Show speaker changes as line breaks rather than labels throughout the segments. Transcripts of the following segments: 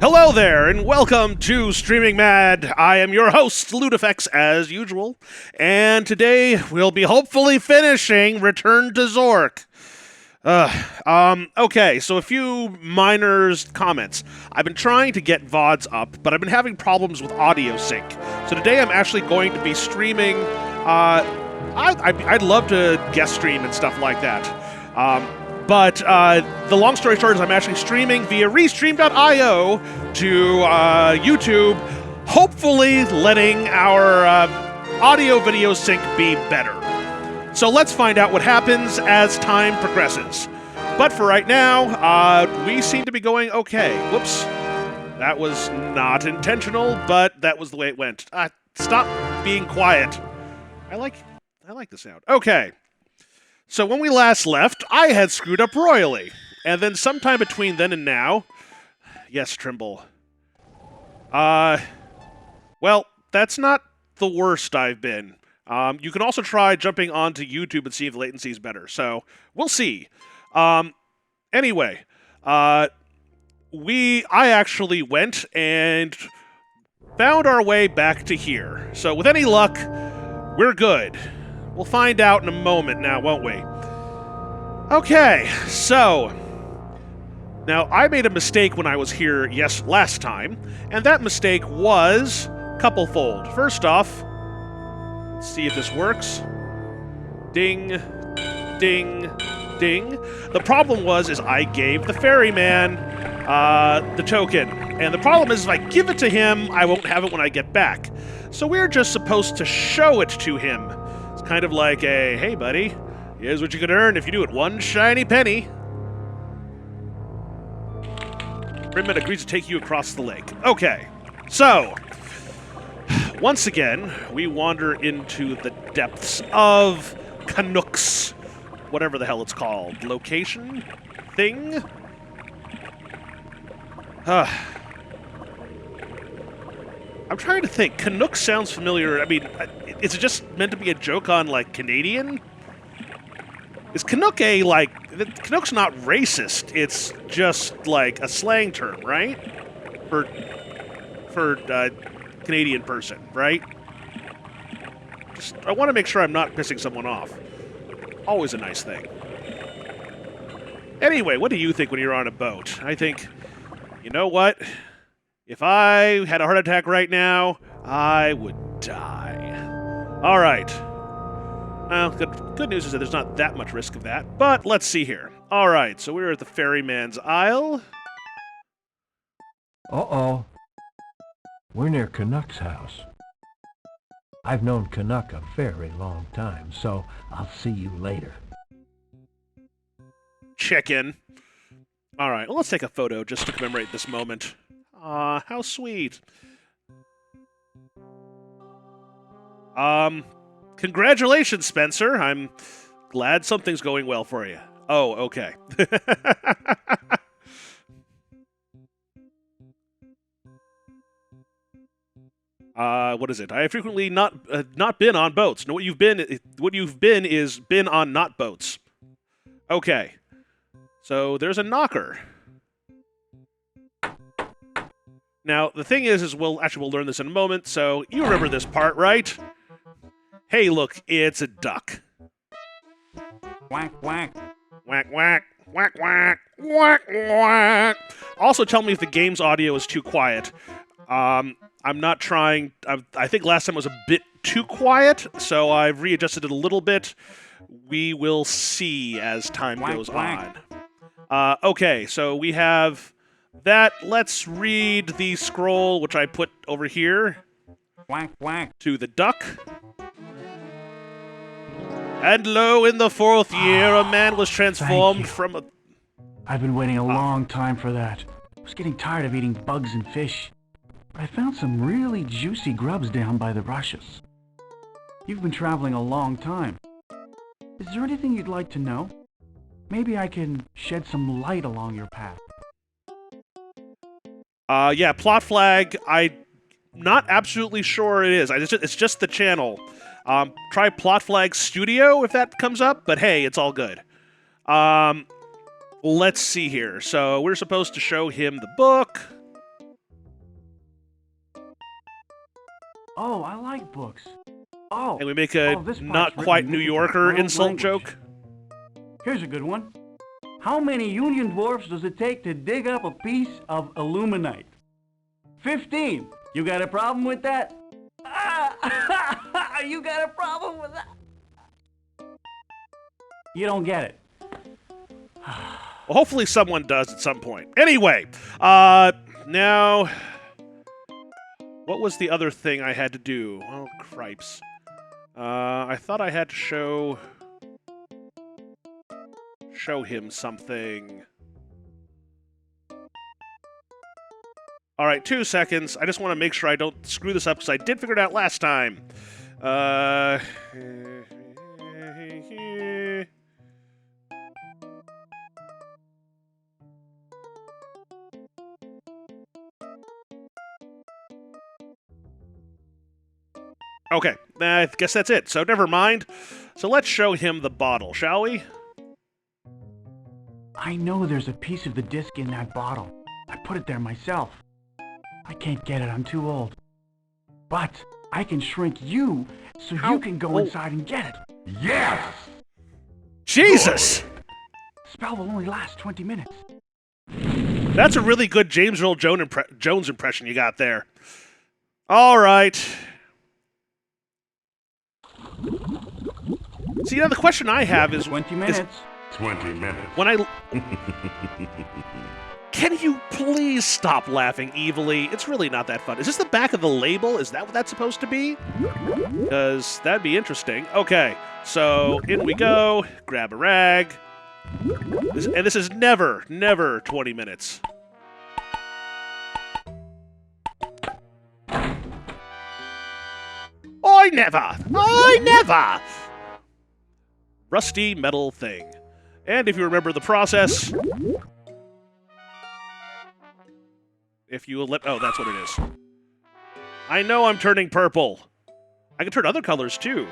Hello there, and welcome to Streaming Mad. I am your host, Ludefx, as usual, and today we'll be hopefully finishing Return to Zork. Okay, so a few minor comments. I've been trying to get VODs up, but I've been having problems with audio sync. So today I'm actually going to be streaming, I'd love to guest stream and stuff like that. But the long story short is I'm actually streaming via Restream.io to YouTube, hopefully letting our audio-video sync be better. So let's find out what happens as time progresses. But for right now, we seem to be going okay. Whoops. That was not intentional, but that was the way it went. Stop being quiet. I like the sound. Okay. So when we last left, I had screwed up royally. And then sometime between then and now... Yes, Trimble. Well, that's not the worst I've been. You can also try jumping onto YouTube and see if the latency is better. So, we'll see. Anyway, I actually went and found our way back to here. So, with any luck, we're good. We'll find out in a moment now, won't we? Okay, so... Now, I made a mistake when I was here, last time, and that mistake was couple-fold. First off, let's see if this works. Ding, ding, ding. The problem is I gave the ferryman the token, and the problem is if I give it to him, I won't have it when I get back. So we're just supposed to show it to him. It's kind of like a, hey buddy, here's what you could earn if you do it, one shiny penny. Brimmet agrees to take you across the lake. Okay, so, once again, we wander into the depths of Canucks, whatever the hell it's called. Location? Thing? I'm trying to think. Canucks sounds familiar. I mean, is it just meant to be a joke on, like, Canadian? Is Canuck Canuck's not racist. It's just, like, a slang term, right? For Canadian person, right? I want to make sure I'm not pissing someone off. Always a nice thing. Anyway, what do you think when you're on a boat? I think, you know what? If I had a heart attack right now, I would die. All right. Well, good news is that there's not that much risk of that, but let's see here. All right, so we're at the Ferryman's Isle.
Uh-oh. We're near Canuck's house. I've known Canuck a very long time, so I'll see you later.
Check in. All right, well, let's take a photo just to commemorate this moment. Aw, how sweet. Congratulations, Spencer. I'm glad something's going well for you. Oh, okay. What is it? I have frequently not been on boats. No, what you've been is on not boats. Okay. So there's a knocker. Now, the thing is we'll learn this in a moment, so you remember this part, right? Hey, look, it's a duck.
Quack, quack.
Whack, whack, whack, whack, whack, whack. Also, tell me if the game's audio is too quiet. I'm not trying... I think last time was a bit too quiet, so I've readjusted it a little bit. We will see as time goes on. Okay, so we have that. Let's read the scroll, which I put over here.
Quack, quack.
To the duck. And lo, in the 4th year, a man was transformed from a...
I've been waiting a long time for that. I was getting tired of eating bugs and fish. But I found some really juicy grubs down by the rushes. You've been traveling a long time. Is there anything you'd like to know? Maybe I can shed some light along your path.
Yeah, plot flag. I'm not absolutely sure it is. It's just the channel. Try Plot Flag Studio if that comes up, but hey, it's all good. Let's see here. So we're supposed to show him the book.
Oh, I like books. Oh.
And we make a
this part's
not
written
quite
in
New
the
Yorker
world
insult
language.
joke.
Here's a good one. How many Union dwarfs does it take to dig up a piece of aluminite? 15. You got a problem with that? You got a problem with that? You don't get it.
Well, hopefully someone does at some point. Anyway, now... What was the other thing I had to do? Oh, cripes. I thought I had to show him something. All right, 2 seconds. I just want to make sure I don't screw this up because I did figure it out last time. Okay, I guess that's it. So never mind. So let's show him the bottle, shall we?
I know there's a piece of the disc in that bottle. I put it there myself. I can't get it, I'm too old. But I can shrink you so you can go inside and get it.
Yes!
Jesus!
Spell will only last 20 minutes.
That's a really good James Earl Jones impression you got there. All right. See, now the question I have is...
20 minutes.
20 minutes.
When I... Can you please stop laughing evilly? It's really not that fun. Is this the back of the label? Is that what that's supposed to be? Because that'd be interesting. Okay, so in we go. Grab a rag. And this is never 20 minutes. I never! Rusty metal thing. And if you remember the process... If you will let... Oh, that's what it is. I know I'm turning purple. I can turn other colors, too.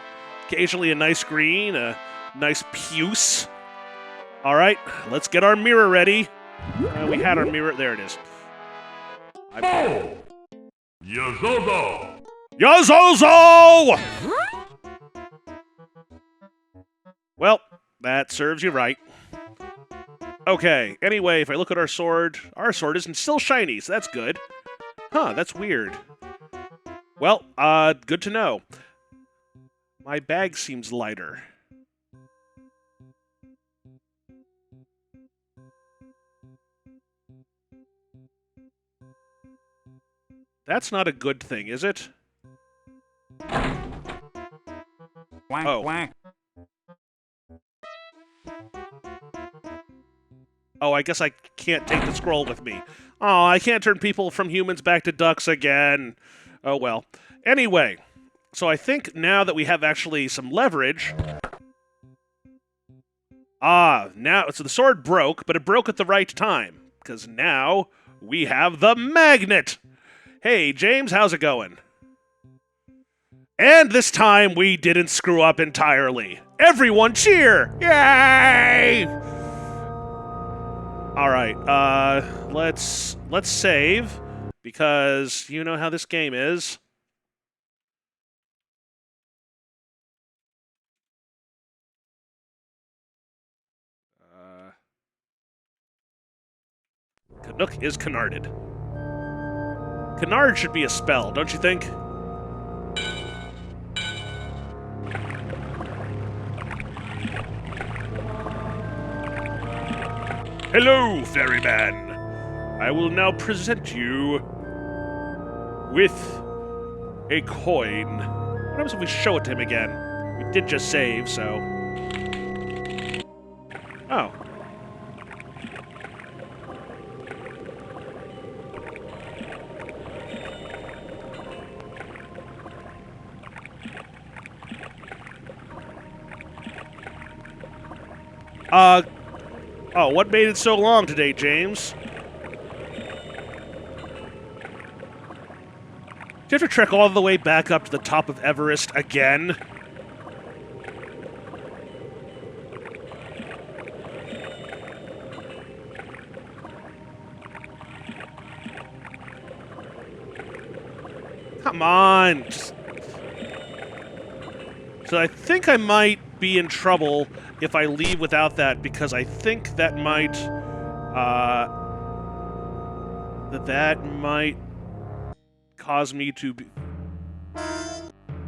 Occasionally a nice green, a nice puce. All right, let's get our mirror ready. We had our mirror. There it is.
Oh! Yazozo!
Yazozo! Well, that serves you right. Okay, anyway, if I look at our sword isn't still shiny, so that's good. Huh, that's weird. Well, good to know. My bag seems lighter. That's not a good thing, is it?
Quack,
Oh.
quack.
Oh, I guess I can't take the scroll with me. Oh, I can't turn people from humans back to ducks again. Oh, well. Anyway, so I think now that we have actually some leverage... now, so the sword broke, but it broke at the right time. Because now we have the magnet! Hey, James, how's it going? And this time we didn't screw up entirely. Everyone cheer! Yay! All right, let's save, because you know how this game is. Canuck is canarded. Canard should be a spell, don't you think? Hello, ferryman. I will now present you with a coin. What happens if we show it to him again? We did just save, so... Oh. Oh, what made it so long today, James? Do you have to trek all the way back up to the top of Everest again? Come on! Just So I think I might be in trouble if I leave without that, because I think that might, that might cause me to be...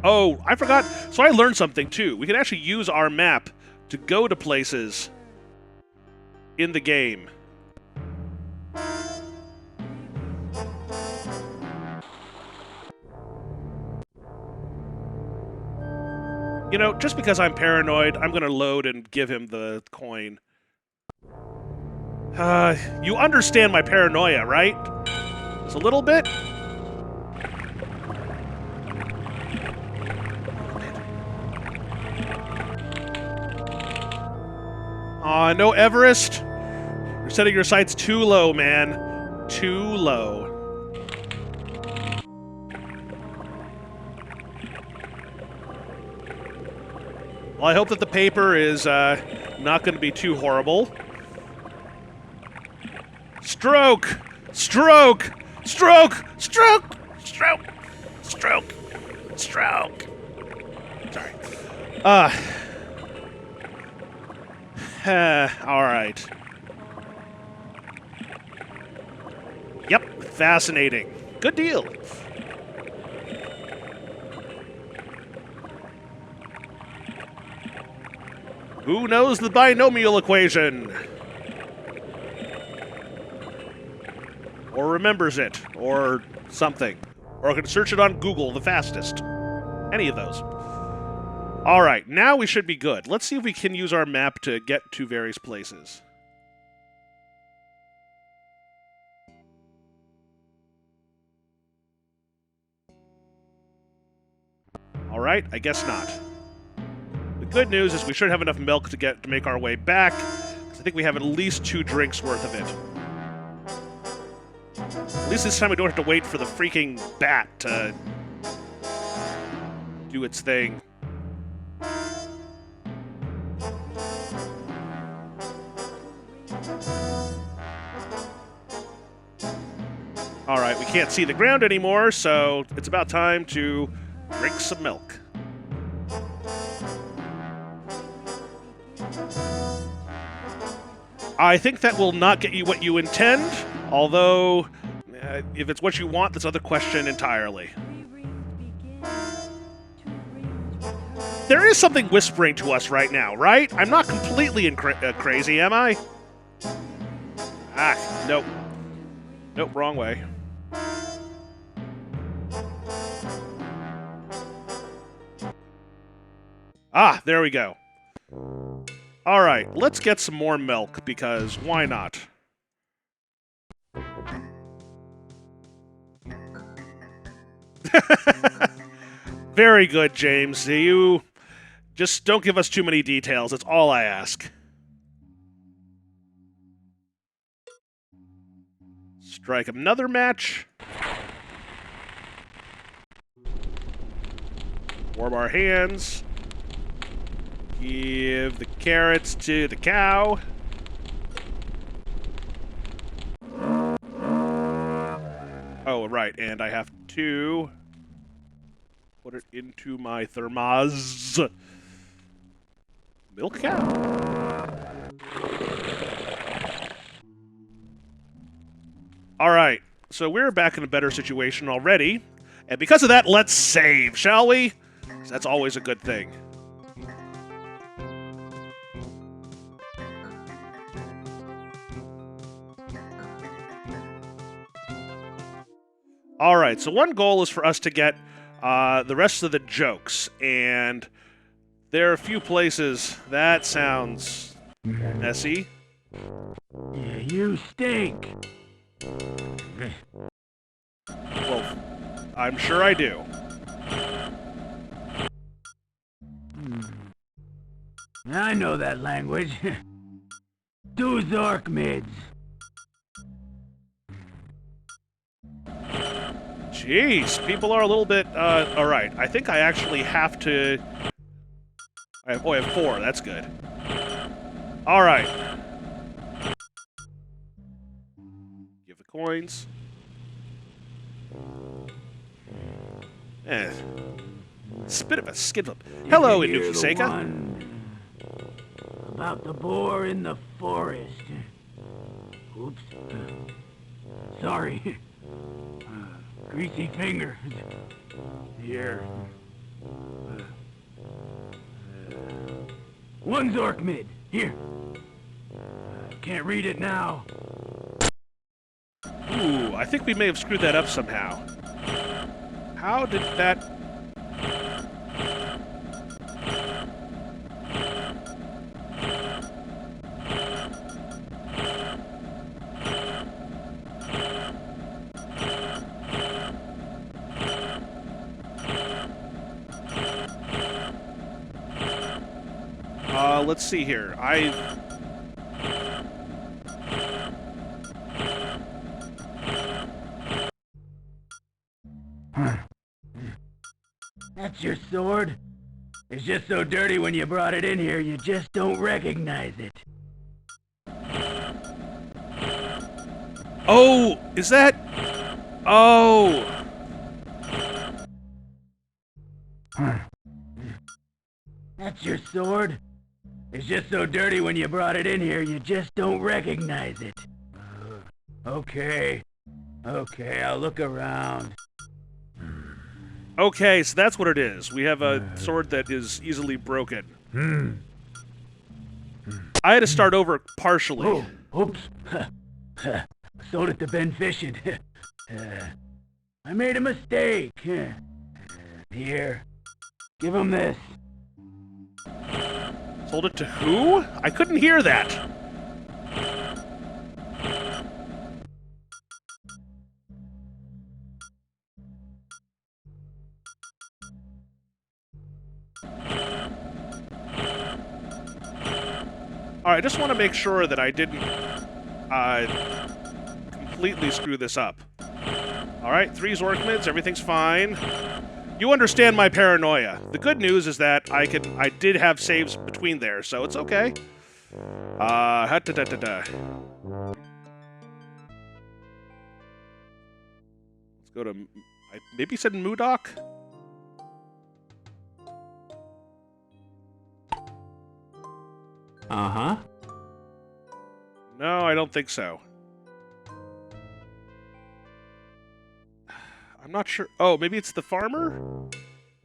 Oh, I forgot. So I learned something, too. We can actually use our map to go to places in the game. You know, just because I'm paranoid, I'm going to load and give him the coin. You understand my paranoia, right? Just a little bit? Aw, no Everest? You're setting your sights too low, man. Too low. Well, I hope that the paper is not going to be too horrible. Stroke! Stroke! Stroke! Stroke! Stroke! Stroke! Stroke! Sorry. Alright. Yep, fascinating. Good deal. Who knows the binomial equation? Or remembers it, or something. Or can search it on Google the fastest. Any of those. Alright, now we should be good. Let's see if we can use our map to get to various places. Alright, I guess not. The good news is we should have enough milk to make our way back. I think we have at least 2 drinks worth of it. At least this time we don't have to wait for the freaking bat to do its thing. Alright, we can't see the ground anymore, so it's about time to drink some milk. I think that will not get you what you intend, although if it's what you want, that's another question entirely. There is something whispering to us right now, right? I'm not completely crazy, am I? Ah, nope. Nope, wrong way. Ah, there we go. Alright, let's get some more milk, because why not? Very good, James. You just don't give us too many details. That's all I ask. Strike another match. Warm our hands. Give the carrots to the cow. Oh, right, and I have to put it into my thermos. Milk cow. Alright, so we're back in a better situation already. And because of that, let's save, shall we? 'Cause that's always a good thing. Alright, so one goal is for us to get the rest of the jokes, and there are a few places that sounds messy.
Yeah, you stink.
Well, I'm sure I do.
I know that language. Two Zork mids.
Jeez, people are a little bit, alright. I think I actually have to... I have 4, that's good. Alright. Give the coins. It's a bit of a skidlet. Hello,
Did you hear
Inuki
the
Seika.
one about the boar in the forest? Oops. Sorry. Greasy fingers. Here. One Zork mid. Here. Can't read it now.
Ooh, I think we may have screwed that up somehow. How did that... let's see here.
That's your sword? It's just so dirty when you brought it in here, you just don't recognize it.
Oh, is that... Oh...
That's your sword? It's just so dirty when you brought it in here, you just don't recognize it. Okay. Okay, I'll look around.
Okay, so that's what it is. We have a sword that is easily broken. I had to start over partially.
Oh, oops. Sold it to Ben Fishing. I made a mistake. Here, give him this.
Sold it to who? I couldn't hear that. Alright, I just want to make sure that I didn't completely screw this up. Alright, 3 Zork mids, everything's fine. You understand my paranoia. The good news is that I did have saves between there, so it's okay. Let's go to... I maybe said Moodok?
Uh-huh.
No, I don't think so. I'm not sure. Oh, maybe it's the farmer?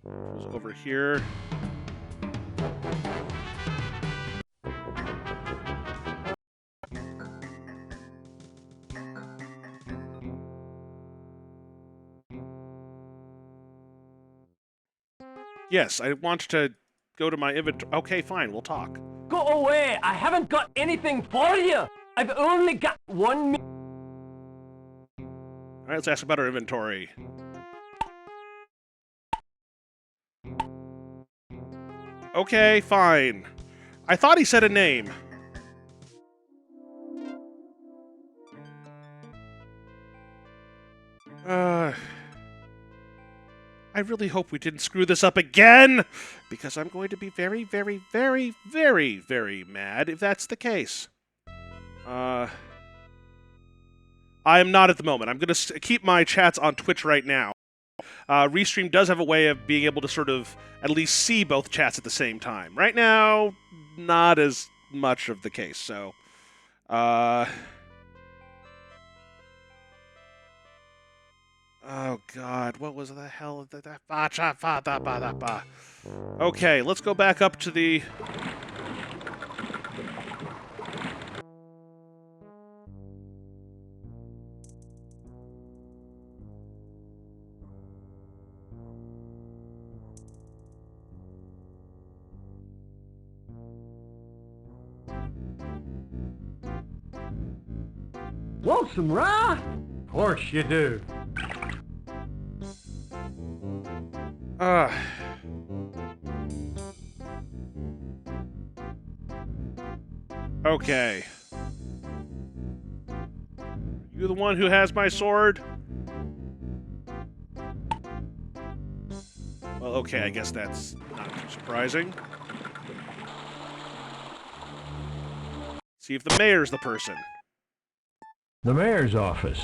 Goes over here. Yes, I want to go to my inventory. Okay, fine, we'll talk.
Go away! I haven't got anything for you! I've only got 1 minute.
Alright, let's ask about our inventory. Okay, fine. I thought he said a name. I really hope we didn't screw this up again, because I'm going to be very, very, very, very, very mad if that's the case. I am not at the moment. I'm going to keep my chats on Twitch right now. Restream does have a way of being able to sort of at least see both chats at the same time. Right now, not as much of the case, so... Oh god, what was the hell? Okay, let's go back up to the...
Want some rye?
Of course you do.
Okay. You the one who has my sword? Well, okay, I guess that's not too surprising. See if the mayor's the person.
The mayor's office.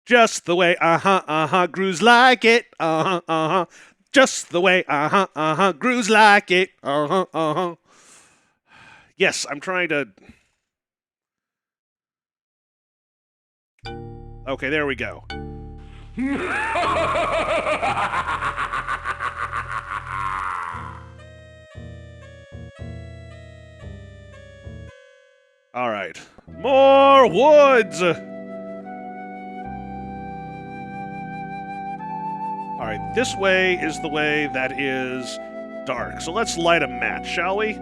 Just the way, Gru's like it. Just the way, Gru's like it. Yes, I'm trying to... Okay, there we go. All right. More woods! All right, this way is the way that is dark. So let's light a match, shall we?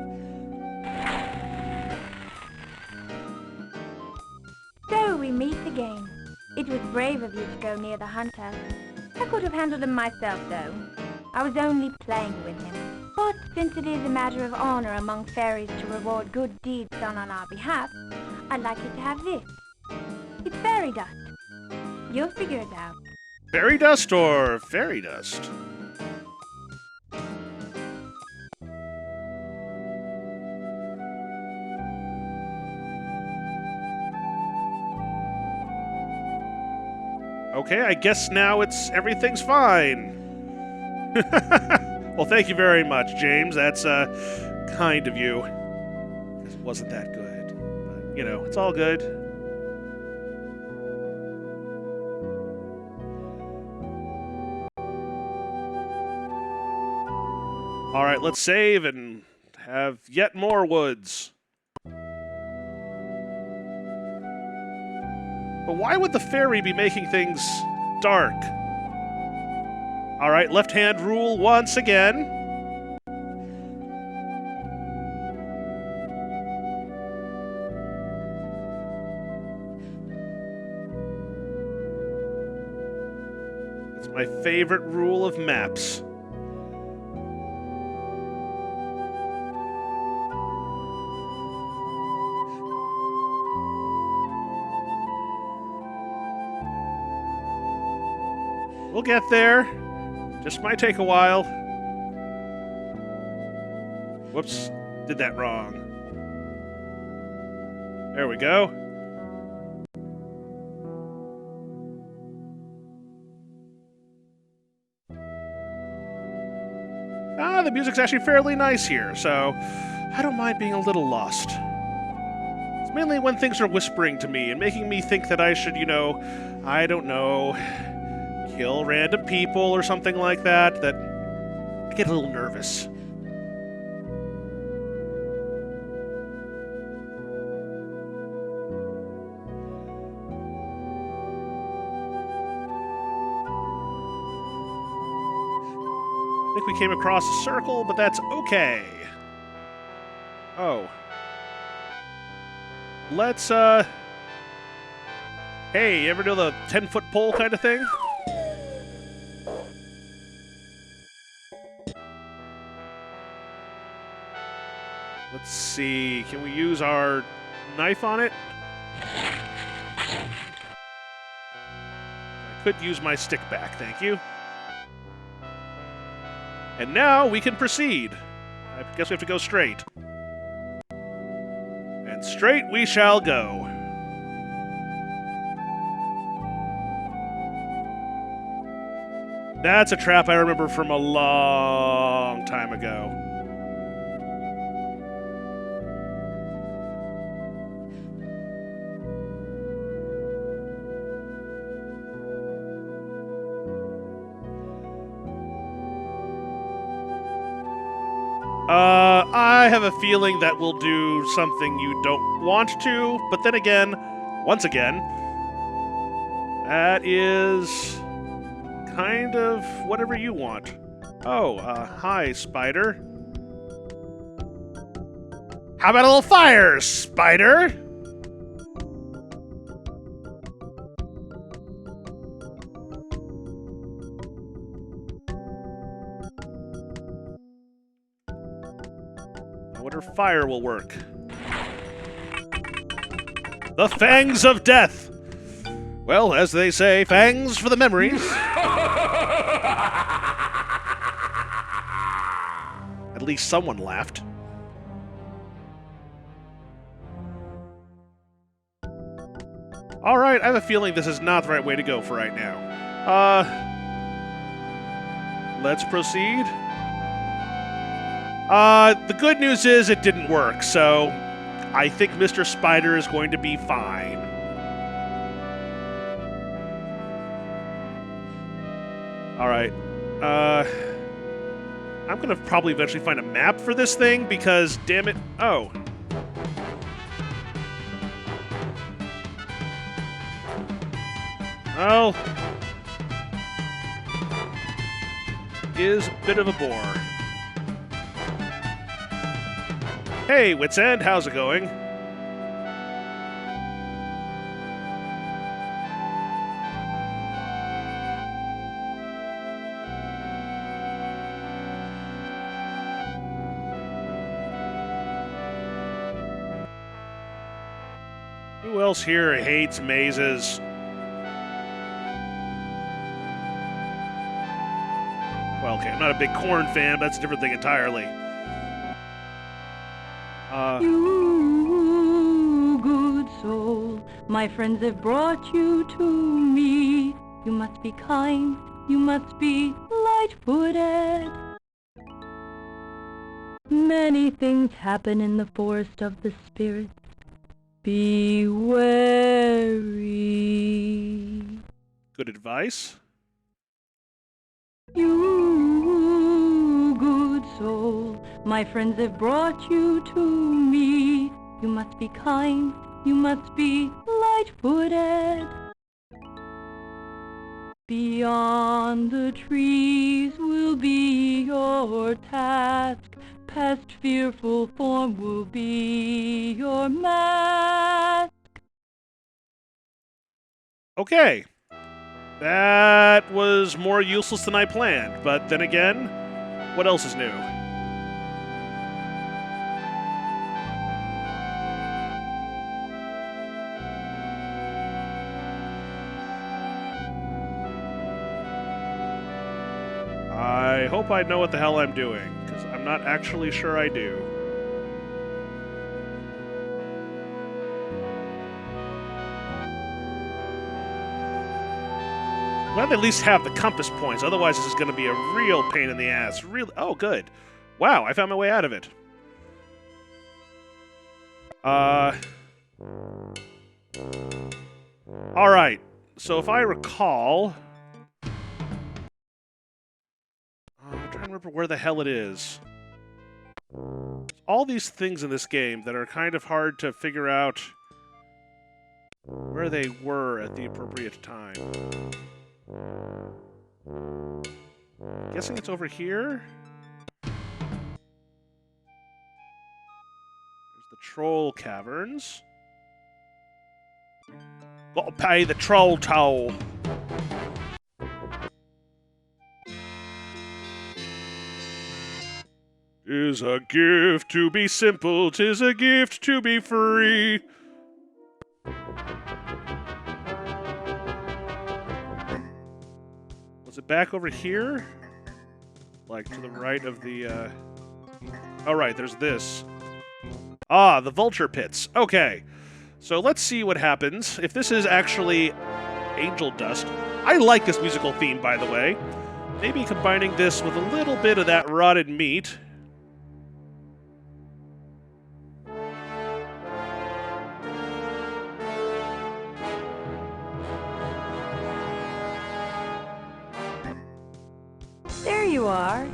So we meet again. It was brave of you to go near the hunter. I could have handled him myself, though. I was only playing with him. But since it is a matter of honor among fairies to reward good deeds done on our behalf, I'd like you to have this. It's fairy dust. You'll figure it out.
Fairy dust or fairy dust? Okay, I guess now everything's fine. Well, thank you very much, James. That's kind of you. It wasn't that good, but you know, it's all good. All right, let's save and have yet more woods. But why would the fairy be making things dark? All right, left-hand rule once again. It's my favorite rule of maps. We'll get there. Just might take a while. Whoops, did that wrong. There we go. The music's actually fairly nice here, so I don't mind being a little lost. It's mainly when things are whispering to me and making me think that I should, I don't know, kill random people or something like that, that I get a little nervous. I think we came across a circle, but that's okay. Oh. Let's, hey, you ever do the 10-foot pole kind of thing? Let's see, can we use our knife on it? I could use my stick back, thank you. And now we can proceed. I guess we have to go straight. And straight we shall go. That's a trap I remember from a long time ago. I have a feeling that will do something you don't want to, but then again, once again, that is kind of whatever you want. Oh, hi, spider. How about a little fire, spider? I wonder if fire will work. The fangs of death! Well, as they say, fangs for the memories. At least someone laughed. Alright, I have a feeling this is not the right way to go for right now. Let's proceed. The good news is it didn't work, so I think Mr. Spider is going to be fine. Alright. I'm going to probably eventually find a map for this thing because, damn it. Oh. Well, is a bit of a bore. Hey, Wits End, how's it going? Who else here hates mazes? Well, okay, I'm not a big corn fan, but that's a different thing entirely.
You good soul, my friends have brought you to me. You must be kind, you must be light-footed. Many things happen in the forest of the spirits. Be wary.
Good advice.
You good soul, my friends have brought you to me. You must be kind, you must be light-footed. Beyond the trees will be your task. Past fearful form will be your mask.
Okay. That was more useless than I planned, but then again, what else is new? I hope I know what the hell I'm doing, because I'm not actually sure I do. Glad they at least have the compass points, otherwise this is going to be a real pain in the ass. Really? Oh, good. Wow, I found my way out of it. Alright, so if I recall... I'm trying to remember where the hell it is. All these things in this game that are kind of hard to figure out where they were at the appropriate time. Guessing it's over here? There's the Troll Caverns. Gotta pay the troll toll. Tis a gift to be simple, 'tis a gift to be free. Was it back over here? Like, to the right of the, Oh, right, there's this. Ah, the vulture pits. Okay. So let's see what happens. If this is actually angel dust. I like this musical theme, by the way. Maybe combining this with a little bit of that rotted meat.
There you are.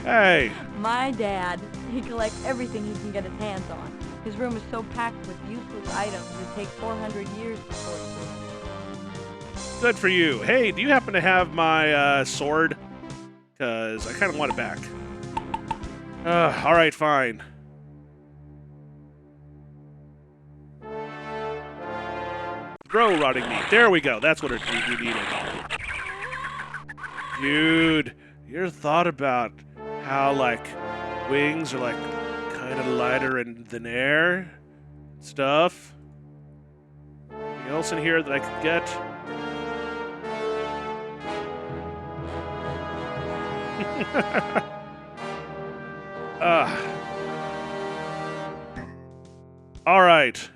Hey.
My dad. He collects everything he can get his hands on. His room is so packed with useless items it takes 400 years to sort through.
Good for you. Hey, do you happen to have my sword? Because I kind of want it back. Alright, fine. Grow rotting meat. There we go. That's what we needed. Dude, you ever thought about how, like, wings are, like, kind of lighter than air? Stuff? Anything else in here that I could get? All right.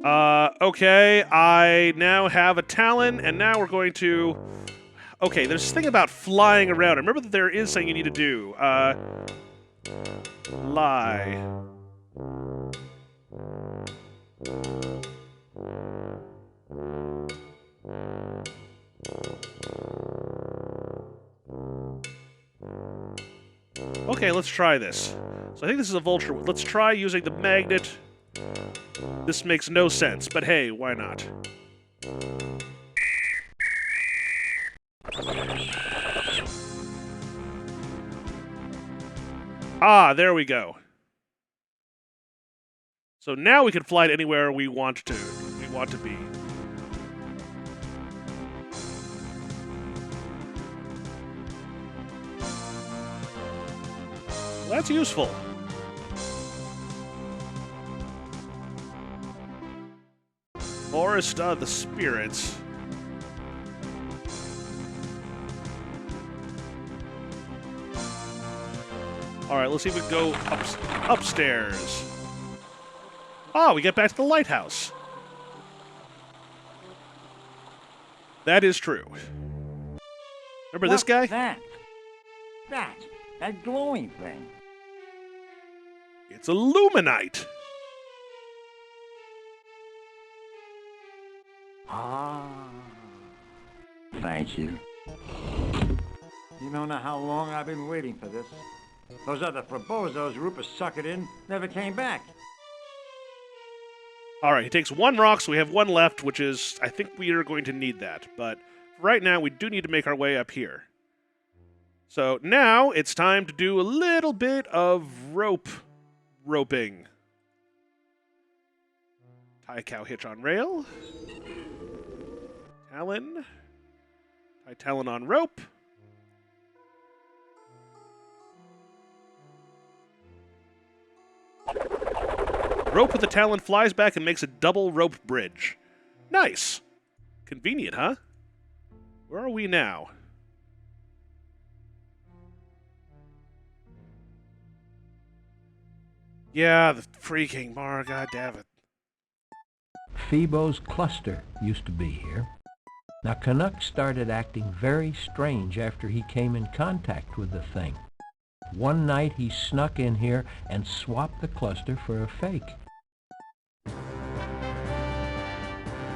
Okay, I now have a Talon, and now we're going to... Okay, there's this thing about flying around. Remember that there is something you need to do. Lie. Okay, let's try this. So I think this is a vulture. Let's try using the magnet. This makes no sense, but hey, why not? Ah, there we go. So now we can fly to anywhere we want to. We want to be. Well, that's useful. Forest of the Spirits. Alright, let's see if we can go upstairs. Oh, we get back to the lighthouse. That is true. Remember this guy?
That glowing thing.
It's a Luminite.
Ah. Thank you. You don't know how long I've been waiting for this. Those other probozos Rupert suckered in never came back.
Alright, he takes one rock, so we have one left, which is... I think we are going to need that. But right now, we do need to make our way up here. So now, it's time to do a little bit of roping. Tie a cow hitch on rail. Talon. Tie Talon on rope. Rope with the Talon flies back and makes a double rope bridge. Nice. Convenient, huh? Where are we now? Yeah, the freaking bar, god damn it.
Phoebo's cluster used to be here. Now, Canuck started acting very strange after he came in contact with the thing. One night he snuck in here and swapped the cluster for a fake.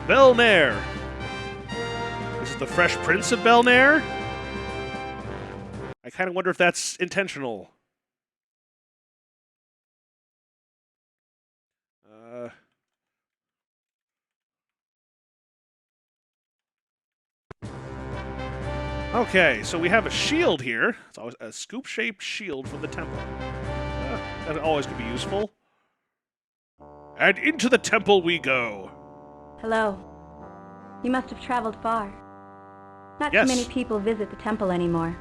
Belnair! This is the Fresh Prince of Belnair? I kind of wonder if that's intentional. Okay, so we have a shield here. It's always a scoop-shaped shield from the temple. That always could be useful. And into the temple we go.
Hello. You must have traveled far. Not
Yes.
too many people visit the temple anymore.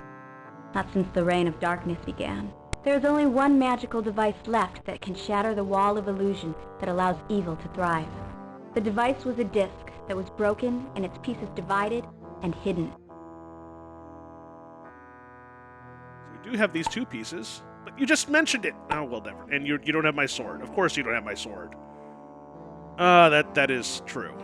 Not since the reign of darkness began. There is only one magical device left that can shatter the wall of illusion that allows evil to thrive. The device was a disc that was broken and its pieces divided and hidden.
So we do have these two pieces, but you just mentioned it. Oh, well, never. And you don't have my sword. Of course you don't have my sword. That is true.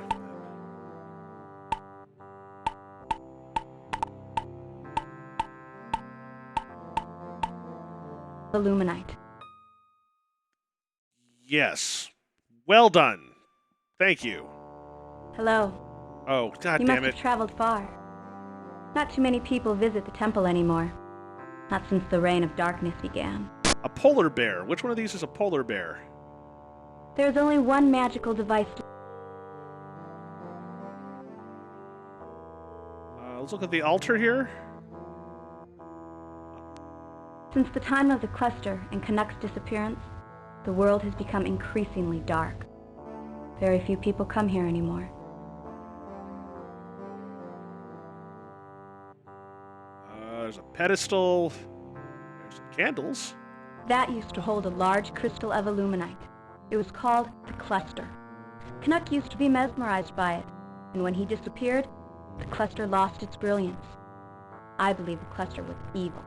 Illuminite.
Yes. Well done. Thank you.
Hello.
Oh, god
You
damn
must
it.
have traveled far. Not too many people visit the temple anymore. Not since the reign of darkness began.
A polar bear. Which one of these is a polar bear?
There is only one magical device.
Let's look at the altar here.
Since the time of the cluster and Canuck's disappearance, the world has become increasingly dark. Very few people come here anymore.
There's a pedestal. There's some candles.
That used to hold a large crystal of illuminite. It was called the cluster. Canuck used to be mesmerized by it, and when he disappeared, the cluster lost its brilliance. I believe the cluster was evil.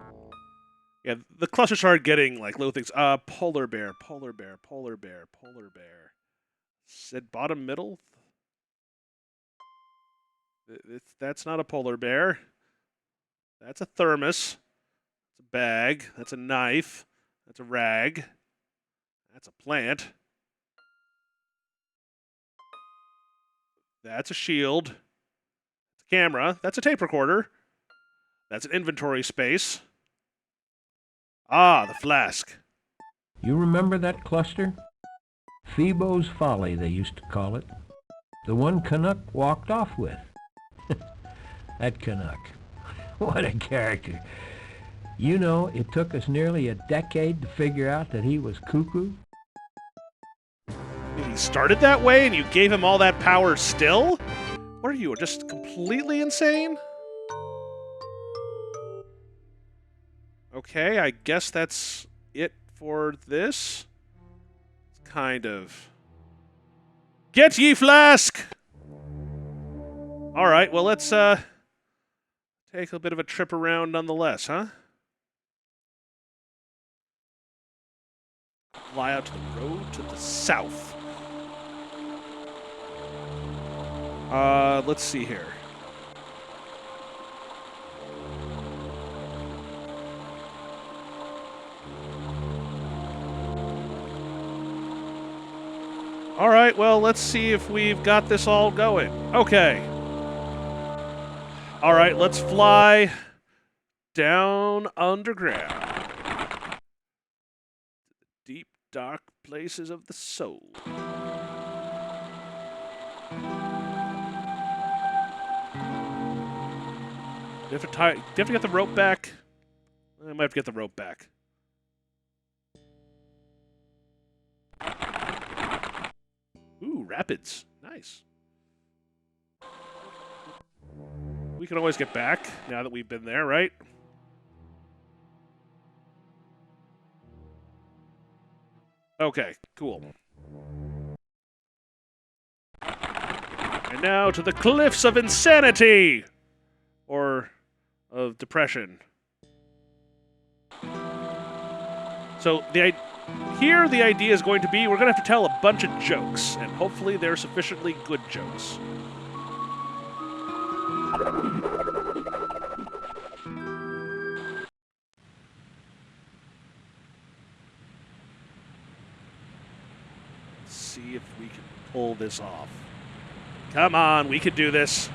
Yeah, the cluster started getting like little things. Polar bear, polar bear, polar bear, polar bear. Said bottom middle. That's not a polar bear. That's a thermos. That's a bag. That's a knife. That's a rag. That's a plant. That's a shield. That's a camera. That's a tape recorder. That's an inventory space. Ah, the flask.
You remember that cluster? Phoebo's Folly, they used to call it. The one Canuck walked off with. That Canuck. What a character. You know, it took us nearly a decade to figure out that he was cuckoo.
He started that way and you gave him all that power still? What are you, just completely insane? Okay, I guess that's it for this. It's kind of... Get ye flask! Alright, well let's take a bit of a trip around nonetheless, huh? Fly out to the road to the south. Let's see here. All right, well, let's see if we've got this all going. Okay. All right, let's fly down underground. Deep, dark places of the soul. Do you have to get the rope back? I might have to get the rope back. Ooh, rapids. Nice. We can always get back now that we've been there, right? Okay, cool. And now to the cliffs of insanity! Or of depression. So here the idea is going to be we're going to have to tell a bunch of jokes, and hopefully they're sufficiently good jokes. Let's see if we can pull this off. Come on, we can do this.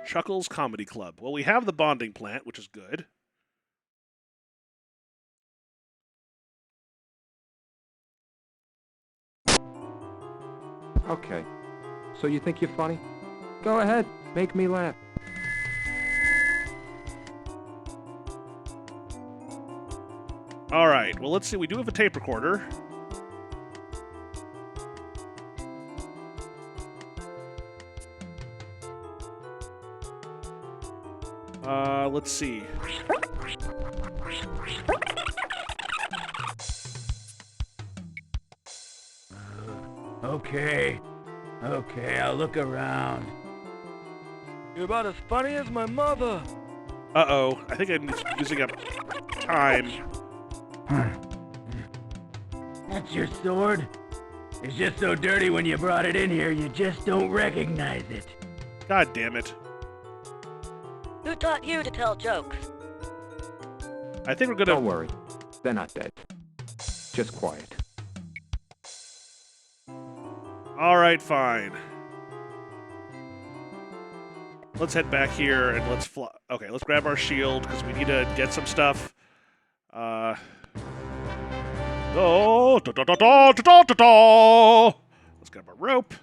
Chuckles Comedy Club. Well, we have the bonding plant, which is good.
Okay. So you think you're funny? Go ahead. Make me laugh.
All right. Well, let's see. We do have a tape recorder. Let's see.
Okay, I'll look around.
You're about as funny as my mother.
Uh-oh. I think I'm using up time.
That's your sword? It's just so dirty when you brought it in here, you just don't recognize it.
God damn it.
Who taught you to tell jokes?
I think we're gonna...
Don't worry. They're not dead. Just quiet.
All right, fine. Let's head back here and let's fly. Okay, let's grab our shield because we need to get some stuff. Let's grab our rope.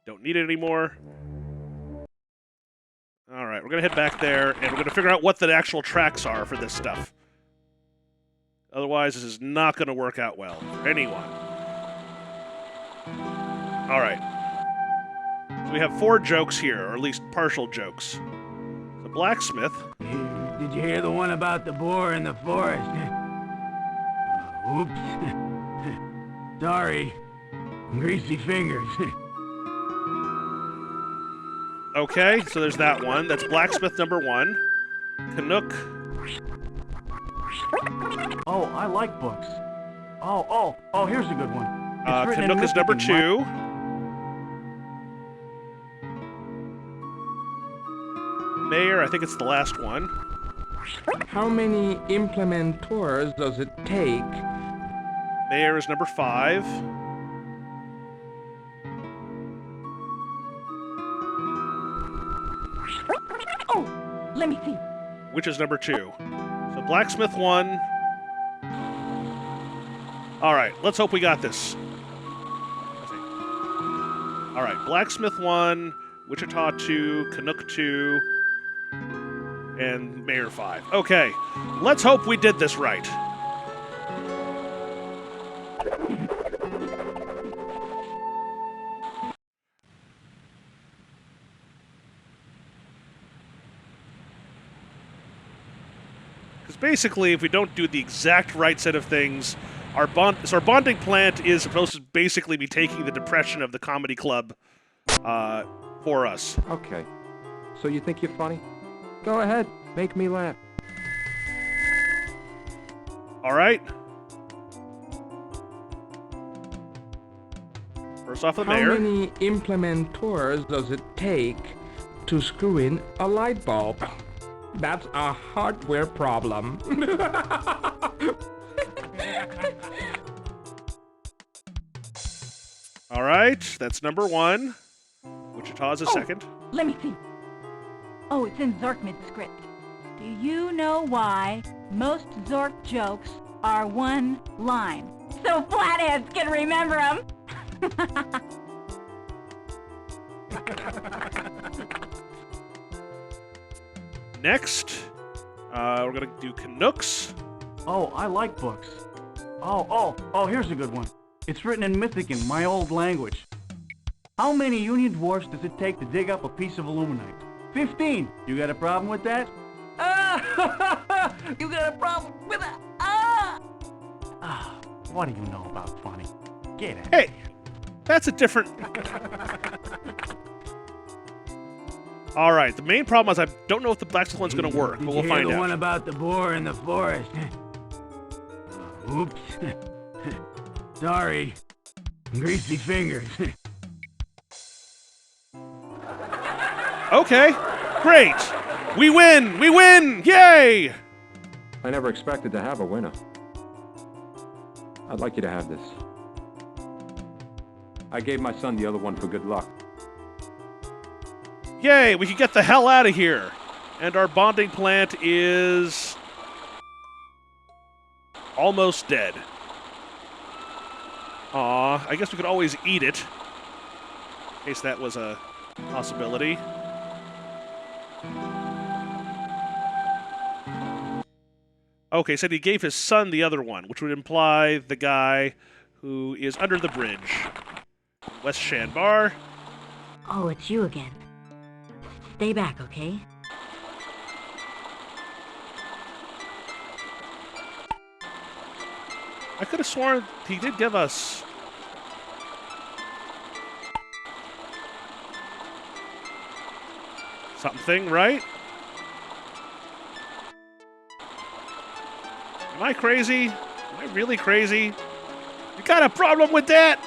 Don't need it anymore. All right, we're gonna head back there and we're gonna figure out what the actual tracks are for this stuff. Otherwise, this is not gonna work out well for anyone. All right. So we have 4 jokes here, or at least partial jokes. The blacksmith.
Did you hear the one about the boar in the forest? Oops. Sorry. Greasy fingers.
Okay, so there's that one. That's blacksmith number 1. Canuck
Oh, I like books. Oh, here's a good one. It's written in
Canuck is number
Mythican.
2. Mayor, I think it's the last one.
How many implementors does it take?
Mayor is number 5.
Oh, let me see.
Which is number 2. So Blacksmith 1. All right, let's hope we got this. All right, Blacksmith 1, Wichita 2, Canuck 2, and Mayor 5. Okay, let's hope we did this right. Because basically, if we don't do the exact right set of things, our bonding plant is supposed to basically be taking the depression of the comedy club for us.
Okay. So you think you're funny? Go ahead. Make me laugh.
All right. First off, the
How
mayor.
many implementors does it take to screw in a light bulb? That's a hardware problem.
All right, that's number 1. Wichita's a second.
Let me see. Oh, it's in Zork mid-script. Do you know why most Zork jokes are one line? So flatheads can remember them.
Next, we're gonna do Canucks.
Oh, I like books. Oh, here's a good one. It's written in Mythican, my old language. How many Union dwarfs does it take to dig up a piece of aluminite? 15. You got a problem with that? Ah! You got a problem with that? Ah! What do you know about funny? Get it.
Hey, that's a different... All right, the main problem is I don't know if the blacksmith one's going to work, but we'll find
the
out.
one about the boar in the forest? Oops. Sorry. Greasy fingers.
Okay, great. We win! We win! Yay!
I never expected to have a winner. I'd like you to have this. I gave my son the other one for good luck.
Yay, we can get the hell out of here. And our bonding plant is almost dead. Aw, I guess we could always eat it. In case that was a possibility. Okay, said he gave his son the other one, which would imply the guy who is under the bridge. West Shanbar.
Oh, it's you again. Stay back, okay?
I could have sworn he did give us... something, right? Am I crazy? Am I really crazy? You got a problem with that?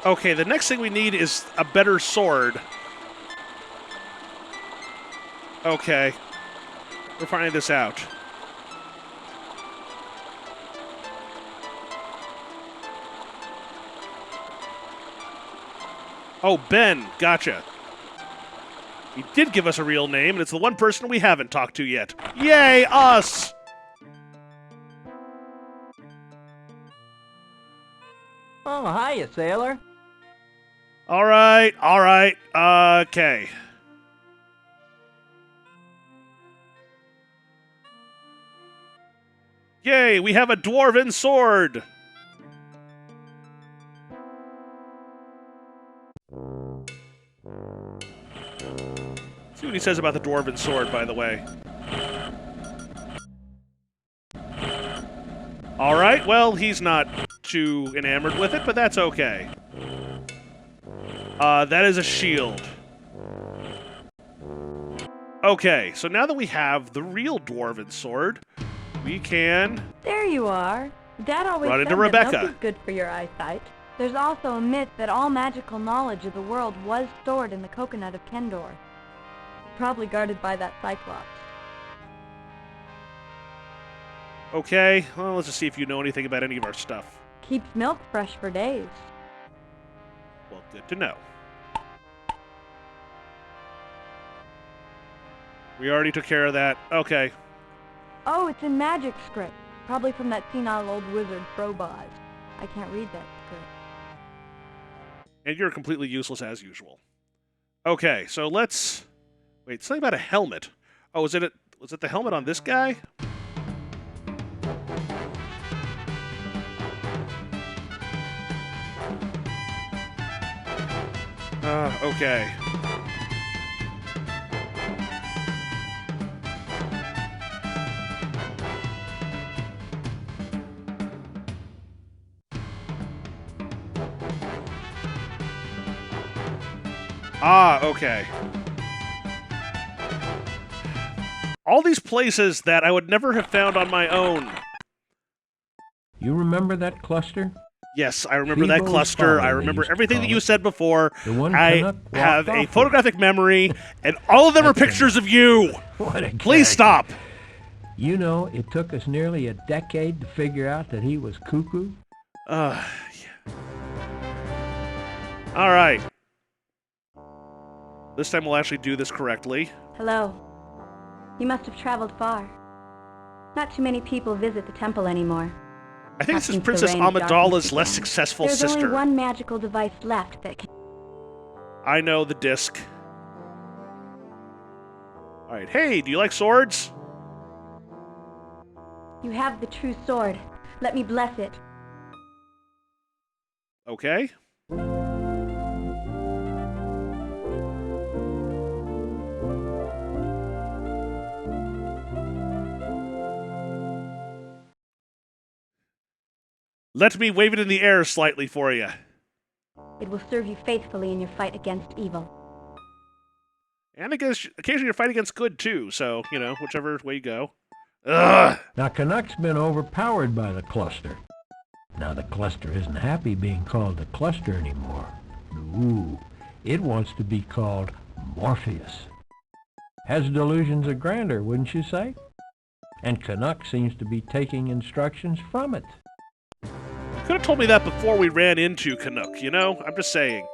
Okay, the next thing we need is a better sword. Okay. We're finding this out. Oh, Ben. Gotcha. He did give us a real name, and it's the one person we haven't talked to yet. Yay, us!
Oh, hiya, sailor.
All right, okay. Yay, we have a dwarven sword! See what he says about the dwarven sword, by the way. All right, well, he's not too enamored with it, but that's okay. That is a shield. Okay, so now that we have the real dwarven sword, we can...
There you are. Dad always
Run
said
into
that
Rebecca.
milk is good for your eyesight. There's also a myth that all magical knowledge of the world was stored in the coconut of Kendor. Probably guarded by that Cyclops.
Okay, well, let's just see if you know anything about any of our stuff.
Keeps milk fresh for days.
Well, good to know. We already took care of that. Okay.
Oh, it's in magic script. Probably from that senile old wizard, Frobaz. I can't read that script.
And you're completely useless as usual. Okay, so let's... Wait, something about a helmet. Oh, was it the helmet on this guy? Okay. Okay. All these places that I would never have found on my own.
You remember that cluster?
Yes, I remember that
Phoebo's
cluster. I
Folly, they
remember
used to
everything that
call
you
it.
said before.
The one
I
Canuck walked
have a
off
photographic memory, and all of them are
That's
pictures of you.
What a
Please
character.
stop.
You know, it took us nearly a decade to figure out that he was cuckoo.
Yeah. All right. This time we'll actually do this correctly.
Hello. You must have traveled far. Not too many people visit the temple anymore.
I think this is
Since the
Princess
reign of darkness
Amidala's less
began.
successful
There's
sister.
only one magical device left that can...
I know, the disc. All right. Hey, do you like swords?
You have the true sword. Let me bless it.
Okay. Let me wave it in the air slightly for you.
It will serve you faithfully in your fight against evil.
And occasionally your fight against good, too. So, you know, whichever way you go. Ugh!
Now, Canuck's been overpowered by the cluster. Now, the cluster isn't happy being called the cluster anymore. Ooh, it wants to be called Morpheus. Has delusions of grandeur, wouldn't you say? And Canuck seems to be taking instructions from it.
You could have told me that before we ran into Canuck, you know? I'm just saying.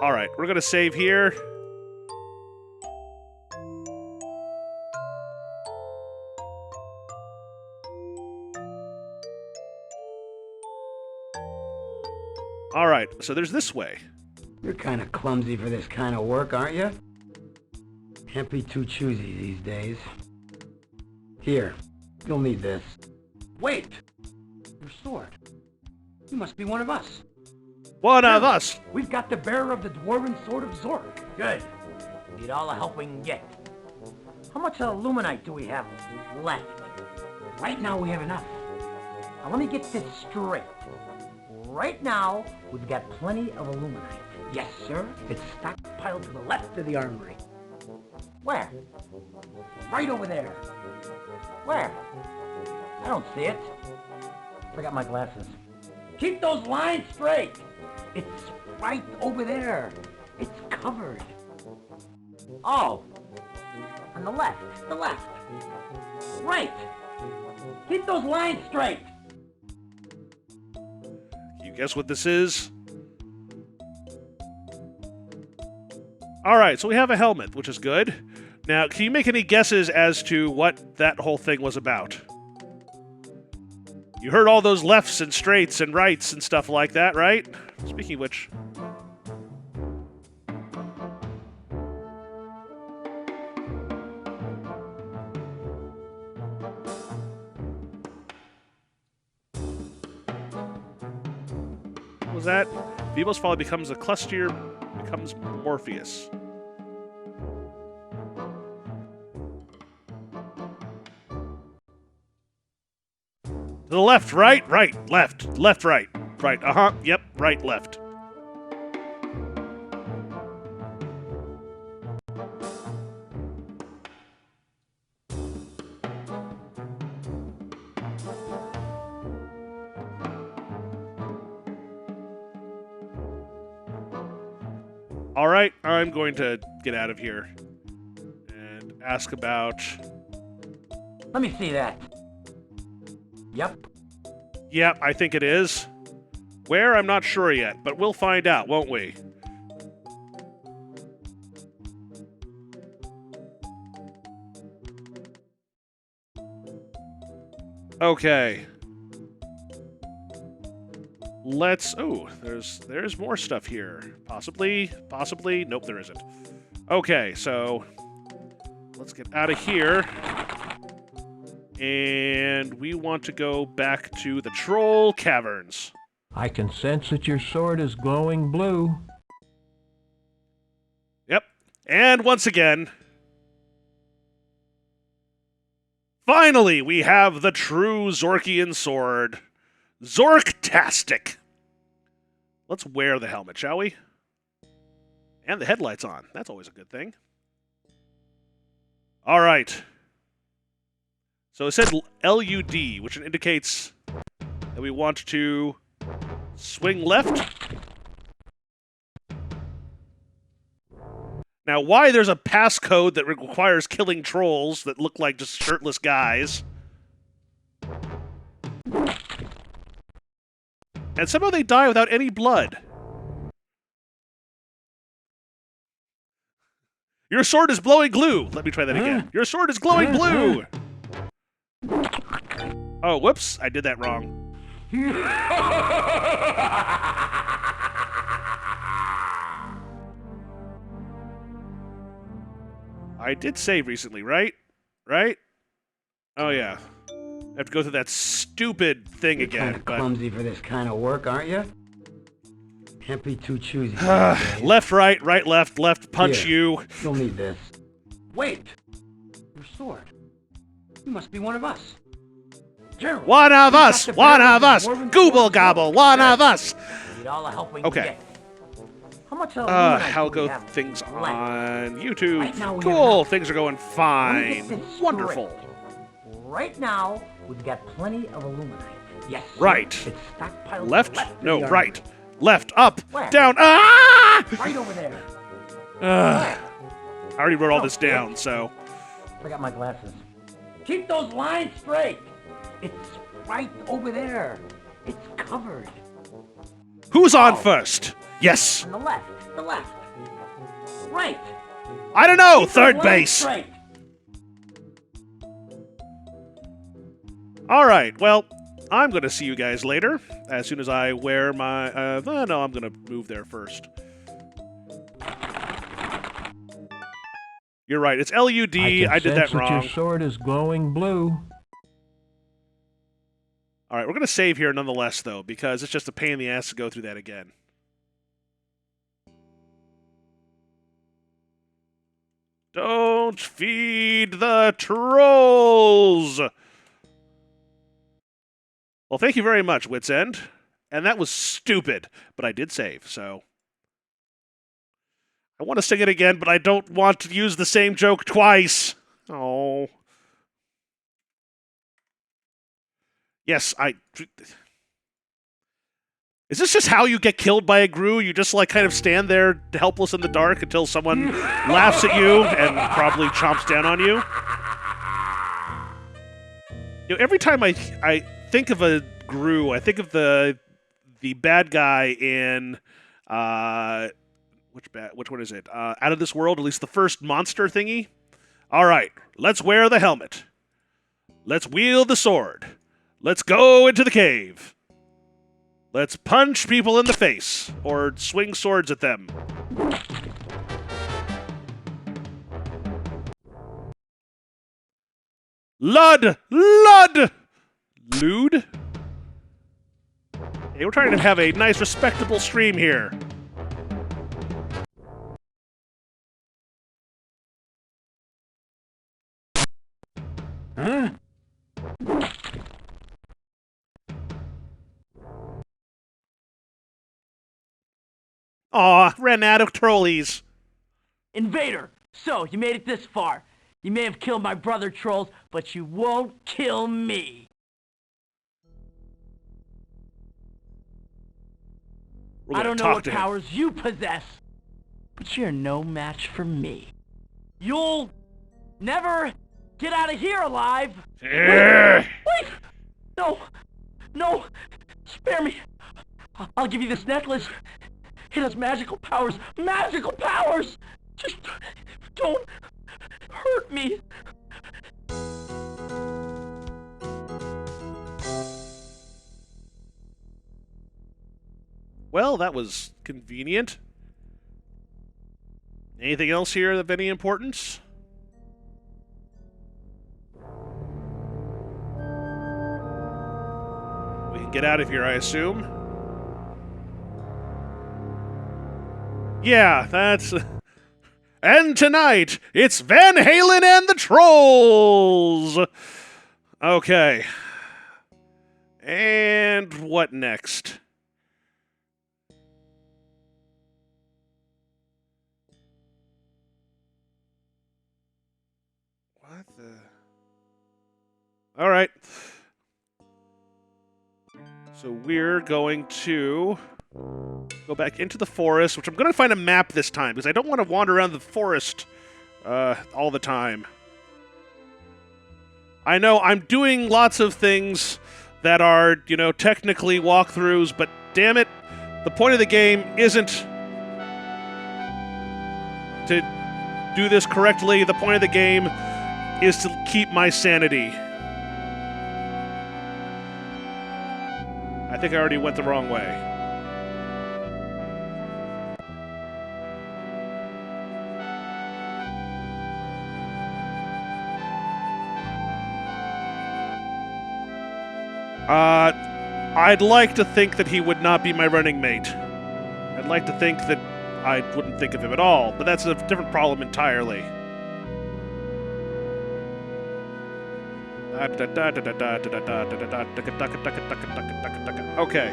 All right, we're going to save here. All right, so there's this way.
You're kind of clumsy for this kind of work, aren't you? Can't be too choosy these days. Here, you'll need this. Wait! Your sword. You must be one of us.
One of us.
We've got the bearer of the dwarven sword of Zork. Good. Need all the help we can get. How much illuminite do we have left? Right now we have enough. Now let me get this straight. Right now, we've got plenty of illuminite. Yes, sir. It's stockpiled to the left of the armory. Where? Right over there. Where? I don't see it. Forgot my glasses. Keep those lines straight. It's right over there. It's covered. Oh. On the left. The left. Right. Keep those lines straight.
You guess what this is? All right, so we have a helmet, which is good. Now, can you make any guesses as to what that whole thing was about? You heard all those lefts and straights and rights and stuff like that, right? Speaking of which... What was that? Phoebo's Folly becomes a cluster, becomes Morpheus. To the left, right, right, left, left, right. Right, yep, right, left. All right, I'm going to get out of here and ask about...
Let me see that. Yep.
Yep, I think it is. Where? I'm not sure yet, but we'll find out, won't we? Okay. Let's... Oh, there's more stuff here. Possibly. Nope, there isn't. Okay, so... Let's get out of here. And we want to go back to the Troll Caverns.
I can sense that your sword is glowing blue.
Yep. And once again... Finally, we have the true Zorkian sword. Zorktastic. Let's wear the helmet, shall we? And the headlights on. That's always a good thing. All right. So it said LUD, which indicates that we want to swing left. Now, why there's a passcode that requires killing trolls that look like just shirtless guys. And somehow they die without any blood. Your sword is glowing glue. Let me try that again. Your sword is glowing blue. Oh, whoops. I did that wrong. I did save recently, right? Right? Oh, yeah. I have to go through that stupid thing again.
Kind of clumsy for this kind of work, aren't you? Can't be too choosy.
Left, right, right, left, punch you.
You'll need this. Wait! Your sword. You must be one of us. Gerald,
one of us! Gooble gobble, one of us!
Need all the help we can
okay.
get. How much
how go things on YouTube? Right cool, things are going fine. Wonderful.
Right now, we've got plenty of aluminite. Yes.
Right.
It's stockpiled
left? No, right. Left, up, down.
Ah! Right over there.
I already wrote all this down, so.
I got my glasses. Keep those lines straight. It's right over there. It's covered.
Who's on first? Yes.
On the left. Right.
I don't know. Third base.
Straight.
All right. Well, I'm going to see you guys later as soon as I wear my... no, I'm going to move there first. You're right. It's LUD. I did that wrong.
Your sword is glowing blue.
All right. We're going to save here nonetheless, though, because it's just a pain in the ass to go through that again. Don't feed the trolls! Well, thank you very much, Wits End. And that was stupid, but I did save, so... I want to sing it again, but I don't want to use the same joke twice. Oh. Yes, Is this just how you get killed by a Gru? You just, like, kind of stand there helpless in the dark until someone laughs at you and probably chomps down on you? You know, every time I think of a Gru, I think of the bad guy in, which one is it? Out of This World, at least the first monster thingy. All right, let's wear the helmet. Let's wield the sword. Let's go into the cave. Let's punch people in the face, or swing swords at them. Lud! Lud! Lude? Hey, we're trying to have a nice, respectable stream here.
Huh?
Aw, ran out of trolleys.
Invader, so you made it this far. You may have killed my brother trolls, but you won't kill me. I don't know what powers you possess, but you're no match for me. You'll never get out of here alive. Wait! No! Spare me! I'll give you this necklace. It has magical powers. Magical powers! Just don't hurt me.
Well, that was convenient. Anything else here of any importance? We can get out of here, I assume. Yeah, that's... And tonight, it's Van Halen and the Trolls! Okay. And what next? What the... Alright. So we're going to go back into the forest, which I'm going to find a map this time, because I don't want to wander around the forest all the time. I know I'm doing lots of things that are, you know, technically walkthroughs, but damn it, the point of the game isn't to do this correctly. The point of the game is to keep my sanity. I think I already went the wrong way. I'd like to think that he would not be my running mate. I'd like to think that I wouldn't think of him at all, but that's a different problem entirely. Okay.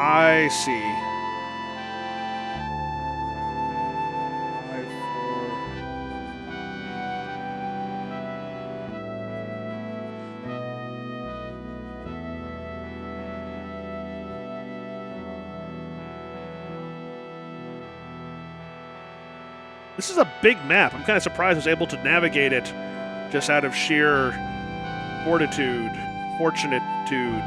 I see. 5, 4. This is a big map. I'm kind of surprised I was able to navigate it just out of sheer fortitude, fortunitude.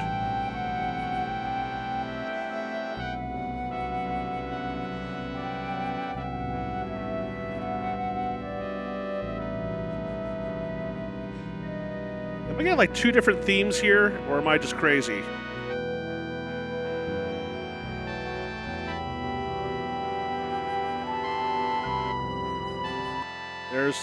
Am I getting like 2 different themes here, or am I just crazy? There's...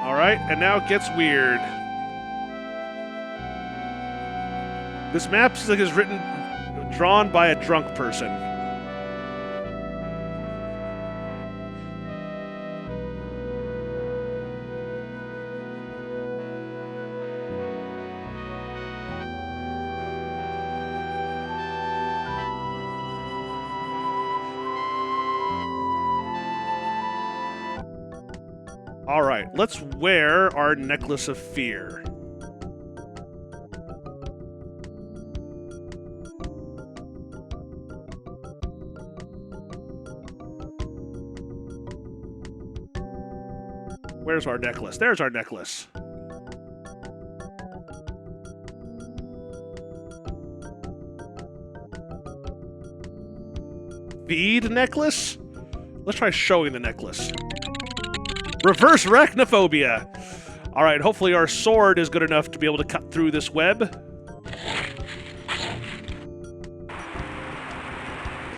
Alright, and now it gets weird. This map is written, drawn by a drunk person. Alright, let's wear our Necklace of Fear. Where's our necklace? There's our necklace. Bead necklace? Let's try showing the necklace. Reverse arachnophobia. All right, hopefully our sword is good enough to be able to cut through this web.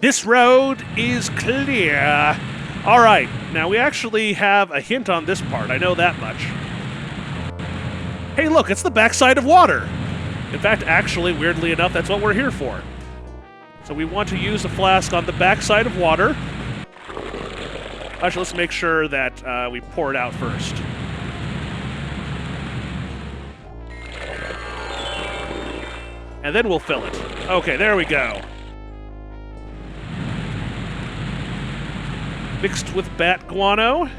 This road is clear. All right, now we actually have a hint on this part. I know that much. Hey, look, it's the backside of water. In fact, actually, weirdly enough, that's what we're here for. So we want to use the flask on the backside of water. Actually, let's make sure that we pour it out first. And then we'll fill it. Okay, there we go. Mixed with bat guano.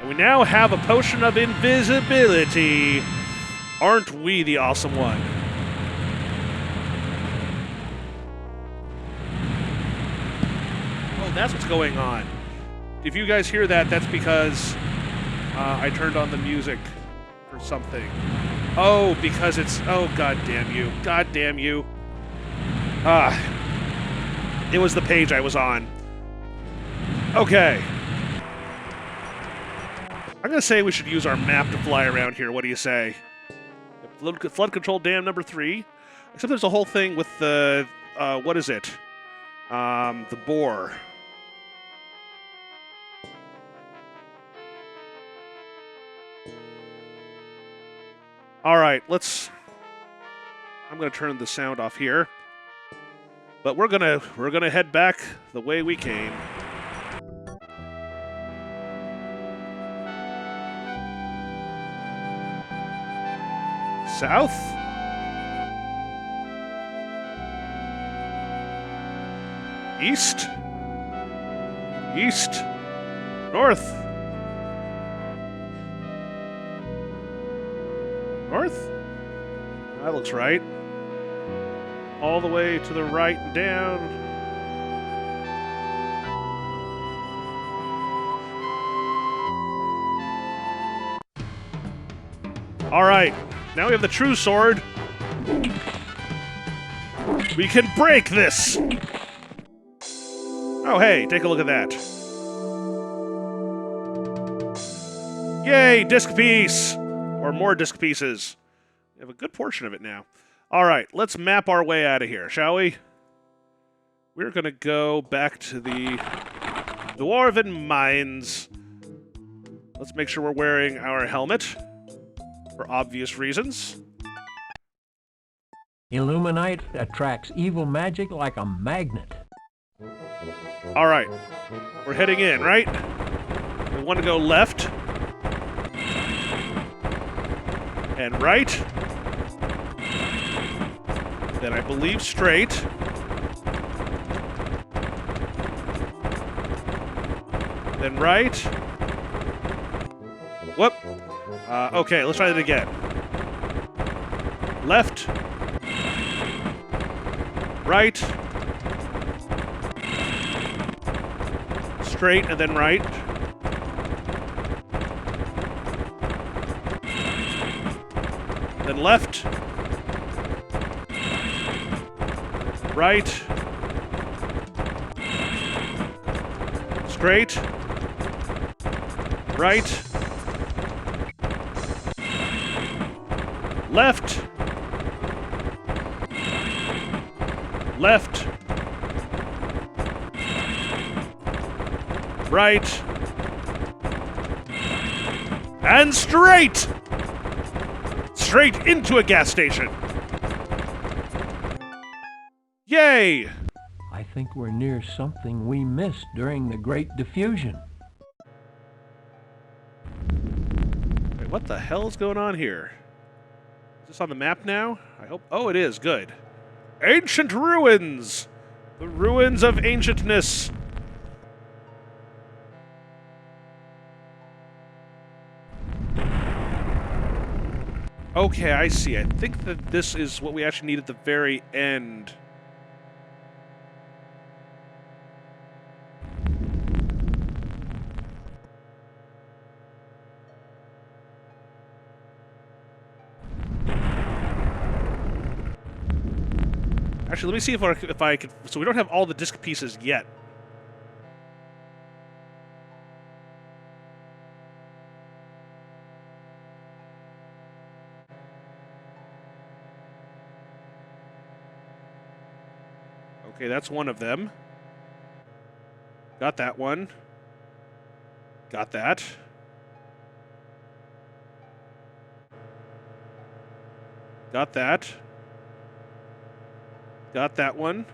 And we now have a potion of invisibility. Aren't we the awesome one? Oh, that's what's going on. If you guys hear that, that's because I turned on the music for something. Oh, because it's... Oh, god damn you. God damn you. It was the page I was on. Okay. I'm going to say we should use our map to fly around here. What do you say? Flood control dam number 3. Except there's a whole thing with the... what is it? The boar. All right, let's... I'm going to turn the sound off here. But we're gonna head back the way we came. South? East? East? North? North? That looks right. All the way to the right and down. All right. Now we have the true sword. We can break this! Oh, hey, take a look at that. Yay, disc piece! Or more disc pieces. We have a good portion of it now. All right, let's map our way out of here, shall we? We're going to go back to the Dwarven Mines. Let's make sure we're wearing our helmet. For obvious reasons.
Illuminite attracts evil magic like a magnet.
All right. We're heading in, right? We want to go left. And right. Then I believe straight. Then right. Whoop. Okay, let's try that again. Left. Right. Straight and then right. Then left. Right. Straight. Right. Left. Left. Right. And straight! Straight into a gas station. Yay!
I think we're near something we missed during the Great Diffusion.
Wait, what the hell is going on here? Is this on the map now? I hope... Oh, it is. Good. Ancient ruins! The ruins of ancientness. Okay, I see. I think that this is what we actually need at the very end. Actually, let me see if I can... So we don't have all the disc pieces yet. Okay, that's one of them. Got that one. Got that. Got that. Got that one.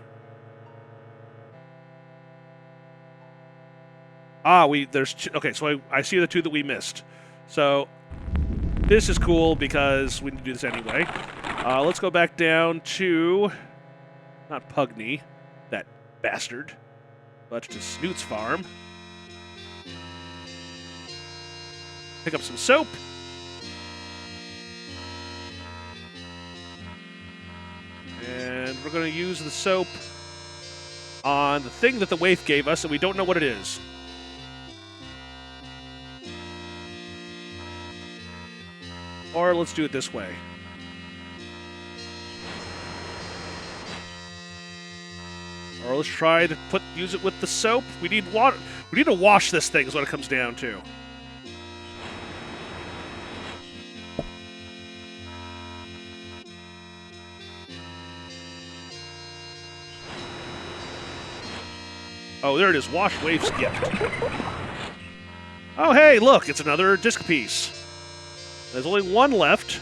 There's two, okay, so I see the two that we missed. So this is cool because we need to do this anyway. Let's go back down to, not Pugney, that bastard, but to Snoot's farm. Pick up some soap. And we're going to use the soap on the thing that the waif gave us, and we don't know what it is. Or let's do it this way. Or let's try to use it with the soap. We need water. We need to wash this thing is what it comes down to. Oh, there it is. Wash Waif's gift. Oh, hey, look. It's another disc piece. There's only one left.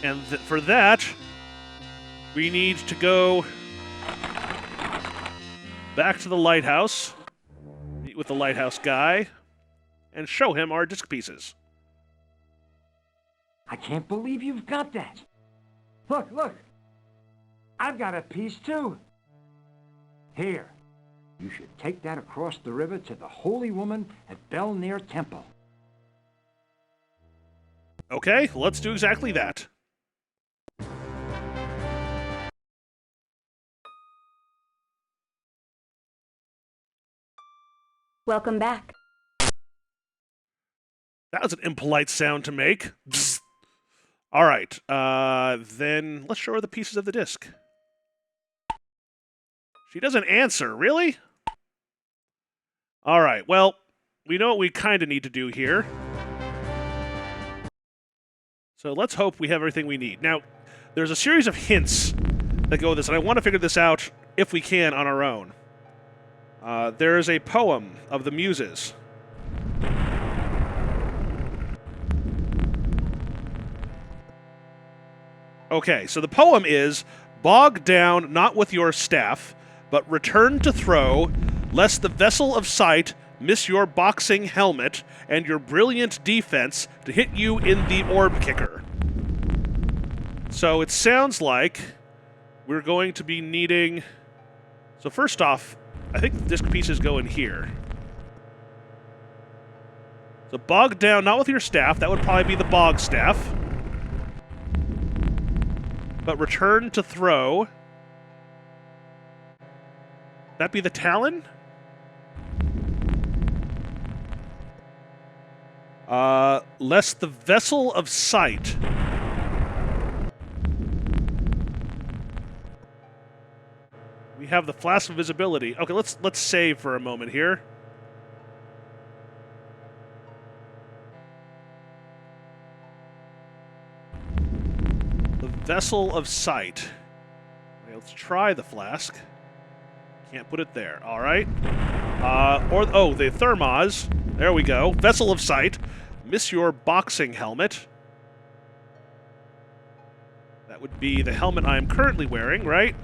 And for that, we need to go back to the lighthouse, meet with the lighthouse guy, and show him our disc pieces.
I can't believe you've got that. Look, look. I've got a piece too. Here. You should take that across the river to the holy woman at Belnir Temple.
Okay, let's do exactly that.
Welcome back.
That was an impolite sound to make. Psst. All right, then let's show her the pieces of the disc. She doesn't answer, really? All right, well, we know what we kind of need to do here. So let's hope we have everything we need. Now, there's a series of hints that go with this, and I want to figure this out, if we can, on our own. There is a poem of the Muses. Okay, so the poem is, "Bog down not with your staff, but return to throw, lest the vessel of sight miss your boxing helmet and your brilliant defense to hit you in the orb kicker." So it sounds like we're going to be needing... So first off, I think the disc pieces go in here. So bog down, not with your staff. That would probably be the bog staff. But return to throw. That be the talon? Lest the vessel of sight. We have the flask of visibility. Okay, let's save for a moment here. The vessel of sight. Okay, let's try the flask. Can't put it there. All right. The thermos. There we go. Vessel of sight. Miss your boxing helmet. That would be the helmet I am currently wearing, right?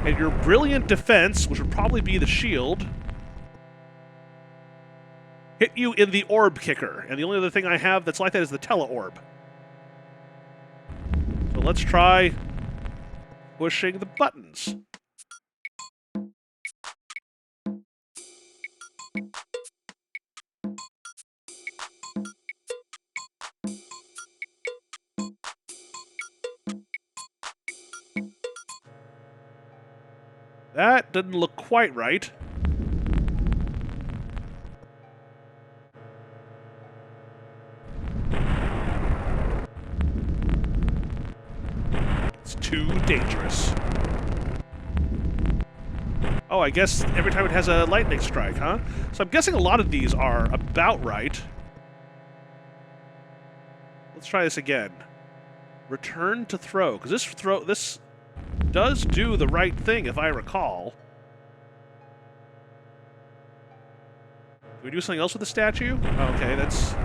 And your brilliant defense, which would probably be the shield, hit you in the orb kicker. And the only other thing I have that's like that is the tele-orb. So let's try pushing the buttons. That didn't look quite right. It's too dangerous. Oh, I guess every time it has a lightning strike, huh? So I'm guessing a lot of these are about right. Let's try this again. Return to throw, because this does do the right thing, if I recall. Do we do something else with the statue? Okay, that's...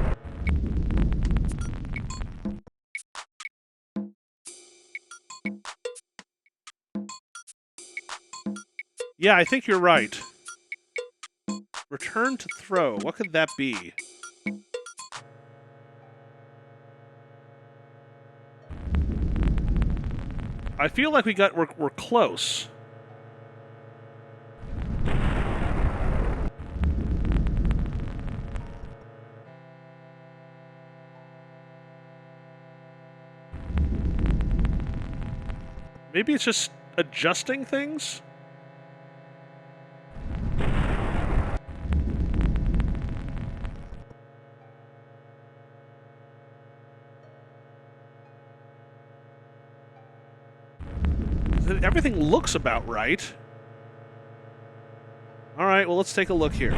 Yeah, I think you're right. Return to throw. What could that be? I feel like we're close. Maybe it's just adjusting things? Everything looks about right. Alright, well, let's take a look here.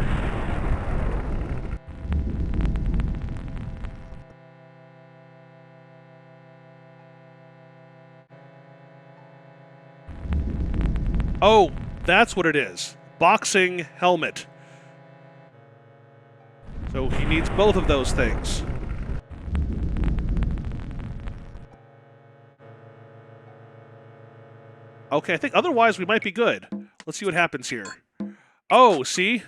Oh, that's what it is. Boxing helmet. So he needs both of those things. Okay, I think otherwise we might be good. Let's see what happens here. Oh, see?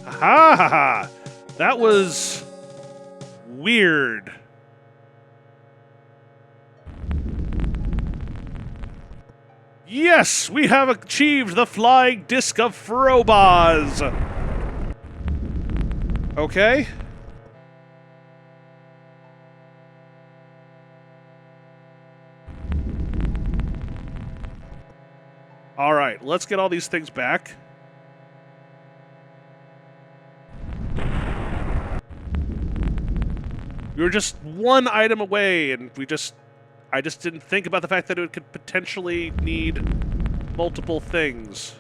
Ha ha ha! That was weird. Yes, we have achieved the flying disc of Frobaz. Okay. All right, let's get all these things back. We were just one item away, and I just didn't think about the fact that it could potentially need multiple things.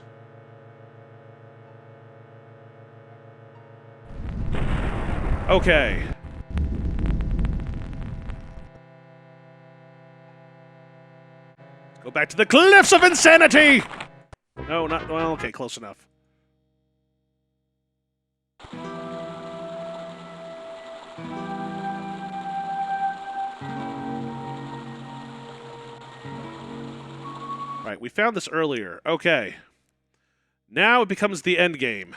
Okay. Let's go back to the Cliffs of Insanity! No, not... Well, okay, close enough. Right, we found this earlier. Okay. Now it becomes the end game.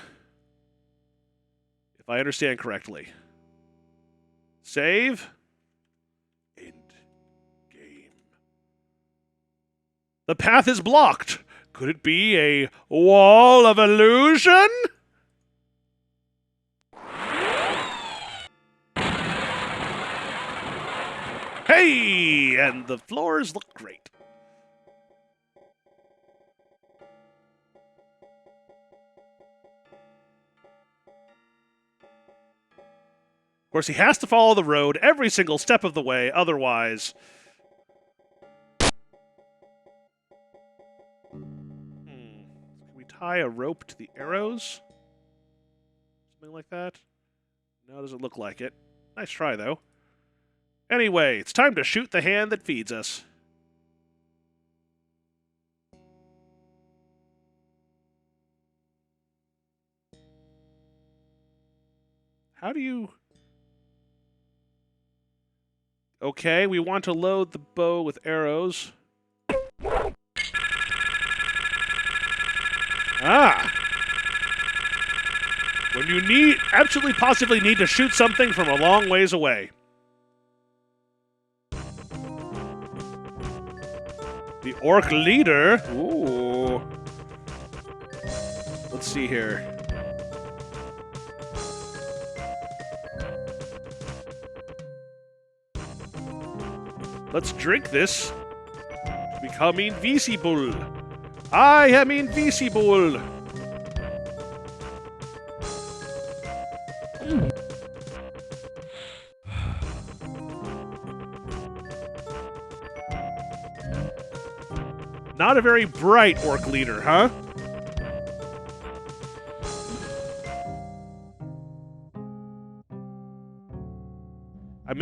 If I understand correctly. Save. End game. The path is blocked. Could it be a wall of illusion? Hey! And the floors look great. Of course, he has to follow the road every single step of the way, otherwise... Can we tie a rope to the arrows? Something like that? No, it doesn't look like it. Nice try, though. Anyway, it's time to shoot the hand that feeds us. How do you... Okay, we want to load the bow with arrows. Ah! When you absolutely positively need to shoot something from a long ways away. The orc leader? Ooh. Let's see here. Let's drink this to become invisible. I am invisible. Not a very bright orc leader, huh?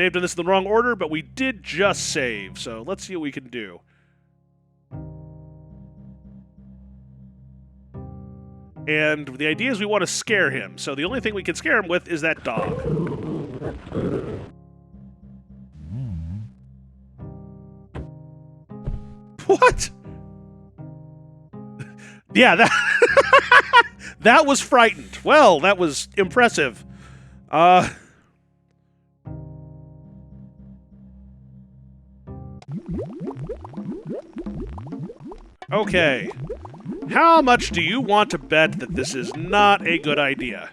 may have done this in the wrong order, but we did just save, so let's see what we can do. And the idea is we want to scare him, so the only thing we can scare him with is that dog. What? Yeah, that that was frightened. Well, that was impressive. Okay. How much do you want to bet that this is not a good idea?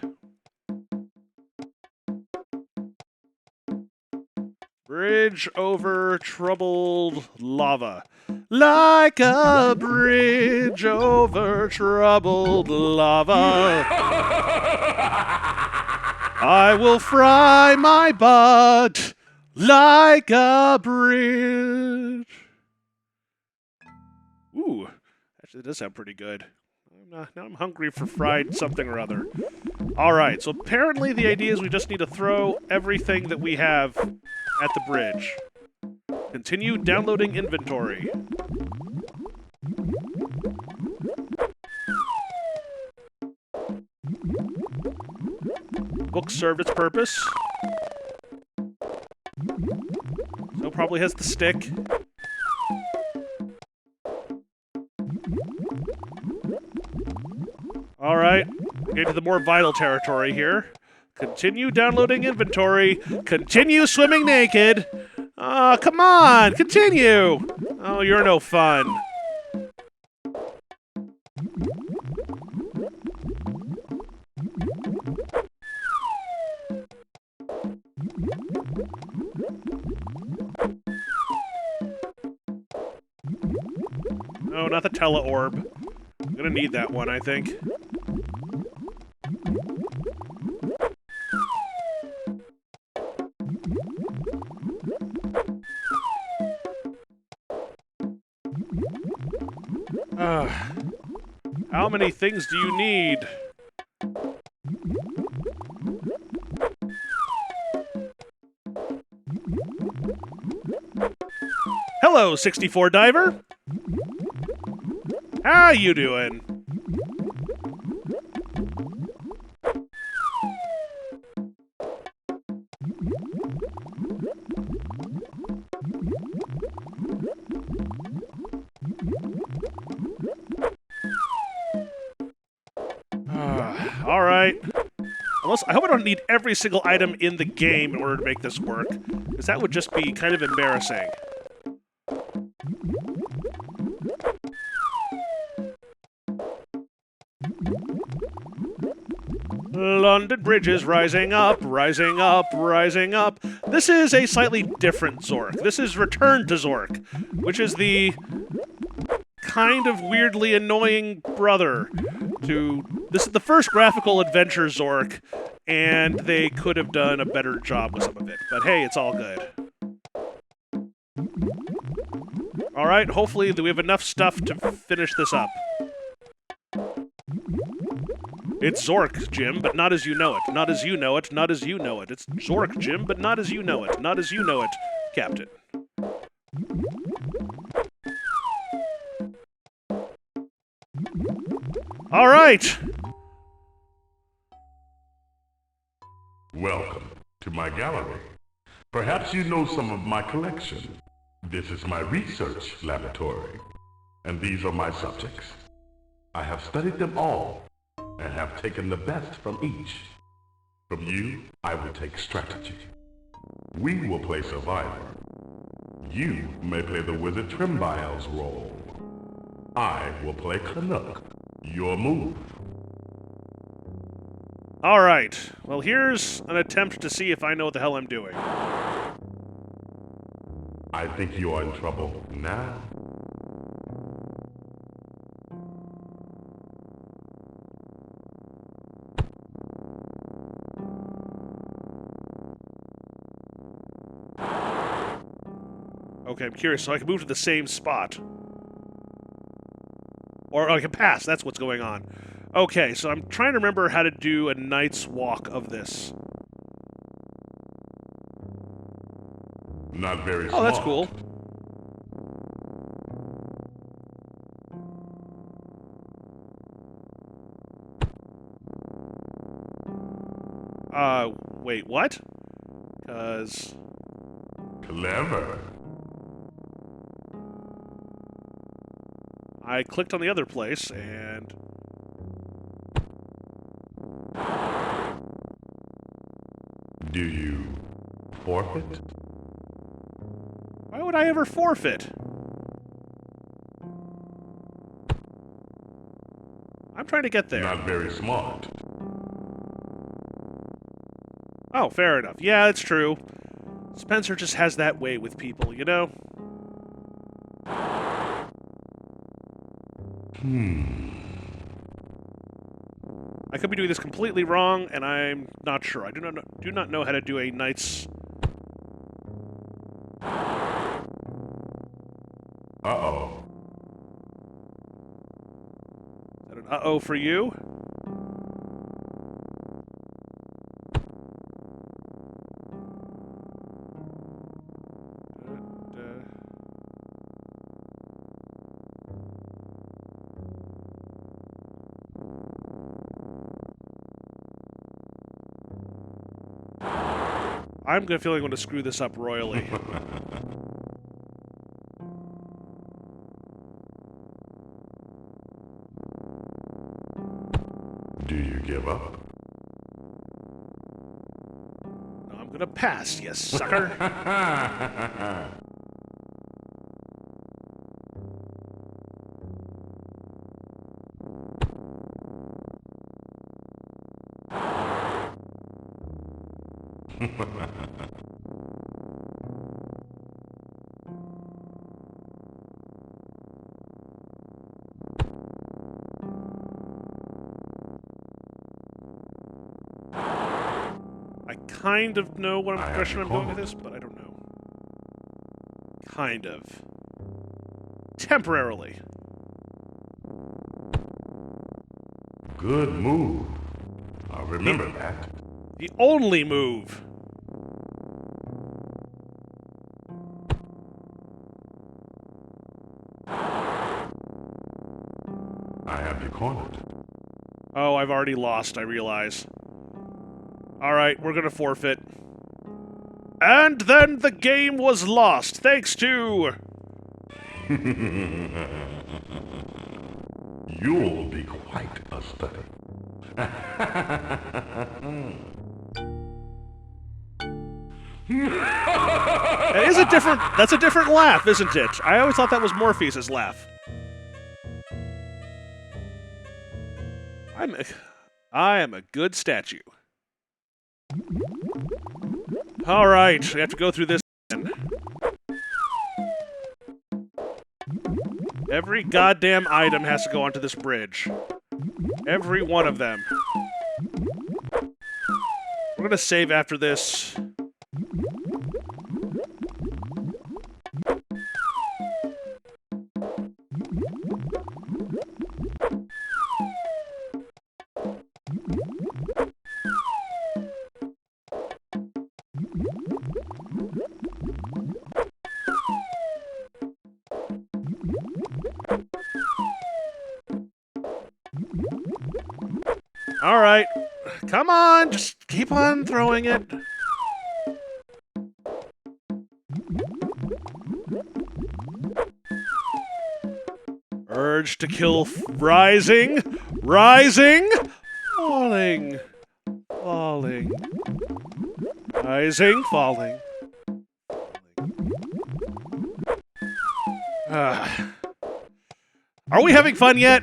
Bridge over troubled lava. Like a bridge over troubled lava. I will fry my butt like a bridge. Ooh, actually, that does sound pretty good. Now I'm hungry for fried something or other. Alright, so apparently the idea is we just need to throw everything that we have at the bridge. Continue downloading inventory. Book served its purpose. So probably has the stick. Alright, get to the more vital territory here. Continue downloading inventory. Continue swimming naked. Come on, continue. Oh, you're no fun. No, not the tele-orb. I'm gonna need that one, I think. How many things do you need? Hello, 64 Diver. How you doing? All right. I hope I don't need every single item in the game in order to make this work, because that would just be kind of embarrassing. London Bridge is rising up, rising up, rising up. This is a slightly different Zork. This is Return to Zork, which is the kind of weirdly annoying brother to... This is the first graphical adventure Zork, and they could have done a better job with some of it. But hey, it's all good. Alright, hopefully we have enough stuff to finish this up. It's Zork, Jim, but not as you know it. Not as you know it, not as you know it. It's Zork, Jim, but not as you know it. Not as you know it, Captain. All right!
Welcome to my gallery. Perhaps you know some of my collection. This is my research laboratory, and these are my subjects. I have studied them all, and have taken the best from each. From you, I will take strategy. We will play survivor. You may play the wizard Trimbile's role. I will play Canuck. Your move.
All right. Well, here's an attempt to see if I know what the hell I'm doing.
I think you are in trouble now.
Okay, I'm curious, so I can move to the same spot. Or I can pass, that's what's going on. Okay, so I'm trying to remember how to do a night's walk of this.
Not very
Oh,
smart.
that's cool. Wait, what? 'Cause...
Clever.
I clicked on the other place, and...
Do you forfeit?
Why would I ever forfeit? I'm trying to get there.
Not very smart.
Oh, fair enough. Yeah, it's true. Spencer just has that way with people, you know? I could be doing this completely wrong, and I'm not sure. I do not know how to do a knight's...
Uh-oh.
Is that an uh-oh for you? I'm gonna feel like I'm gonna screw this up royally.
Do you give up?
No, I'm gonna pass, you sucker. I kind of know what direction I'm going with this, but I don't know. Kind of. Temporarily.
Good move. I'll remember that.
The only move.
I have you cornered.
Oh, I've already lost, I realize. Alright, we're gonna forfeit. And then the game was lost, thanks to...
You'll be quite a study.
It is a different... That's a different laugh, isn't it? I always thought that was Morpheus' laugh. I am a good statue. Alright, we have to go through this again. Every goddamn item has to go onto this bridge. Every one of them. We're gonna save after this. Alright. Come on, just keep on throwing it. Urge to kill rising, rising, falling, falling, rising, falling. Are we having fun yet?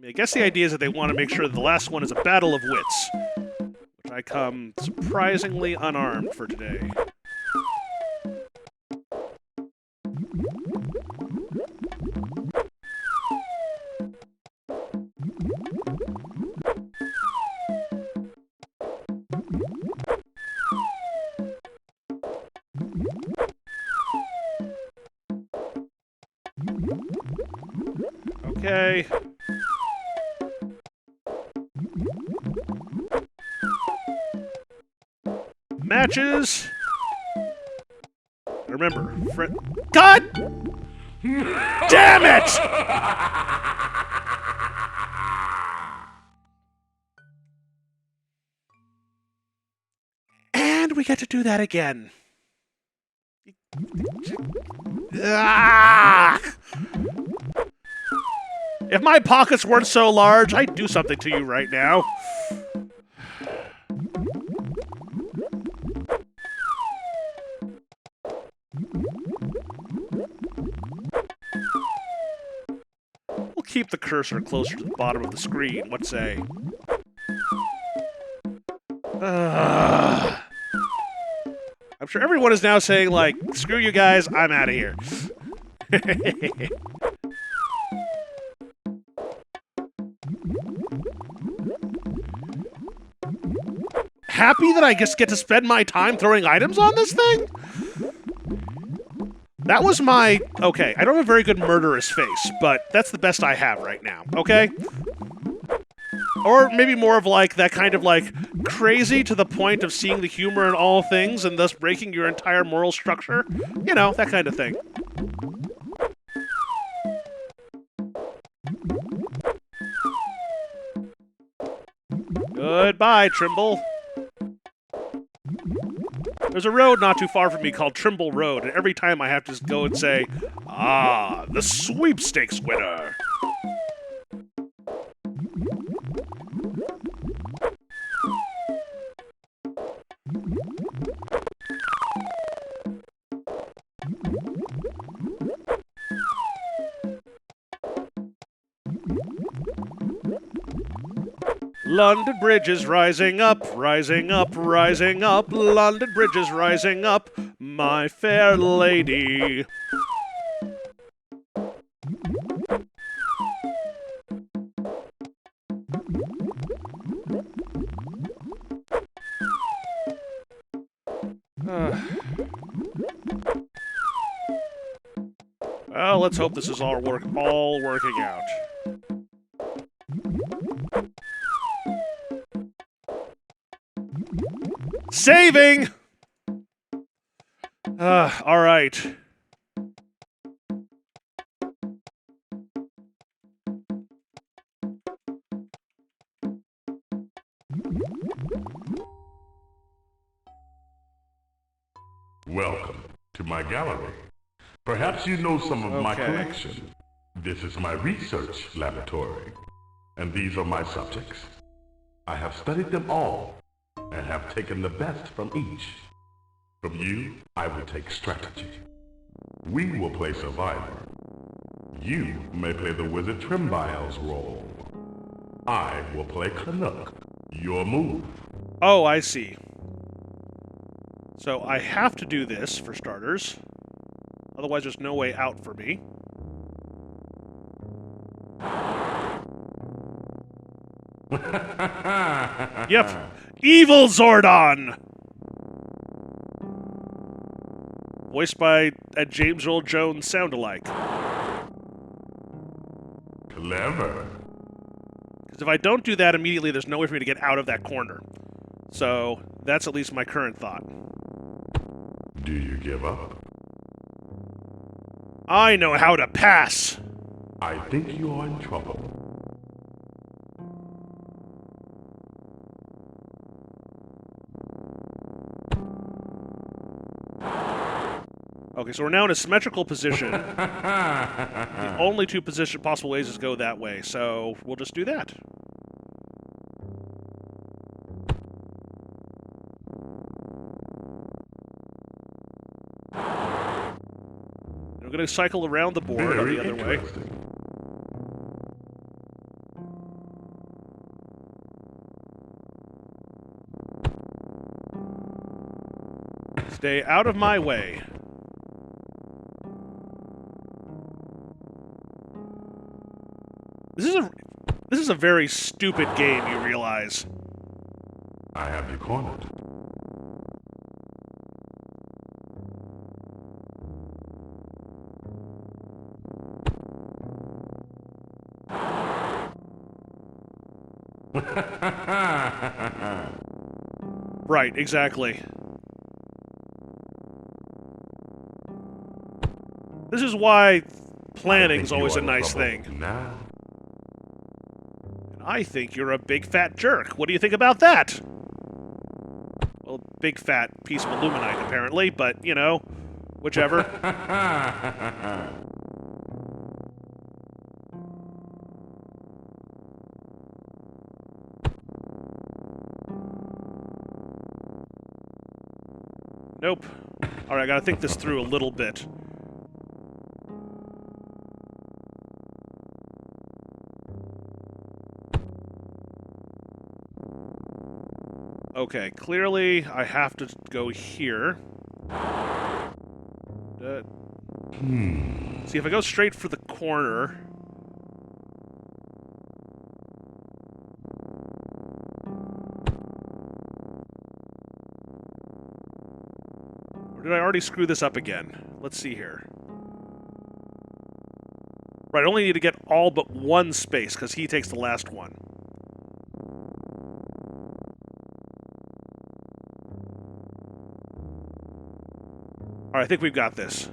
I guess the idea is that they want to make sure that the last one is a battle of wits, which I come surprisingly unarmed for today. Okay. matches. Remember, God damn it! And we get to do that again. Ah! If my pockets weren't so large, I'd do something to you right now. We'll keep the cursor closer to the bottom of the screen. What say? I'm sure everyone is now saying, like, screw you guys, I'm out of here. Happy that I just get to spend my time throwing items on this thing? That was my... Okay, I don't have a very good murderous face, but that's the best I have right now, okay? Or maybe more of, like, that kind of, like, crazy to the point of seeing the humor in all things and thus breaking your entire moral structure. You know, that kind of thing. Goodbye, Trimble. There's a road not too far from me called Trimble Road, and every time I have to just go and say, "Ah, the sweepstakes winner." London Bridge is rising up, rising up, rising up. London Bridge is rising up, my fair lady. Well, let's hope this is all working out. Saving! All right.
Welcome to my gallery. Perhaps you know some of my collection. This is my research laboratory, and these are my subjects. I have studied them all and have taken the best from each. From you, I will take strategy. We will play survivor. You may play the wizard Trimbile's role. I will play Canuck. Your move.
Oh, I see. So I have to do this, for starters. Otherwise, there's no way out for me. Yep. Evil Zordon! Voiced by a James Earl Jones sound-alike.
Clever.
Because if I don't do that immediately, there's no way for me to get out of that corner. So, that's at least my current thought.
Do you give up?
I know how to pass!
I think you are in trouble.
Okay, so we're now in a symmetrical position. The only two possible ways is go that way, so we'll just do that. I'm going to cycle around the board on the other way. Stay out of my way. This is a very stupid game, you realize.
I have you cornered.
Right, exactly. This is why planning's always a nice thing.
Now,
I think you're a big fat jerk. What do you think about that? Well, big fat piece of aluminite, apparently, but, you know, whichever. Nope. Alright, I gotta think this through a little bit. Okay, clearly I have to go here. See, if I go straight for the corner... Or did I already screw this up again? Let's see here. Right, I only need to get all but one space, because he takes the last one. Alright, I think we've got this.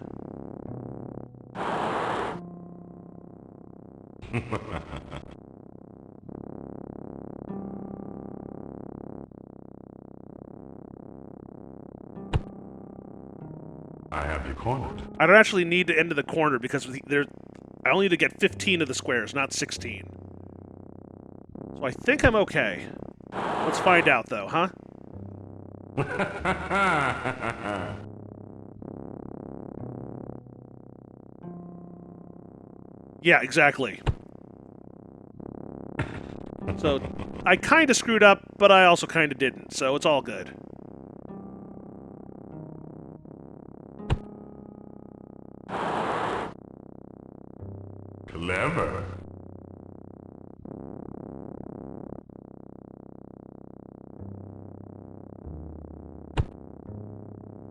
I have you cornered.
I don't actually need to end of the corner because I only need to get 15 of the squares, not 16. So I think I'm okay. Let's find out, though, huh? Yeah, exactly. So, I kind of screwed up, but I also kind of didn't, so it's all good.
Clever.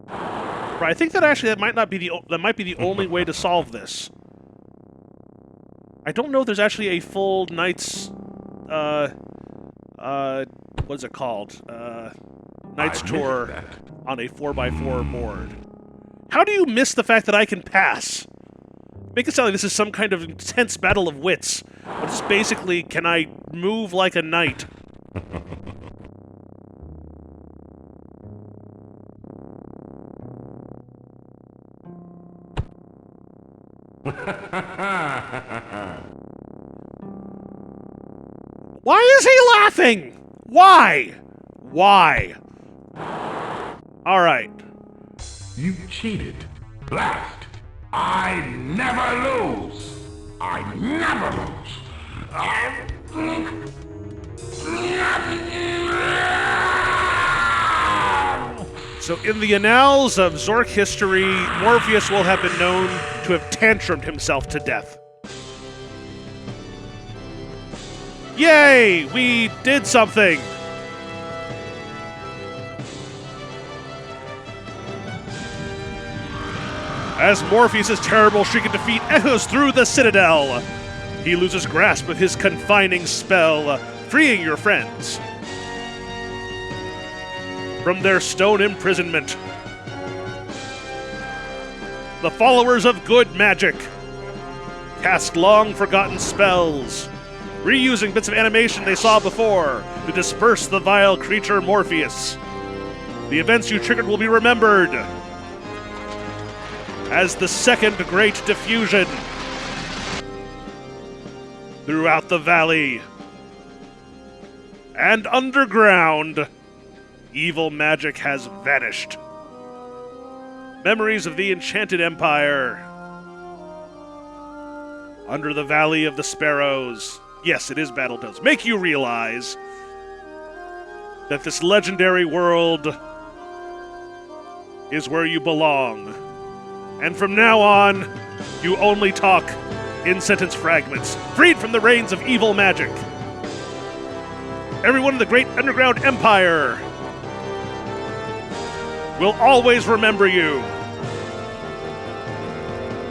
Right, I think that actually that might be the only way to solve this. I don't know if there's actually a full Knight's, what is it called? Knight's Tour on a 4x4 board. How do you miss the fact that I can pass? Make it sound like this is some kind of intense battle of wits. But it's basically, can I move like a knight? Why is he laughing? Why? Why? Alright.
You cheated. Blast! I never lose! I never lose!
So in the annals of Zork history, Morpheus will have been known to have tantrumed himself to death. Yay! We did something! As Morpheus' terrible shriek of defeat echoes through the Citadel, he loses grasp of his confining spell, freeing your friends from their stone imprisonment. The followers of good magic cast long-forgotten spells, reusing bits of animation they saw before to disperse the vile creature Morpheus. The events you triggered will be remembered as the second great diffusion throughout the valley and underground. Evil magic has vanished. Memories of the enchanted empire under the Valley of the Sparrows. Yes, it is Battletoads. Make you realize that this legendary world is where you belong. And from now on, you only talk in sentence fragments, freed from the reins of evil magic. Everyone in the great underground empire will always remember you.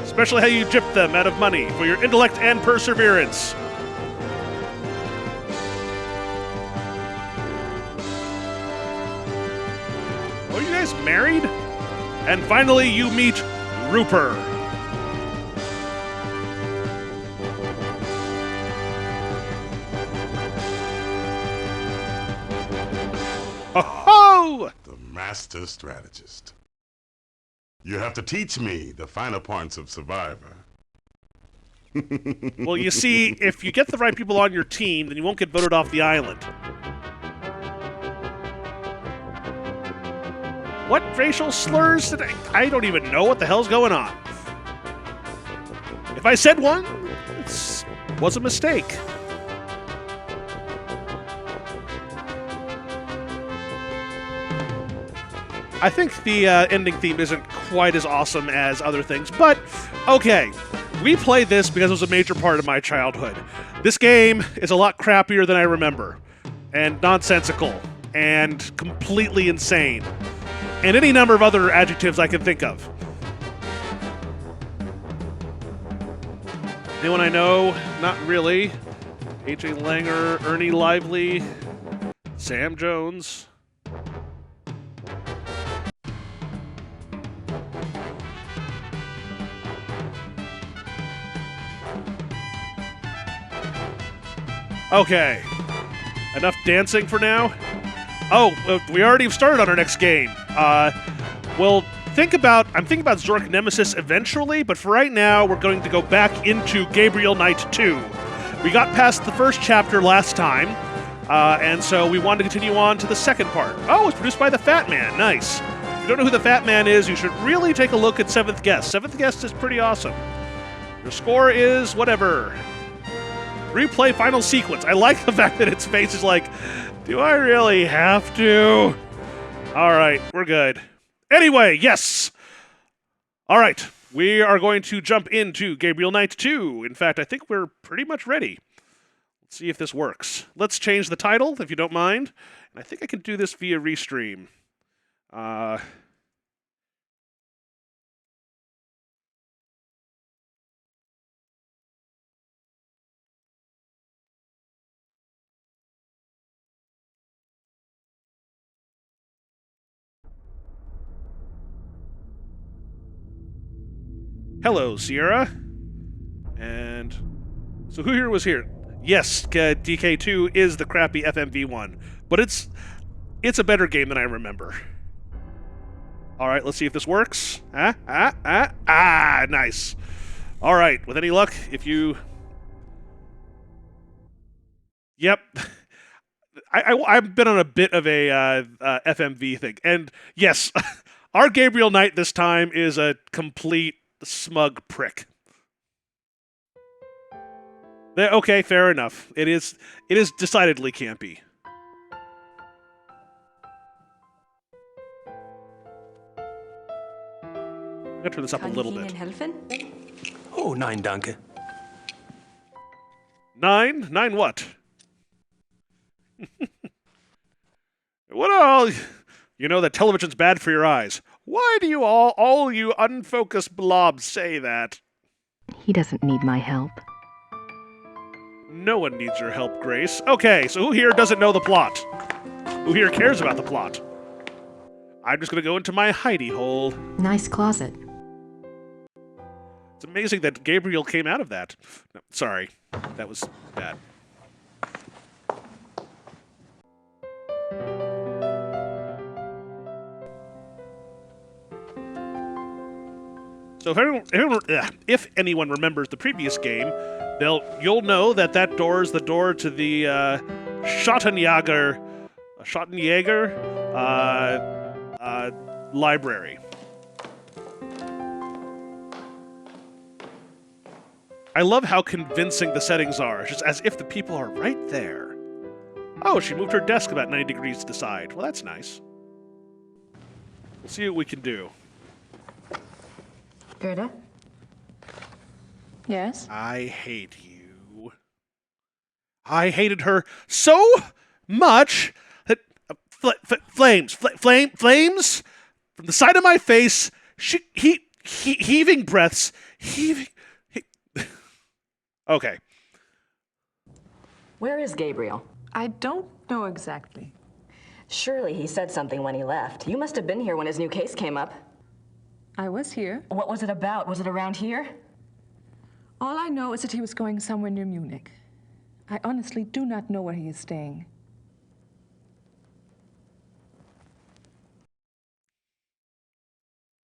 Especially how you gypped them out of money for your intellect and perseverance. Oh, you guys married? And finally, you meet Rooper, go!
The master strategist. You have to teach me the finer points of Survivor.
Well, you see, if you get the right people on your team, then you won't get voted off the island. What racial slurs did I don't even know what the hell's going on. If I said one, it was a mistake. I think the ending theme isn't quite as awesome as other things, but okay. We played this because it was a major part of my childhood. This game is a lot crappier than I remember, and nonsensical, and completely insane, and any number of other adjectives I can think of. Anyone I know? Not really. A.J. Langer, Ernie Lively, Sam Jones. Okay. Enough dancing for now? Oh, we already started on our next game. Well, I'm thinking about Zork Nemesis eventually, but for right now, we're going to go back into Gabriel Knight 2. We got past the first chapter last time, and so we wanted to continue on to the second part. Oh, it's produced by the Fat Man. Nice. If you don't know who the Fat Man is, you should really take a look at Seventh Guest. Seventh Guest is pretty awesome. Your score is whatever. Replay final sequence. I like the fact that its face is like, do I really have to? All right, we're good. Anyway, yes. All right, we are going to jump into Gabriel Knight 2. In fact, I think we're pretty much ready. Let's see if this works. Let's change the title, if you don't mind. And I think I can do this via Restream. Hello, Sierra. And so who here was here? Yes, DK2 is the crappy FMV one, but it's a better game than I remember. All right, let's see if this works. Nice. All right, with any luck, if you... Yep. I've been on a bit of a FMV thing, and yes, our Gabriel Knight this time is a complete smug prick. Okay, fair enough. It is decidedly campy. I'm gonna turn this up a little bit.
Oh, nein, danke.
9? 9 what? What all? You know that television's bad for your eyes. Why do you all you unfocused blobs say that?
He doesn't need my help.
No one needs your help, Grace. Okay, so who here doesn't know the plot? Who here cares about the plot? I'm just gonna go into my hidey hole.
Nice closet.
It's amazing that Gabriel came out of that. No, sorry, that was bad. So if anyone remembers the previous game, you'll know that door is the door to the Schottenjäger library. I love how convincing the settings are, just as if the people are right there. Oh, she moved her desk about 90 degrees to the side. Well, that's nice. We'll see what we can do.
Gerda? Yes?
I hate you. I hated her so much that flames from the side of my face, heaving breaths, Okay.
Where is Gabriel?
I don't know exactly.
Surely he said something when he left. You must have been here when his new case came up.
I was here.
What was it about? Was it around here?
All I know is that he was going somewhere near Munich. I honestly do not know where he is staying.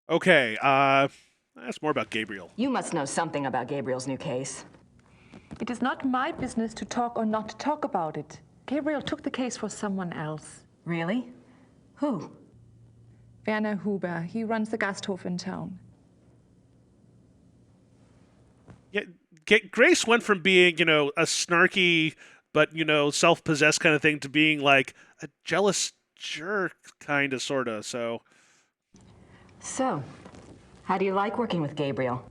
Okay, that's more about Gabriel.
You must know something about Gabriel's new case.
It is not my business to talk or not to talk about it. Gabriel took the case for someone else.
Really? Who?
Werner Huber. He runs the Gasthof in town.
Yeah, Grace went from being, you know, a snarky but, you know, self-possessed kind of thing to being like a jealous jerk kind of sort of. So
How do you like working with Gabriel?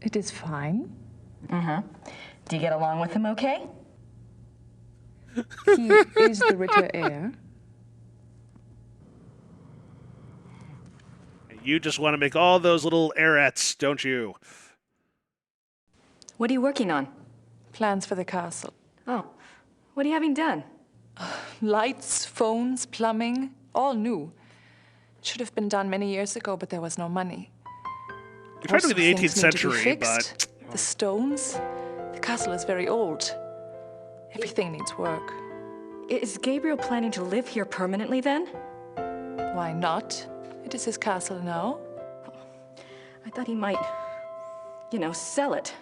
It is fine.
Uh-huh. Do you get along with him okay?
He is the Ritter heir.
You just want to make all those little heirettes, don't you?
What are you working on?
Plans for the castle.
Oh, what are you having done?
Lights, phones, plumbing, all new. Should have been done many years ago, but there was no money.
You tried to be the 18th
Things need to be
century,
fixed.
but...
The stones. The castle is very old. Everything needs work.
Is Gabriel planning to live here permanently then?
Why not? It is his castle now.
I thought he might, you know, sell it.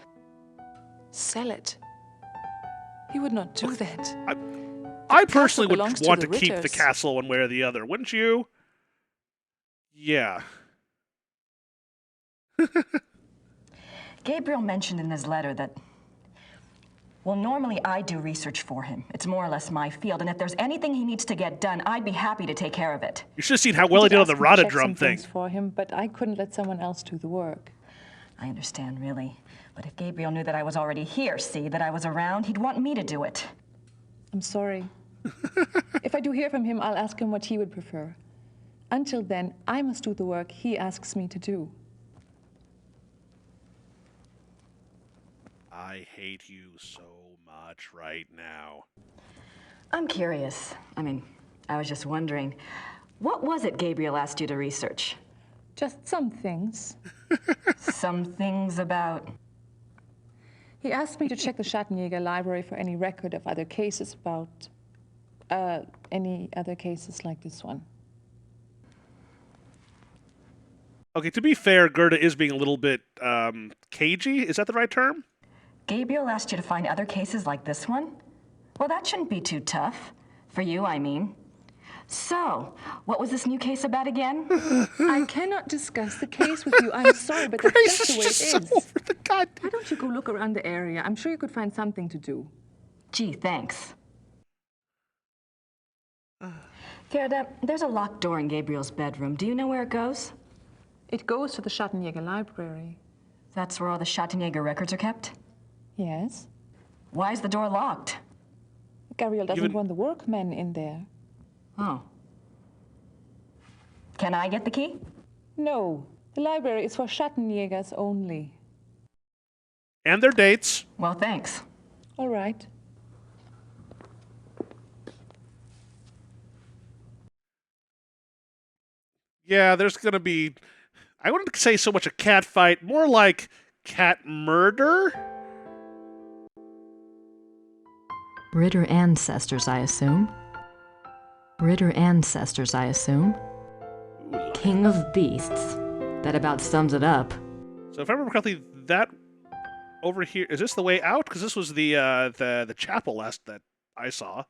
Sell it? He would not do that.
I personally would
belongs to
want
the
to keep the
Ritters.
castle one way or the other, wouldn't you? Yeah.
Gabriel mentioned in his letter that, well, normally I do research for him. It's more or less my field, and if there's anything he needs to get done, I'd be happy to take care of it.
You should have seen how well he did on the
ask him to check
Rotodrum
some
thing.
things for him, but I couldn't let someone else do the work.
I understand, really. But if Gabriel knew that I was already here, see, that I was around, he'd want me to do it.
I'm sorry. If I do hear from him, I'll ask him what he would prefer. Until then, I must do the work he asks me to do.
I hate you so much right now.
I'm curious. I was just wondering, what was it Gabriel asked you to research?
Just some things.
Some things about...
He asked me to check the Schattenjäger library for any record of other cases about... any other cases like this one.
Okay, to be fair, Gerda is being a little bit, cagey. Is that the right term?
Gabriel asked you to find other cases like this one? Well, that shouldn't be too tough. For you, I mean. So, what was this new case about again?
I cannot discuss the case with you. I'm sorry, but that's just the way it is.
Over the goddamn...
Why don't you go look around the area? I'm sure you could find something to do.
Gee, thanks. Gerda, there's a locked door in Gabriel's bedroom. Do you know where it goes?
It goes to the Schattenjäger library.
That's where all the Schattenjäger records are kept?
Yes.
Why is the door locked?
Gabriel doesn't want the workmen in there.
Oh. Can I get the key?
No. The library is for Schattenjägers only.
And their dates.
Well, thanks.
All right.
Yeah, there's gonna be... I wouldn't say so much a cat fight, more like cat murder?
Ritter ancestors, I assume. Ritter ancestors, I assume. King of beasts. That about sums it up.
So if I remember correctly, that over here... Is this the way out? Because this was the chapel last that I saw.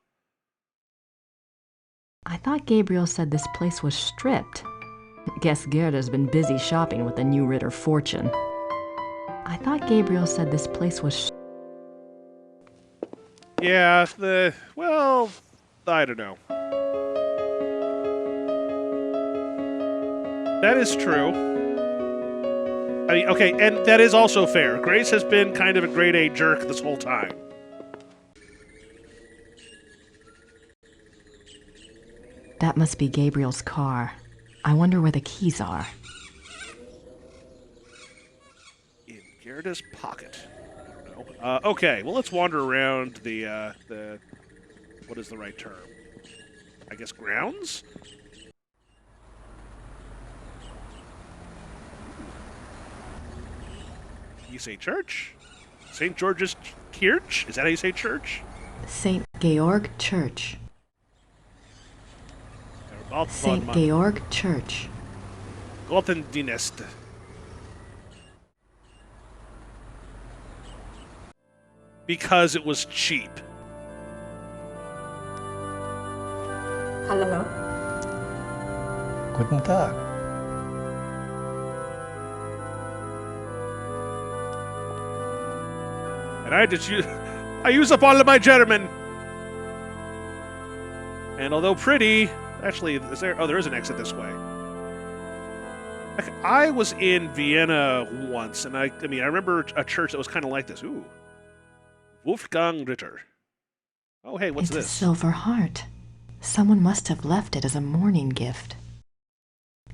I thought Gabriel said this place was stripped. Guess Gerda's been busy shopping with the new Ritter fortune. I thought Gabriel said this place was...
Yeah, well, I don't know. That is true. I mean, okay, and that is also fair. Grace has been kind of a grade A jerk this whole time.
That must be Gabriel's car. I wonder where the keys are.
In Gerda's pocket. I don't know. Okay, well, let's wander around the what is the right term? I guess grounds? You say church? St. George's Kirch? Is that how you say church?
St. Georg Church. St. Georg Church.
Gotendienst. Because it was cheap.
Hallo.
Guten Tag.
And I use up all of my German. And although pretty, actually, there is an exit this way. I was in Vienna once, and I remember a church that was kind of like this. Ooh. Wolfgang Ritter. Oh, hey, what's this?
It's a silver heart. Someone must have left it as a morning gift.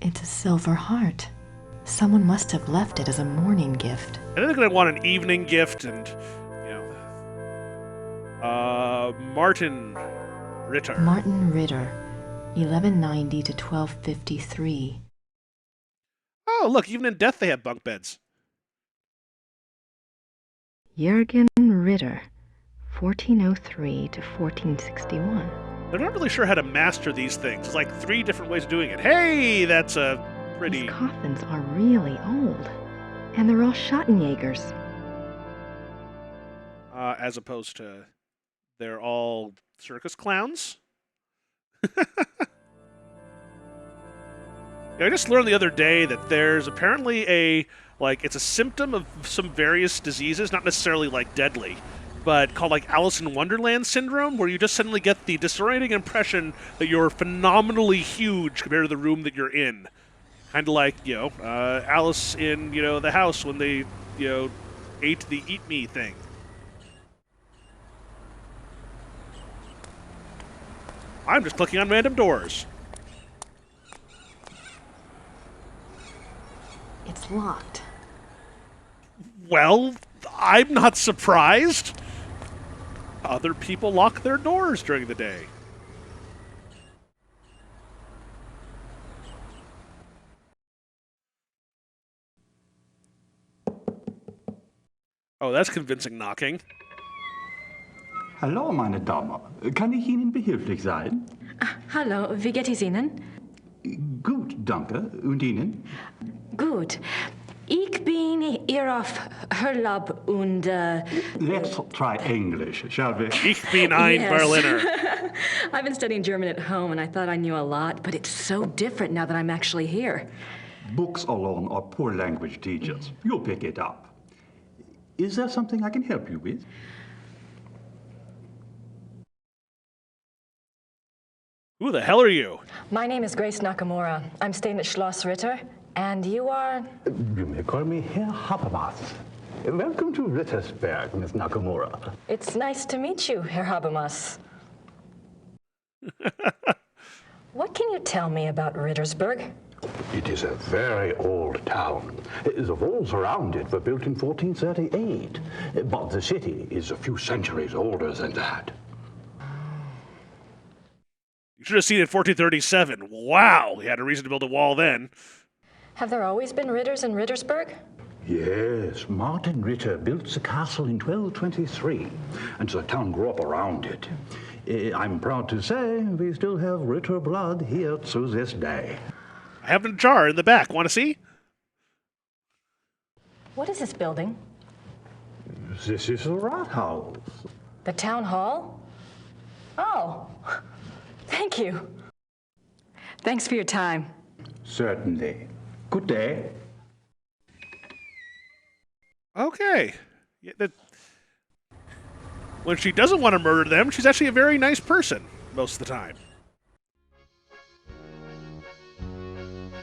It's a silver heart. Someone must have left it as a morning gift.
I think I want an evening gift, and, Martin Ritter.
Martin Ritter, 1190 to 1253.
Oh, look, even in death they have bunk beds.
Jürgen Ritter, 1403 to 1461.
They're not really sure how to master these things. There's like 3 different ways of doing it. Hey, that's a pretty...
These coffins are really old, and they're all Schottenjägers.
As opposed to they're all circus clowns. I just learned the other day that there's apparently it's a symptom of some various diseases, not necessarily like deadly, but called like Alice in Wonderland syndrome, where you just suddenly get the disorienting impression that you're phenomenally huge compared to the room that you're in. Kind of like, Alice in, the house when they, ate the eat me thing. I'm just clicking on random doors.
It's locked.
Well, I'm not surprised. Other people lock their doors during the day. Oh, that's convincing knocking.
Hallo, meine Dame. Kann ich Ihnen behilflich sein?
Hallo, wie geht es Ihnen?
Gut, danke. Und Ihnen?
Gut. Ich bin hier auf Urlaub und...
Let's try English, shall we?
Ich bin ein Berliner.
I've been studying German at home, and I thought I knew a lot, but it's so different now that I'm actually here.
Books alone are poor language teachers. You'll pick it up. Is there something I can help you with?
Who the hell are you?
My name is Grace Nakamura. I'm staying at Schloss Ritter, and you are...
You may call me Herr Habermas. Welcome to Rittersberg, Miss Nakamura.
It's nice to meet you, Herr Habermas. What can you tell me about Rittersberg?
It is a very old town. The walls around it were built in 1438, but the city is a few centuries older than that.
You should have seen it in 1437. Wow, he had a reason to build a wall then.
Have there always been Ritters in Rittersberg?
Yes, Martin Ritter built the castle in 1223, and the town grew up around it. I'm proud to say we still have Ritter blood here to this day.
I have a jar in the back. Want to see?
What is this building?
This is the Rathaus.
The town hall? Oh, thank you. Thanks for your time.
Certainly. Good day.
Okay. Yeah, when she doesn't want to murder them, she's actually a very nice person most of the time.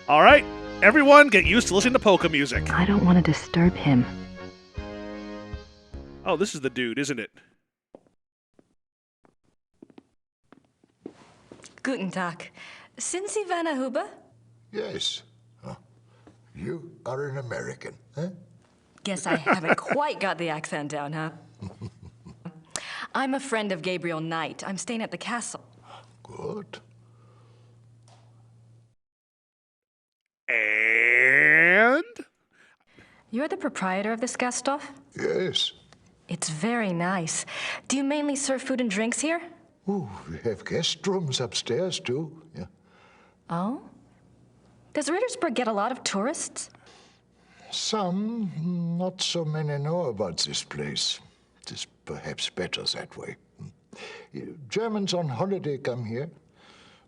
All right, everyone get used to listening to polka music.
I don't want to disturb him.
Oh, this is the dude, isn't it?
Guten Tag. Sind Sie Werner Huber?
Yes. You are an American, huh?
Guess I haven't quite got the accent down, huh? I'm a friend of Gabriel Knight. I'm staying at the castle.
Good.
And?
You're the proprietor of this Gasthof?
Yes.
It's very nice. Do you mainly serve food and drinks here?
Oh, we have guest rooms upstairs, too. Yeah.
Oh? Does Rittersburg get a lot of tourists?
Some, not so many know about this place. It is perhaps better that way. Germans on holiday come here.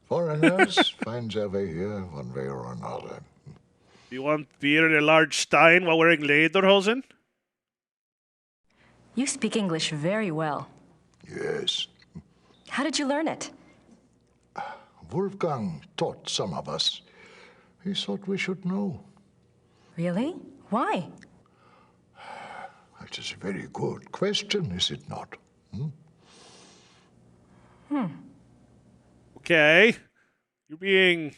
Foreigners find their way here one way or another.
You want beer in a large stein while wearing lederhosen?
You speak English very well.
Yes.
How did you learn it?
Wolfgang taught some of us. He thought we should know.
Really? Why?
That is a very good question, is it not?
Okay. You're being...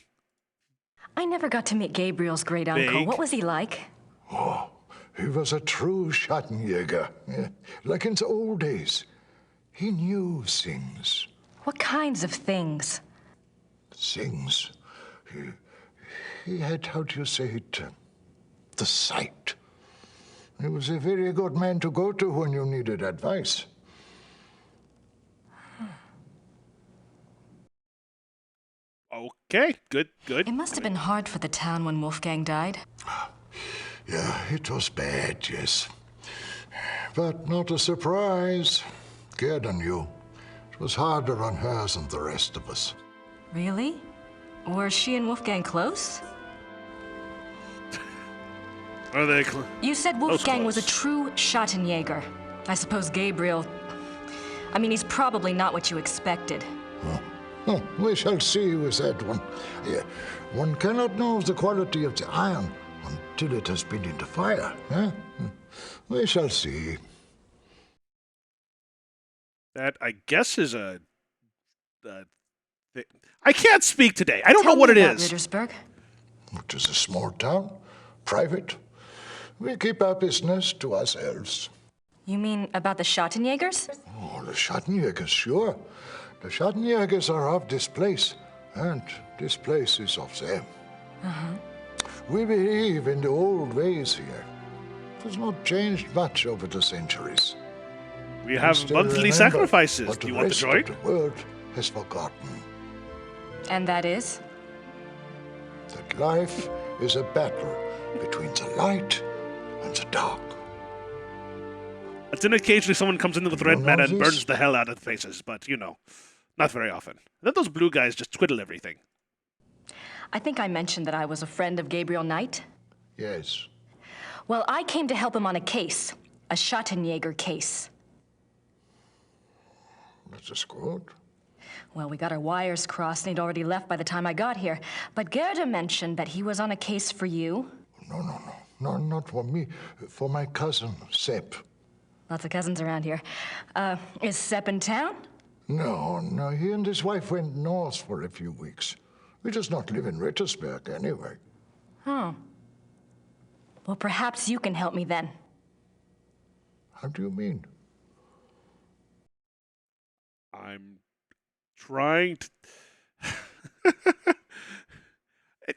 I never got to meet Gabriel's great uncle.
Big.
What was he like?
Oh, he was a true Schattenjäger. Yeah, like in the old days. He knew things.
What kinds of things?
Things. He had, how do you say it, the sight. He was a very good man to go to when you needed advice.
Okay, good.
It must have been hard for the town when Wolfgang died.
Yeah, it was bad, yes. But not a surprise. Gerda knew. It was harder on her than the rest of us.
Really? Were she and Wolfgang close?
Are they
You said Wolfgang was a true Schattenjäger. I suppose Gabriel... I mean, he's probably not what you expected.
Oh, we shall see with that one. Yeah, one cannot know the quality of the iron until it has been in the fire. We shall see.
That, I guess, is a... I can't speak today. I don't know
Tell
what
me
it
about
is.
Rittersburg.
It is a small town, private. We keep our business to ourselves.
You mean about the Schattenjägers?
Oh, the Schattenjägers, sure. The Schattenjägers are of this place, and this place is of them. We believe in the old ways here. It has not changed much over the centuries.
We have
still
monthly
remember
sacrifices.
what
Do you
the
want the
rest
droid?
of the world has forgotten.
And that is?
That life is a battle between the light and the dark.
But then occasionally someone comes in with red
know
mana and
this?
burns the hell out of faces, but, you know, not very often. And then those blue guys just twiddle everything.
I think I mentioned that I was a friend of Gabriel Knight.
Yes.
Well, I came to help him on a case. A Schattenjäger case.
That is good.
Well, we got our wires crossed and he'd already left by the time I got here. But Gerda mentioned that he was on a case for you.
No, not for me. For my cousin, Sepp.
Lots of cousins around here. Is Sepp in town?
No, he and his wife went north for a few weeks. He does not live in Rittersberg anyway.
Oh. Well, perhaps you can help me then.
How do you mean?
I'm trying to...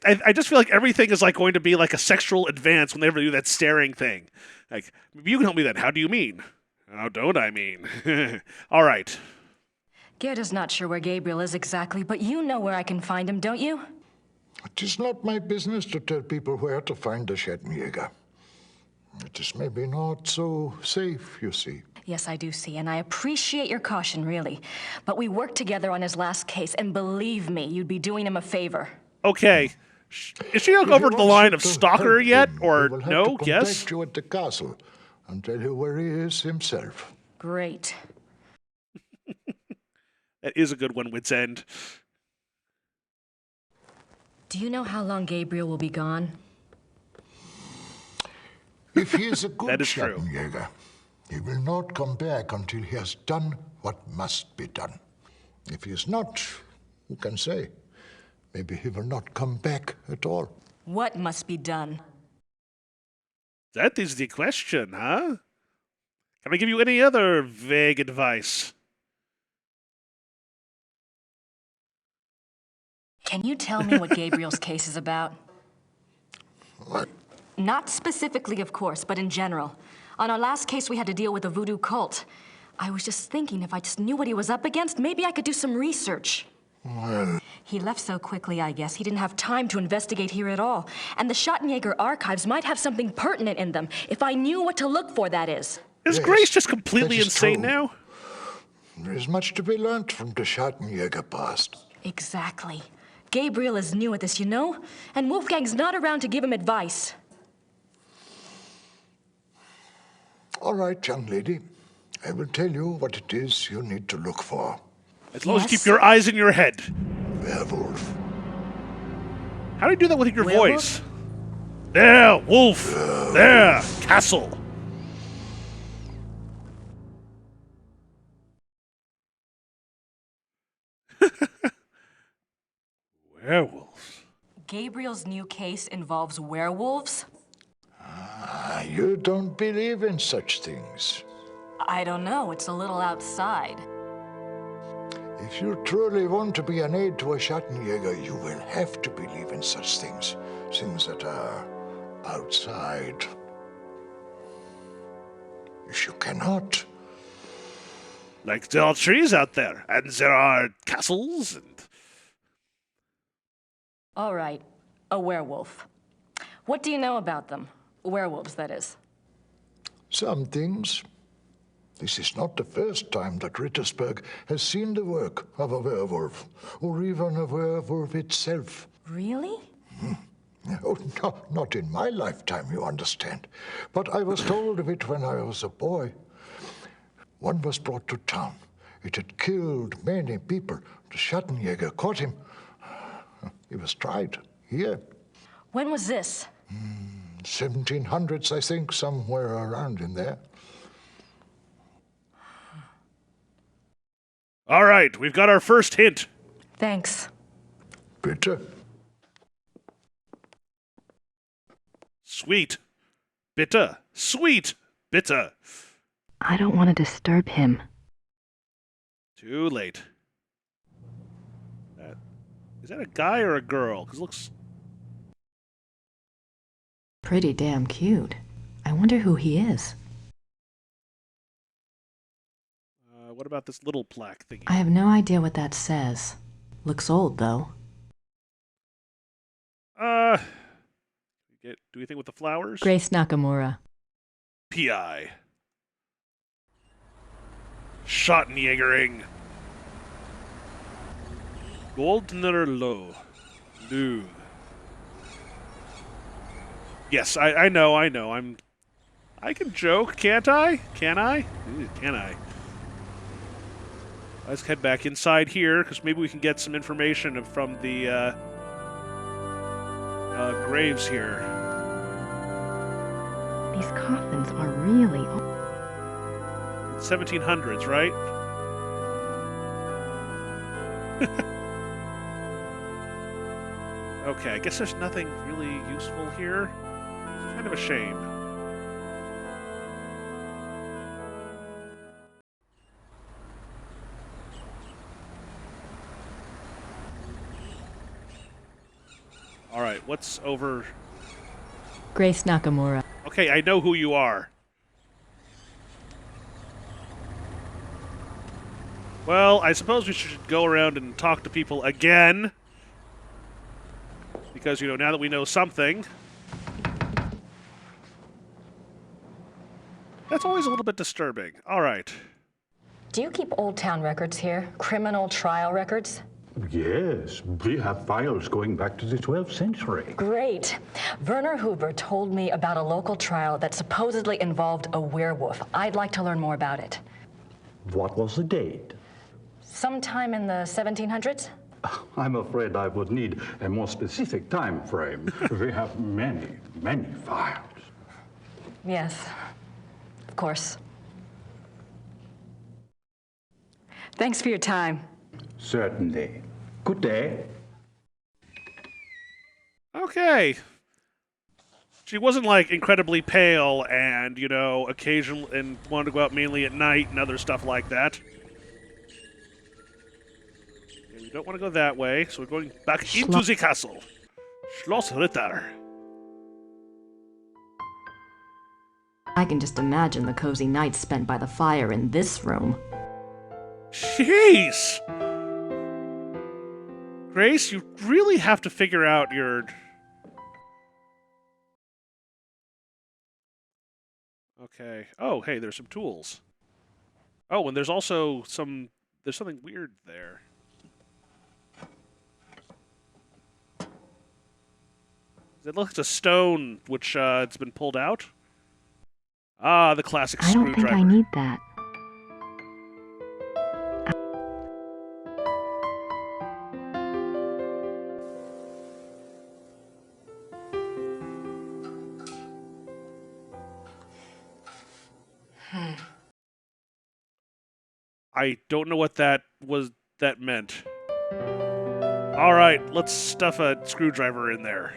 I just feel like everything is like going to be like a sexual advance when they ever do that staring thing. Like, you can help me then. How do you mean? How don't I mean? All right.
Gerda's not sure where Gabriel is exactly, but you know where I can find him, don't you?
It is not my business to tell people where to find the Schattenjäger. It is maybe not so safe, you see.
Yes, I do see, and I appreciate your caution, really. But we worked together on his last case, and believe me, you'd be doing him a favor.
Okay. Is she over the line of stalker yet, or
He will
no?
have to
Yes?
contact you at the castle and tell you where he is himself.
Great.
That is a good one, Wit's End.
Do you know how long Gabriel will be gone?
If he is a good
That is true.
Schattenjäger, he will not come back until he has done what must be done. If he is not, who can say? Maybe he will not come back at all.
What must be done?
That is the question, huh? Can I give you any other vague advice?
Can you tell me what Gabriel's case is about?
What?
Not specifically, of course, but in general. On our last case, we had to deal with a voodoo cult. I was just thinking if I just knew what he was up against, maybe I could do some research.
Well...
He left so quickly, I guess, he didn't have time to investigate here at all. And the Schottenjäger archives might have something pertinent in them, if I knew what to look for, that is.
Is Grace just completely insane now?
There is much to be learnt from the Schottenjäger past.
Exactly. Gabriel is new at this, you know? And Wolfgang's not around to give him advice.
All right, young lady. I will tell you what it is you need to look for.
As long as you keep your eyes in your head.
Werewolf.
How do you do that with your voice? There, wolf. There, castle. Werewolves.
Gabriel's new case involves werewolves?
You don't believe in such things.
I don't know. It's a little outside.
If you truly want to be an aid to a Schottenjäger, you will have to believe in such things. Things that are outside. If you cannot...
Like there are trees out there, and there are castles, and...
All right, a werewolf. What do you know about them? Werewolves, that is.
Some things. This is not the first time that Rittersberg has seen the work of a werewolf, or even a werewolf itself.
Really?
Oh, no, not in my lifetime, you understand. But I was told of it when I was a boy. One was brought to town. It had killed many people. The Schottenjäger caught him. He was tried here.
When was this?
1700s, I think, somewhere around in there.
All right, we've got our first hint.
Thanks.
Bitter.
Sweet. Bitter. Sweet. Bitter.
I don't want to disturb him.
Too late. Is that a guy or a girl? Because it looks...
Pretty damn cute. I wonder who he is.
What about this little plaque thingy?
I have no idea what that says. Looks old, though.
Do we think with the flowers?
Grace Nakamura.
P.I. Schottenjägering. Goldener Low. Noon. Yes, I know. I can joke, can't I? Can I? Ooh, can I? Let's head back inside here, because maybe we can get some information from the graves here.
These coffins are really old.
1700s, right? Okay, I guess there's nothing really useful here. It's kind of a shame. All right, what's over?
Grace Nakamura.
Okay, I know who you are. Well, I suppose we should go around and talk to people again. Because, you know, now that we know something... That's always a little bit disturbing. All right.
Do you keep Old Town records here? Criminal trial records?
Yes, we have files going back to the 12th century.
Great. Werner Huber told me about a local trial that supposedly involved a werewolf. I'd like to learn more about it.
What was the date?
Sometime in the 1700s?
I'm afraid I would need a more specific time frame. We have many, many files.
Yes, of course. Thanks for your time.
Certainly. Good day.
Okay. She wasn't, like, incredibly pale and, you know, occasionally, and wanted to go out mainly at night and other stuff like that. Okay, we don't want to go that way, so we're going back into the castle. Schloss Ritter.
I can just imagine the cozy nights spent by the fire in this room.
Jeez! Grace, you really have to figure out your... Okay. Oh, hey, there's some tools. Oh, and there's also some... There's something weird there. It looks like a stone, which it's been pulled out. Ah, the classic
I don't
screwdriver.
think I need that.
I don't know what that meant. All right, let's stuff a screwdriver in there.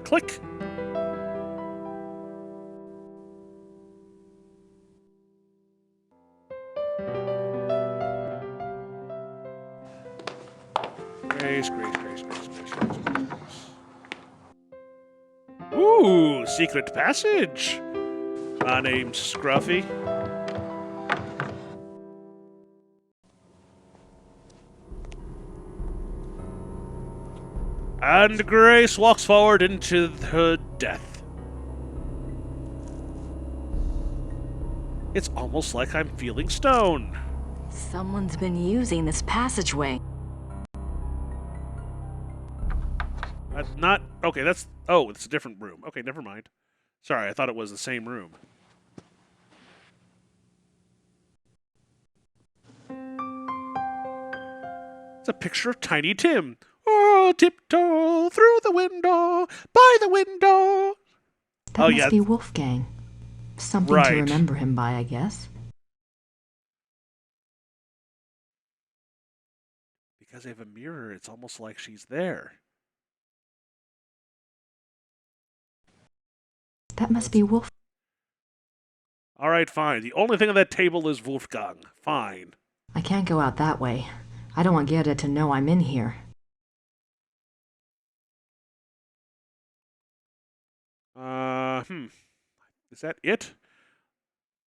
Click. Grace. Ooh, secret passage. My name's Scruffy. And Grace walks forward into her death. It's almost like I'm feeling stone.
Someone's been using this passageway.
That's not... Okay, that's... Oh, it's a different room. Okay, never mind. Sorry, I thought it was the same room. It's a picture of Tiny Tim. Oh, tiptoe through the window, by the window.
That must be Wolfgang. Something to remember him by, I guess.
Because they have a mirror, it's almost like she's there.
That must be Wolf.
All right, fine. The only thing on that table is Wolfgang. Fine.
I can't go out that way. I don't want Gerda to know I'm in here.
Is that it?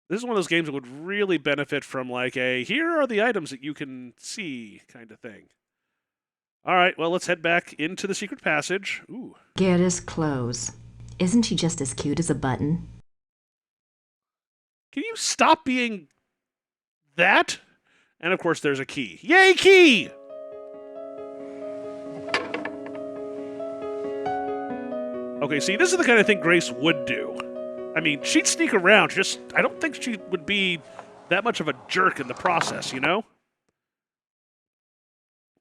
This is one of those games that would really benefit from like a, here are the items that you can see kind of thing. All right, well, let's head back into the secret passage. Ooh.
Gerda's clothes. Isn't she just as cute as a button?
Can you stop being that? And of course, there's a key. Yay, key! Okay, see, this is the kind of thing Grace would do. I mean, she'd sneak around, just, I don't think she would be that much of a jerk in the process, you know?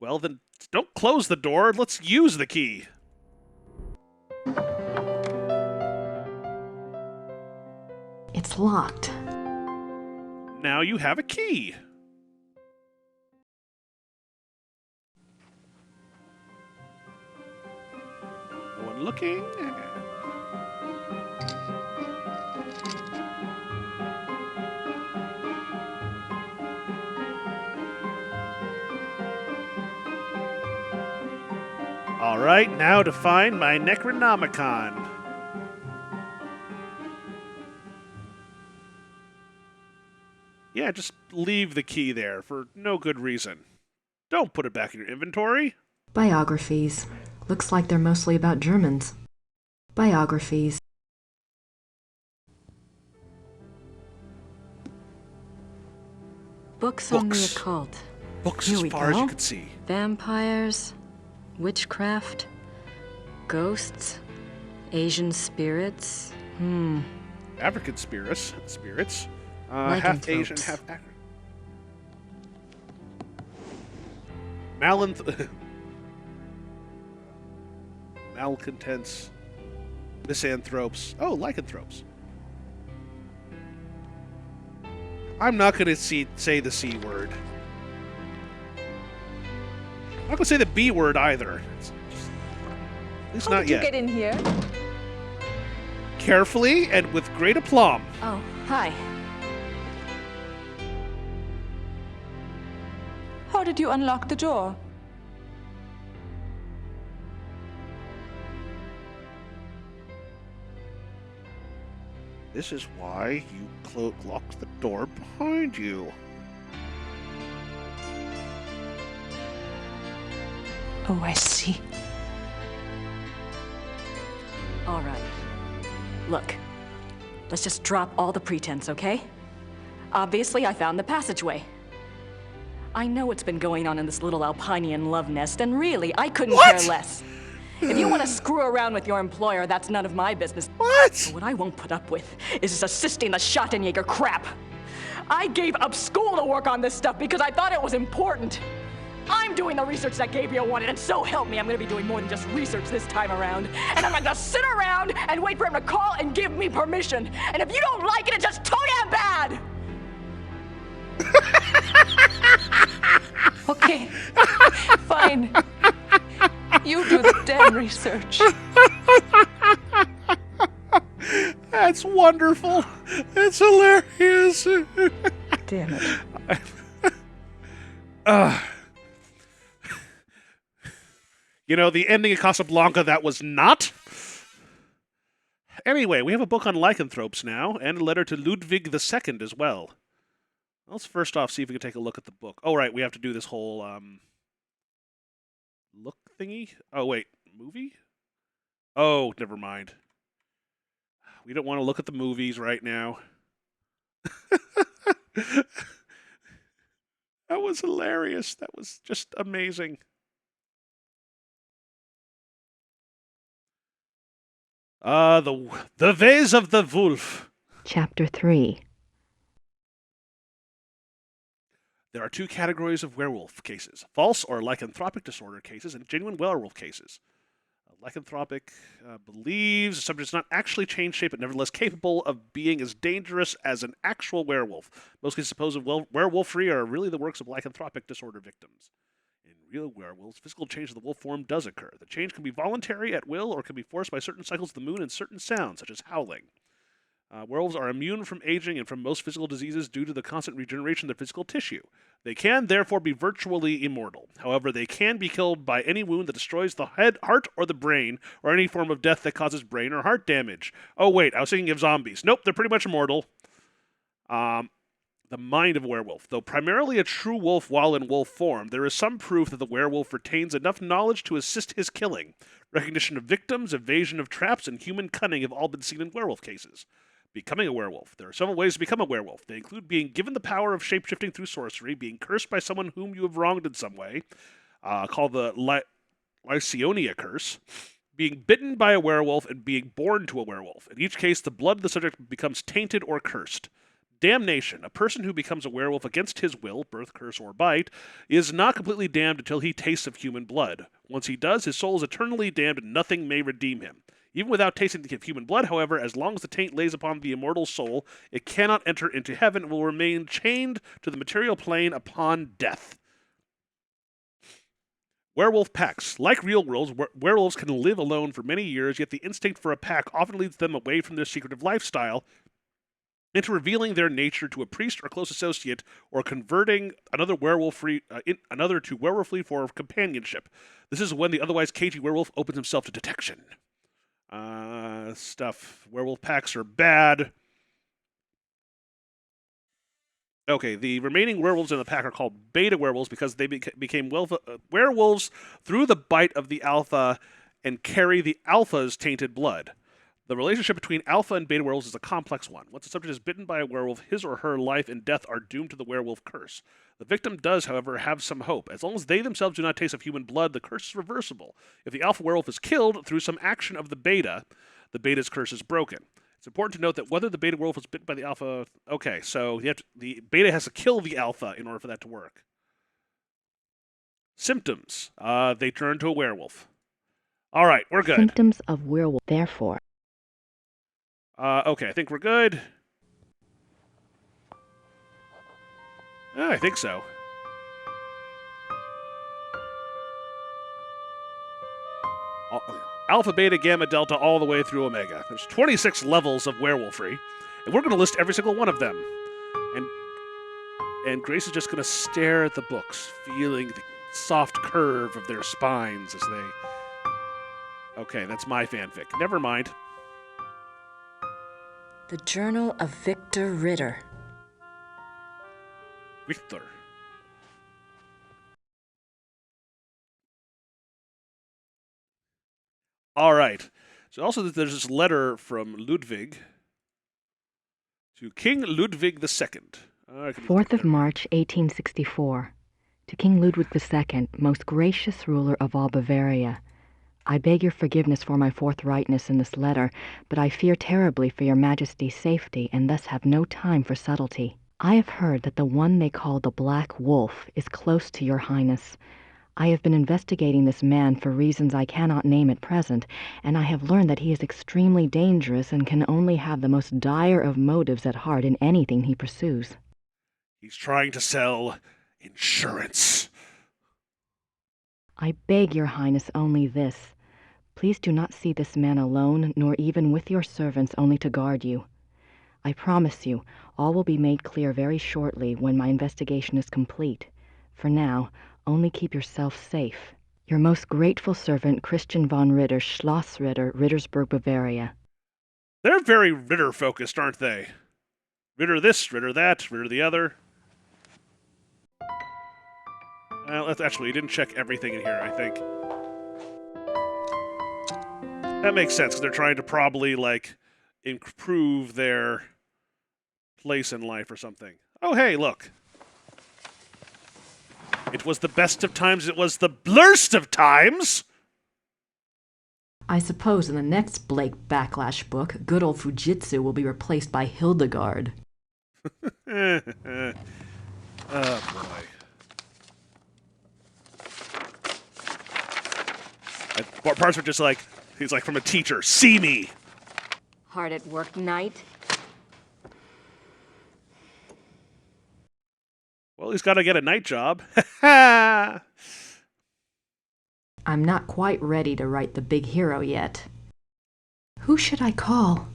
Well, then, don't close the door, let's use the key.
It's locked.
Now you have a key. No one looking. All right, now to find my Necronomicon. Yeah, just leave the key there for no good reason. Don't put it back in your inventory.
Biographies. Looks like they're mostly about Germans. Biographies.
Books on the occult.
Books
Here
as
we
far as
go.
you can see.
Vampires, witchcraft, ghosts, Asian spirits.
African spirits. Half Asian,
Lycanthropes.
half African. Malcontents. Misanthropes. Oh, lycanthropes. I'm not going to say the C word. I'm not going to say the B word either. At least
How
not
did you
yet.
get in here?
Carefully and with great aplomb.
Oh, hi.
How did you unlock the door?
This is why you locked the door behind you.
Oh, I see.
All right. Look, let's just drop all the pretense, okay? Obviously, I found the passageway. I know what's been going on in this little Alpinian love nest, and really, I couldn't care less. If you want to screw around with your employer, that's none of my business.
What?
But what I won't put up with is assisting the Schottenjäger crap. I gave up school to work on this stuff because I thought it was important. I'm doing the research that Gabriel wanted, and so help me, I'm going to be doing more than just research this time around. And I'm not going to sit around and wait for him to call and give me permission. And if you don't like it, it's just too damn bad!
Okay, fine. You do the damn research.
That's wonderful. It's hilarious.
Damn it.
You know, the ending of Casablanca, that was not. Anyway, we have a book on lycanthropes now, and a letter to Ludwig II as well. Let's first off see if we can take a look at the book. Oh, right, we have to do this whole, look thingy? Oh, wait, movie? Oh, never mind. We don't want to look at the movies right now. That was hilarious. That was just amazing. The Ways of the Wolf.
Chapter 3.
There are two categories of werewolf cases: false or lycanthropic disorder cases and genuine werewolf cases. Lycanthropic believes the subject is not actually changed shape, but nevertheless capable of being as dangerous as an actual werewolf. Most cases supposed werewolfery are really the works of lycanthropic disorder victims. In real werewolves, physical change of the wolf form does occur. The change can be voluntary at will or can be forced by certain cycles of the moon and certain sounds, such as howling. Werewolves are immune from aging and from most physical diseases due to the constant regeneration of their physical tissue. They can, therefore, be virtually immortal. However, they can be killed by any wound that destroys the head, heart, or the brain, or any form of death that causes brain or heart damage. Oh, wait, I was thinking of zombies. Nope, they're pretty much immortal. The mind of a werewolf. Though primarily a true wolf while in wolf form, there is some proof that the werewolf retains enough knowledge to assist his killing. Recognition of victims, evasion of traps, and human cunning have all been seen in werewolf cases. Becoming a werewolf. There are several ways to become a werewolf. They include being given the power of shapeshifting through sorcery, being cursed by someone whom you have wronged in some way, called the Lycaonia curse, being bitten by a werewolf, and being born to a werewolf. In each case, the blood of the subject becomes tainted or cursed. Damnation. A person who becomes a werewolf against his will, birth, curse, or bite, is not completely damned until he tastes of human blood. Once he does, his soul is eternally damned and nothing may redeem him. Even without tasting of human blood, however, as long as the taint lays upon the immortal soul, it cannot enter into heaven and will remain chained to the material plane upon death. Werewolf packs. Like real werewolves can live alone for many years, yet the instinct for a pack often leads them away from their secretive lifestyle into revealing their nature to a priest or close associate, or converting another to werewolfly for companionship. This is when the otherwise cagey werewolf opens himself to detection. Stuff. Werewolf packs are bad. Okay, the remaining werewolves in the pack are called beta werewolves because they became werewolves through the bite of the alpha and carry the alpha's tainted blood. The relationship between alpha and beta werewolves is a complex one. Once the subject is bitten by a werewolf, his or her life and death are doomed to the werewolf curse. The victim does, however, have some hope. As long as they themselves do not taste of human blood, the curse is reversible. If the alpha werewolf is killed through some action of the beta's curse is broken. It's important to note that whether the beta werewolf was bitten by the alpha... Okay, so the beta has to kill the alpha in order for that to work. Symptoms. They turn to a werewolf. All right, we're good.
Symptoms of werewolf, therefore.
Okay, I think we're good. I think so. Alpha, beta, gamma, delta, all the way through omega. There's 26 levels of werewolfery, and we're going to list every single one of them. And Grace is just going to stare at the books, feeling the soft curve of their spines as they... Okay, that's my fanfic. Never mind.
The Journal of Victor Ritter.
Victor. All right. So also there's this letter from Ludwig to King Ludwig II.
4th of March, 1864. To King Ludwig II, most gracious ruler of all Bavaria. I beg your forgiveness for my forthrightness in this letter, but I fear terribly for your Majesty's safety, and thus have no time for subtlety. I have heard that the one they call the Black Wolf is close to your Highness. I have been investigating this man for reasons I cannot name at present, and I have learned that he is extremely dangerous and can only have the most dire of motives at heart in anything he pursues.
He's trying to sell insurance.
I beg your Highness only this. Please do not see this man alone, nor even with your servants only to guard you. I promise you, all will be made clear very shortly when my investigation is complete. For now, only keep yourself safe. Your most grateful servant, Christian von Ritter, Schloss Ritter, Rittersburg, Bavaria.
They're very Ritter-focused, aren't they? Ritter this, Ritter that, Ritter the other. Actually, he didn't check everything in here, I think. That makes sense, because they're trying to probably, like, improve their place in life or something. Oh, hey, look. It was the best of times, it was the blurst of times!
I suppose in the next Blake Backlash book, good old Fujitsu will be replaced by Hildegard.
Oh, boy. Parts are just like, he's like from a teacher, see me!
Hard at work night?
Well, he's got to get a night job.
I'm not quite ready to write the big hero yet. Who should I call?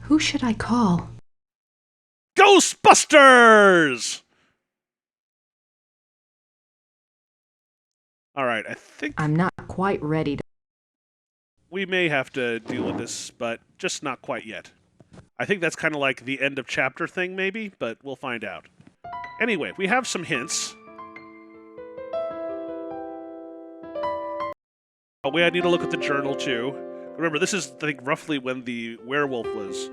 Who should I call?
Ghostbusters! All right, I think
I'm not quite ready to...
we may have to deal with this, but just not quite yet. I think that's kind of like the end of chapter thing, maybe, but we'll find out. Anyway, we have some hints. Oh, wait, I need to look at the journal, too. Remember, this is, I think, roughly when the werewolf was.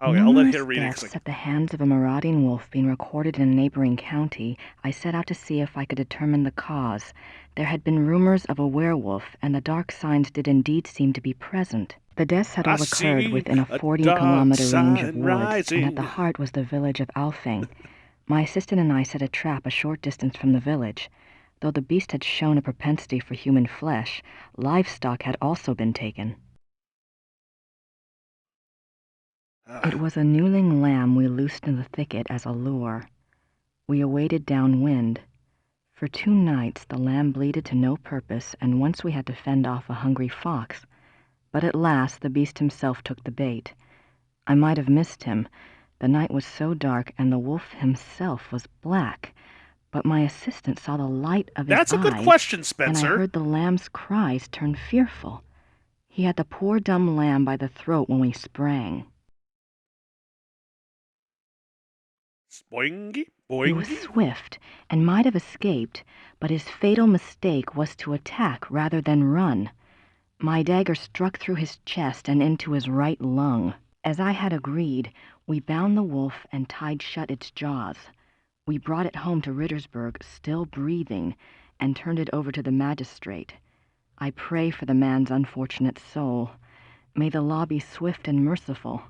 Okay, I'll let her read it.
Deaths at the hands of a marauding wolf being recorded in a neighboring county, I set out to see if I could determine the cause. There had been rumors of a werewolf, and the dark signs did indeed seem to be present. The deaths had all occurred within a 40-kilometer range of woods, and at the heart was the village of Alfing. My assistant and I set a trap a short distance from the village. Though the beast had shown a propensity for human flesh, livestock had also been taken. It was a newling lamb we loosed in the thicket as a lure. We awaited downwind. For 2 nights the lamb bleated to no purpose, and once we had to fend off a hungry fox. But at last the beast himself took the bait. I might have missed him. The night was so dark, and the wolf himself was black. But my assistant saw the light of his eyes.
That's a good question, Spencer.
And I heard the lamb's cries turn fearful. He had the poor dumb lamb by the throat when we sprang.
Boingy, boingy.
He was swift and might have escaped, but his fatal mistake was to attack rather than run. My dagger struck through his chest and into his right lung. As I had agreed, we bound the wolf and tied shut its jaws. We brought it home to Rittersburg, still breathing, and turned it over to the magistrate. I pray for the man's unfortunate soul. May the law be swift and merciful.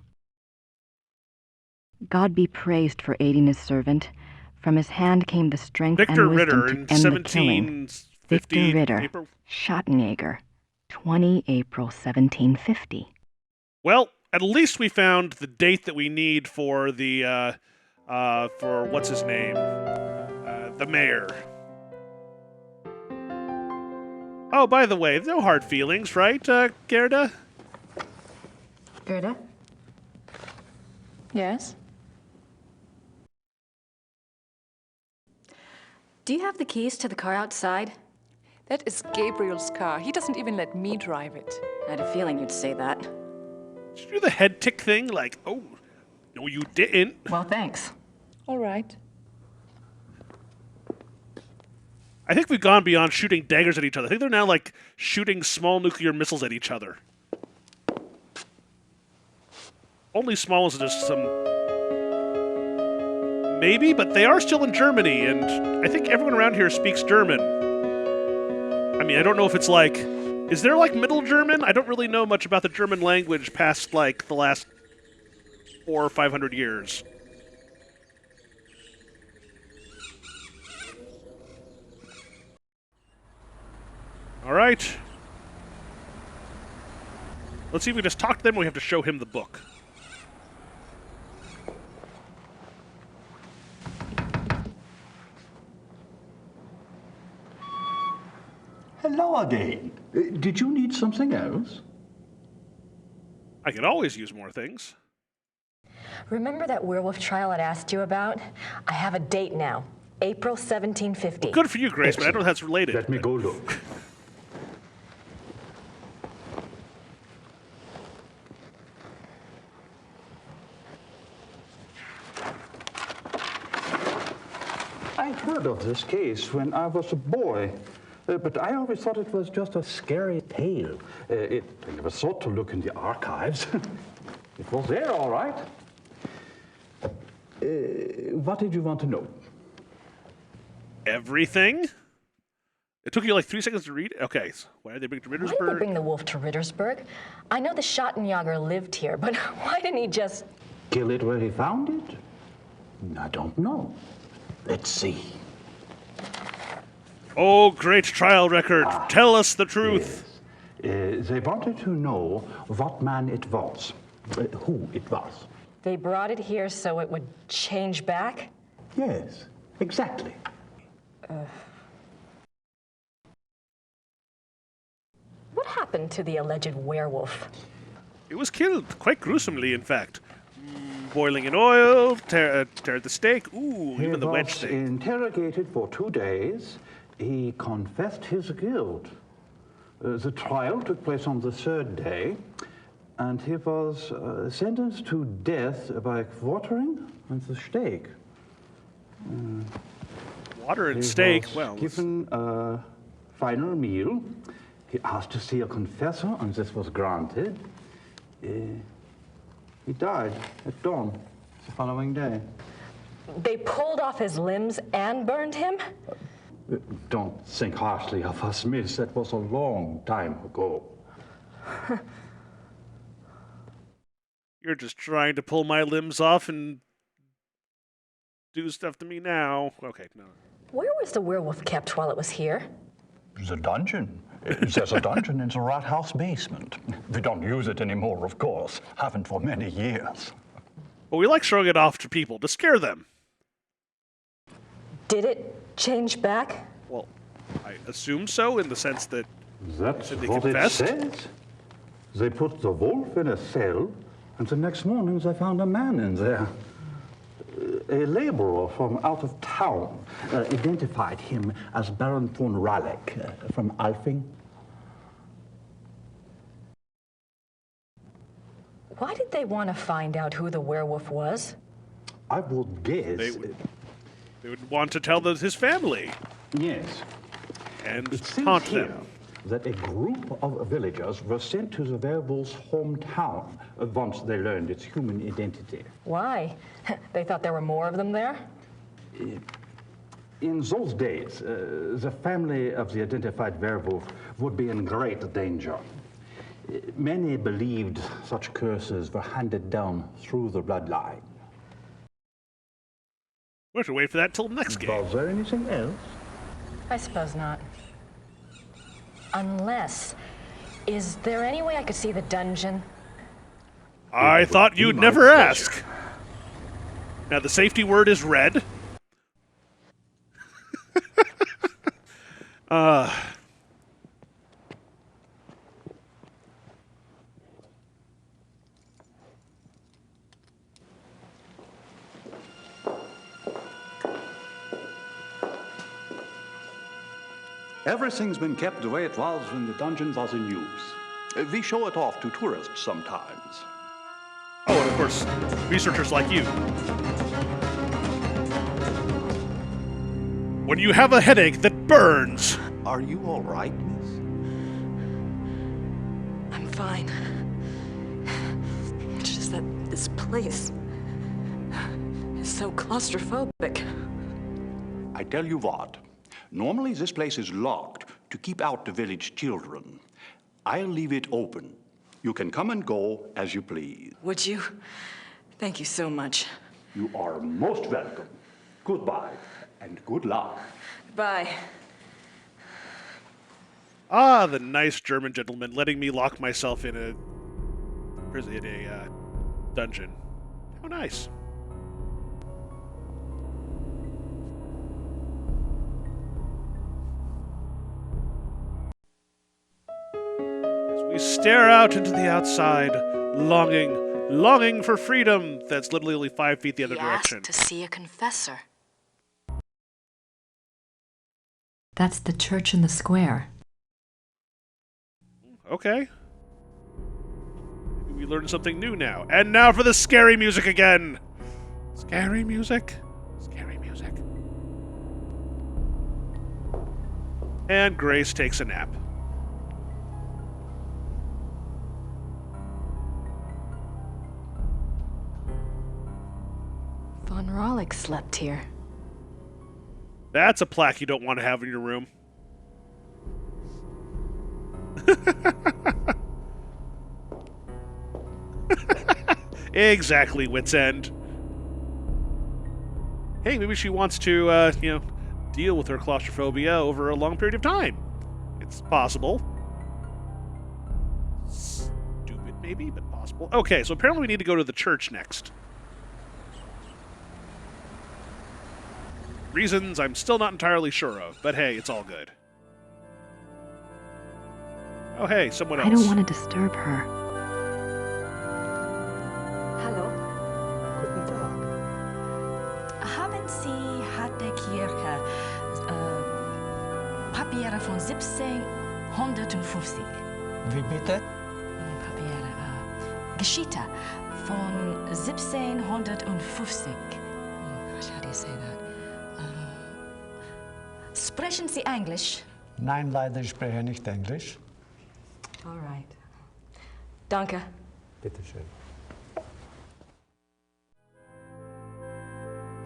God be praised for aiding his servant. From his hand came the strength
Victor
and wisdom
Ritter
to end the killing. Victor Ritter,
April?
Schottenjäger, 20 April 1750.
Well, at least we found the date that we need for the, for what's his name? The mayor. Oh, by the way, no hard feelings, right, Gerda?
Gerda?
Yes?
Do you have the keys to the car outside?
That is Gabriel's car. He doesn't even let me drive it.
I had a feeling you'd say that.
Did you do the head tick thing? Like, oh, no, you didn't.
Well, thanks.
All right.
I think we've gone beyond shooting daggers at each other. I think they're now, like, shooting small nuclear missiles at each other. Only small ones are just some... Maybe, but they are still in Germany, and I think everyone around here speaks German. I mean, I don't know if it's like... Is there, like, Middle German? I don't really know much about the German language past, like, the last 400 or 500 years. All right. Let's see if we just talk to them or we have to show him the book.
Hello again. Did you need something else?
I could always use more things.
Remember that werewolf trial I'd asked you about? I have a date now. April 1750.
Well, good for you, Grace, but I don't know if that's related.
Let me go look. I heard of this case when I was a boy, but I always thought it was just a scary tale. I never thought to look in the archives. It was there, all right. What did you want to know?
Everything? It took you like 3 seconds to read? Okay, so why did they bring it to
Why did they
Rittersburg?
bring the wolf to Rittersburg? I know the Schottenjäger lived here, but why didn't he just...
Kill it where he found it? I don't know. Let's see.
Oh, great trial record. Tell us the truth.
Yes. They wanted to know what man it was, who it was.
They brought it here so it would change back?
Yes, exactly.
What happened to the alleged werewolf?
It was killed, quite gruesomely, in fact. Boiling in oil, tear the steak, ooh, even the wedge steak.
He was interrogated for 2 days. He confessed his guilt. The trial took place on the 3rd day, and he was sentenced to death by quartering and the stake.
Water and steak, well...
He was given a final meal. He asked to see a confessor, and this was granted. He died at dawn the following day.
They pulled off his limbs and burned him?
Don't think harshly of us, miss. That was a long time ago.
You're just trying to pull my limbs off and do stuff to me now. Okay, no.
Where was the werewolf kept while it was here?
The dungeon. There's a dungeon in the rat house basement. We don't use it anymore, of course. Haven't for many years.
But we like showing it off to people to scare them.
Did it change back?
Well, I assume so, in the sense that
That's
they
what
confessed.
it says. They put the wolf in a cell, and the next morning they found a man in there. A laborer from out of town identified him as Baron von Raleigh from Alfing.
Why did they want to find out who the werewolf was?
I would guess...
They would want to tell his family.
Yes.
And
it seems
haunt
here
them.
that a group of villagers were sent to the werewolf's hometown once they learned its human identity.
Why? They thought there were more of them there?
In those days, the family of the identified werewolf would be in great danger. Many believed such curses were handed down through the bloodline.
We have to wait for that till next game.
Was there anything else?
I suppose not. Unless, is there any way I could see the dungeon?
I thought you'd never ask. Now, the safety word is red.
Everything's been kept the way it was when the dungeon was in use. We show it off to tourists sometimes.
Oh, and of course, researchers like you. When you have a headache that burns.
Are you all right, miss?
I'm fine. It's just that this place is so claustrophobic.
I tell you what, normally this place is locked to keep out the village children. I'll leave it open. You can come and go as you please.
Would you? Thank you so much.
You are most welcome. Goodbye, and good luck.
Bye.
Ah, the nice German gentleman letting me lock myself in a dungeon. How nice. As we stare out into the outside, longing for freedom that's literally only 5 feet the other direction.
Asked to see a confessor. That's the church in the square.
Okay. Maybe we learned something new now. And now for the scary music again. Scary music? Scary music. And Grace takes a nap.
Von Rollick slept here.
That's a plaque you don't want to have in your room. Exactly, Wit's End. Hey, maybe she wants to, deal with her claustrophobia over a long period of time. It's possible. Stupid, maybe, but possible. Okay, so apparently we need to go to the church next. Reasons I'm still not entirely sure of, but hey, it's all good. Oh, hey, someone else.
I don't want to disturb her.
Hallo. Guten Tag. Haben Sie hat der Kirche Papiere von 1750?
Wie bitte?
Papiere, Geschichte von 1750. Gosh, how do you say that? Sprechen Sie Englisch?
Nein, leider, ich spreche nicht Englisch.
All right. Danke.
Bitte schön.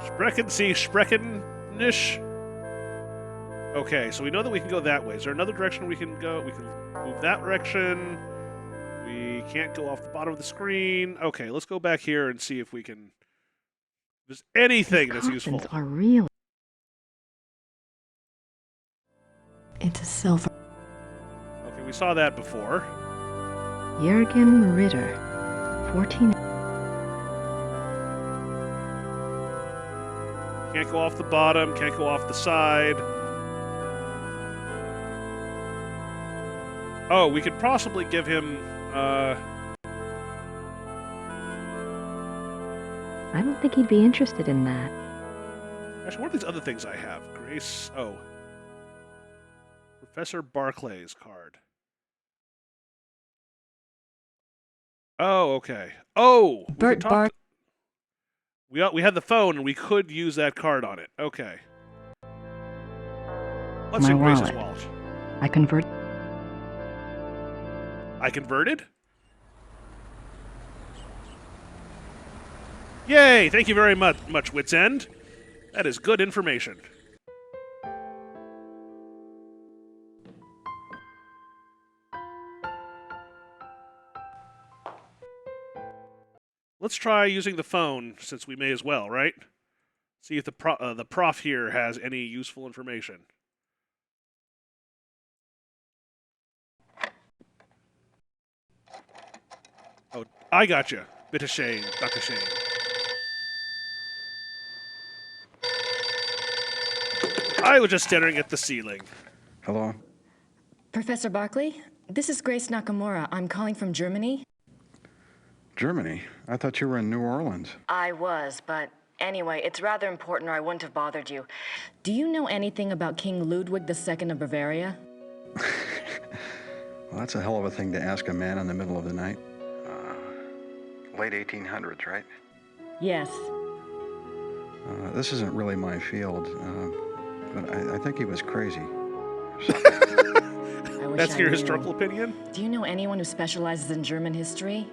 Sprechen Sie Sprechenisch? Okay, so we know that we can go that way. Is there another direction we can go? We can move that direction. We can't go off the bottom of the screen. Okay, let's go back here and see if we can... If there's anything that's useful.
Are really... It's a silver.
Okay, we saw that before.
Jürgen Ritter, 14.
Can't go off the bottom, can't go off the side. Oh, we could possibly give him,
I don't think he'd be interested in that.
Actually, what are these other things I have? Grace... Oh. Professor Barclay's card. Oh, okay. Oh!
Bert Bar...
We had the phone, and we could use that card on it. Okay. Let's see Grace's wallet.
I converted...
I converted? Yay! Thank you very much, Wit's End. That is good information. Let's try using the phone, since we may as well, right? See if the prof here has any useful information. Oh, I gotcha. Bitte schön, Dr. Shane. I was just staring at the ceiling.
Hello?
Professor Barkley, this is Grace Nakamura. I'm calling from Germany.
Germany? I thought you were in New Orleans.
I was, but Anyway, it's rather important or I wouldn't have bothered you. Do you know anything about King Ludwig II of Bavaria?
Well, that's a hell of a thing to ask a man in the middle of the night. Late 1800s, right?
Yes.
This isn't really my field, but I think he was crazy.
That's your historical opinion?
Do you know anyone who specializes in German history?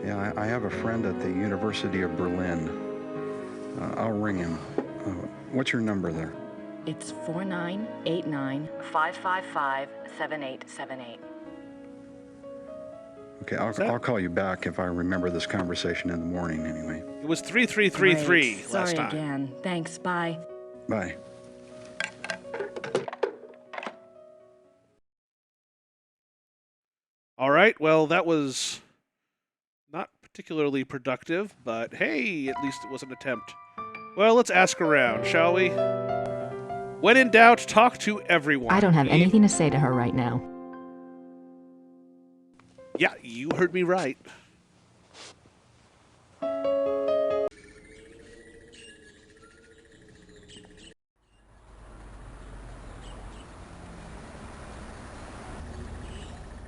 Yeah, I have a friend at the University of Berlin. I'll ring him. What's your number there?
It's 4989-555-7878.
Okay, I'll call you back if I remember this conversation in the morning anyway.
It was 3333 last
Sorry
time.
again. Thanks, bye.
Bye.
All right, well, that was not particularly productive, but hey, at least it was an attempt. Well, let's ask around, shall we? When in doubt, talk to everyone.
I don't have anything to say to her right now.
Yeah, you heard me right.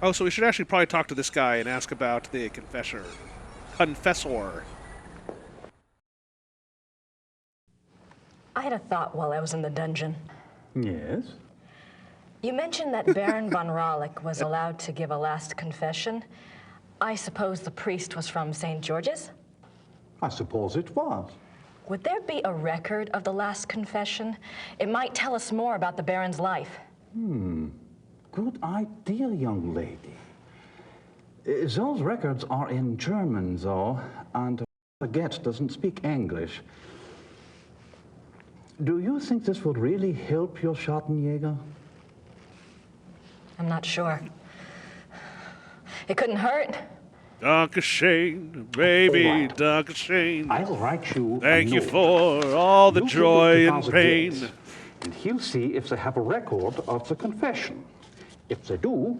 Oh, so we should actually probably talk to this guy and ask about the confessor. Confessor.
I had a thought while I was in the dungeon.
Yes?
You mentioned that Baron von Raulich was allowed to give a last confession. I suppose the priest was from St. George's?
I suppose it was.
Would there be a record of the last confession? It might tell us more about the Baron's life.
Good idea, young lady. Those records are in German, though, and Getz doesn't speak English. Do you think this would really help your Schattenjäger?
I'm not sure. It couldn't hurt.
Dankeschön, baby,
Right.
Dankeschön.
I'll write you
Thank
a
you
note.
for all the
You
joy
give it
and
to
pain.
Getz, and he'll see if they have a record of the confession. If they do,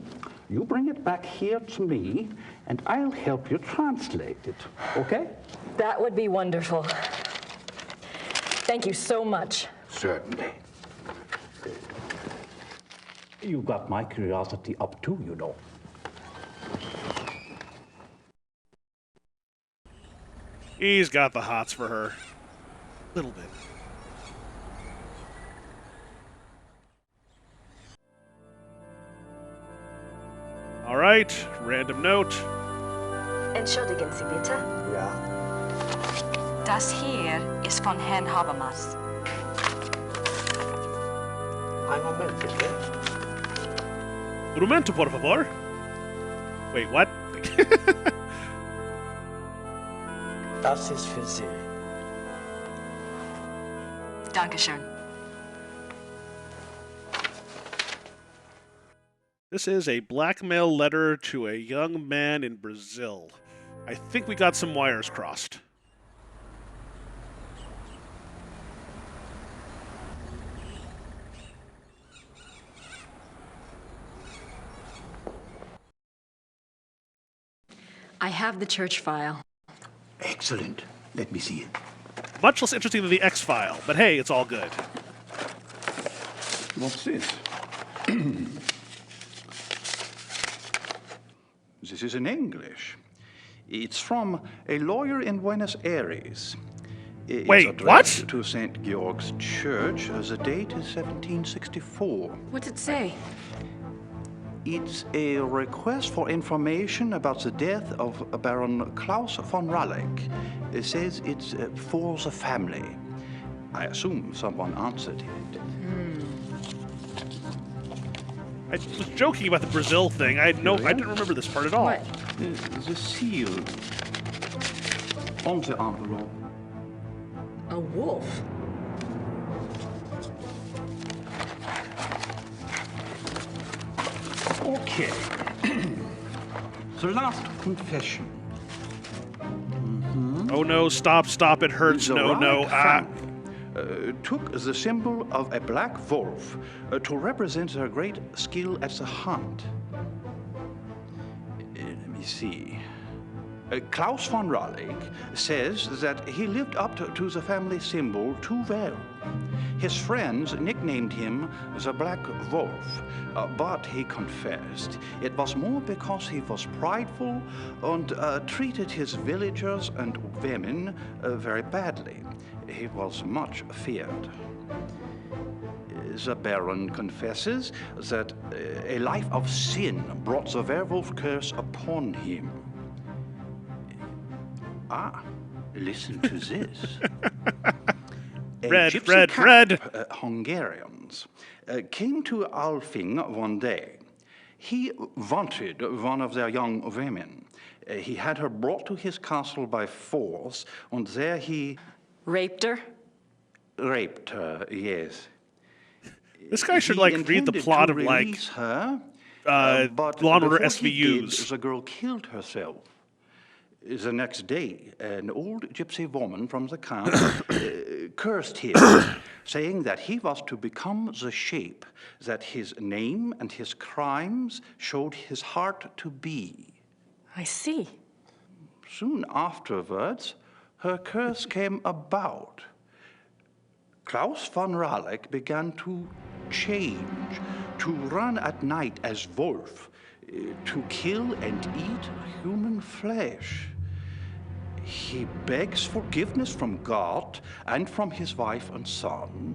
you bring it back here to me, and I'll help you translate it, okay?
That would be wonderful. Thank you so much.
Certainly. You got my curiosity up too, you know.
He's got the hots for her. Little bit. All right, random note.
Entschuldigen Sie bitte.
Ja.
Das hier ist von Herrn Habermas.
Ein Moment, bitte.
Un momento, por favor. Wait, what?
Das ist für Sie.
Dankeschön.
This is a blackmail letter to a young man in Brazil. I think we got some wires crossed.
I have the church file.
Excellent. Let me see it.
Much less interesting than the X-File, but hey, it's all good.
What's this? This is in English. It's from a lawyer in Buenos Aires. It's
Wait,
addressed
what?
To St. Georg's Church. The date is 1764.
What's it say?
It's a request for information about the death of Baron Klaus von Raulich. It says it's for the family. I assume someone answered it.
I was joking about the Brazil thing. I didn't remember this part at all.
What?
The seal on the envelope.
A wolf.
Okay. The last confession.
Oh no, stop, it hurts.
The
No,
Raulich
ah.
family, took the symbol of a black wolf to represent their great skill at the hunt. Let me see. Klaus von Raleigh says that he lived up to the family symbol too well. His friends nicknamed him the Black Wolf, but he confessed it was more because he was prideful and treated his villagers and women very badly. He was much feared. The Baron confesses that a life of sin brought the werewolf curse upon him. Ah, listen to this.
Red.
Hungarians came to Alfing one day. He wanted one of their young women. He had her brought to his castle by force, and there he...
Raped her?
Raped her, yes.
This guy should, like, read the plot of, like,
her, but
Law & Order
before he
SVUs.
did, the girl killed herself. The next day, an old gypsy woman from the camp cursed him, saying that he was to become the shape that his name and his crimes showed his heart to be.
I see.
Soon afterwards, her curse came about. Klaus von Raleigh began to change, to run at night as wolf, to kill and eat human flesh. He begs forgiveness from God and from his wife and son.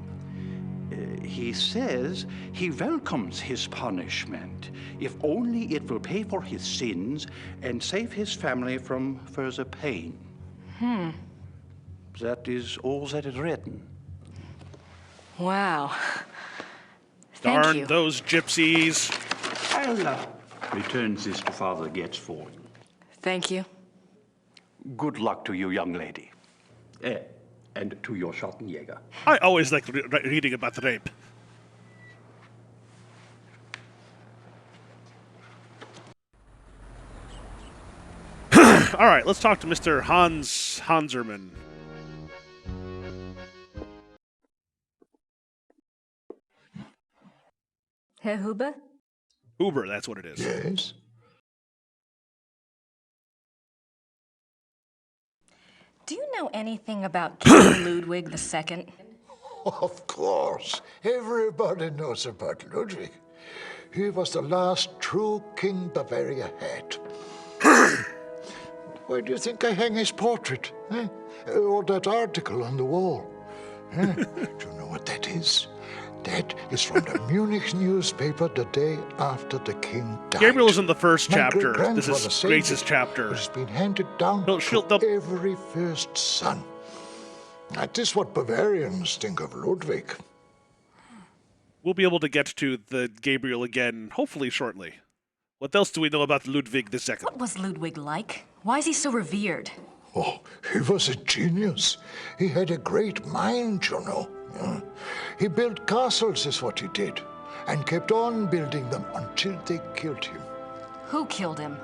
He says he welcomes his punishment, if only it will pay for his sins and save his family from further pain. That is all that is written.
Wow.
Darn those gypsies.
I'll return this to Father Getz for you.
Thank you.
Good luck to you, young lady. And to your Schottenjäger.
I always like reading about the rape. All right, let's talk to Mr. Hanserman.
Herr Huber?
Huber, that's what it is.
Yes?
Do you know anything about King Ludwig II?
Of course. Everybody knows about Ludwig. He was the last true king Bavaria had. Where do you think I hang his portrait? Eh? Or that article on the wall? Eh? Do you know what that is? That is from the Munich newspaper the day after the king died.
Gabriel is in the first
My
chapter. This
great-grandfather
is
said
Grace's
it.
chapter.
It's been handed down to every first son. That is what Bavarians think of Ludwig.
We'll be able to get to the Gabriel again, hopefully shortly. What else do we know about Ludwig II?
What was Ludwig like? Why is he so revered?
Oh, he was a genius. He had a great mind, you know. He built castles, is what he did, and kept on building them until they killed him.
Who killed him?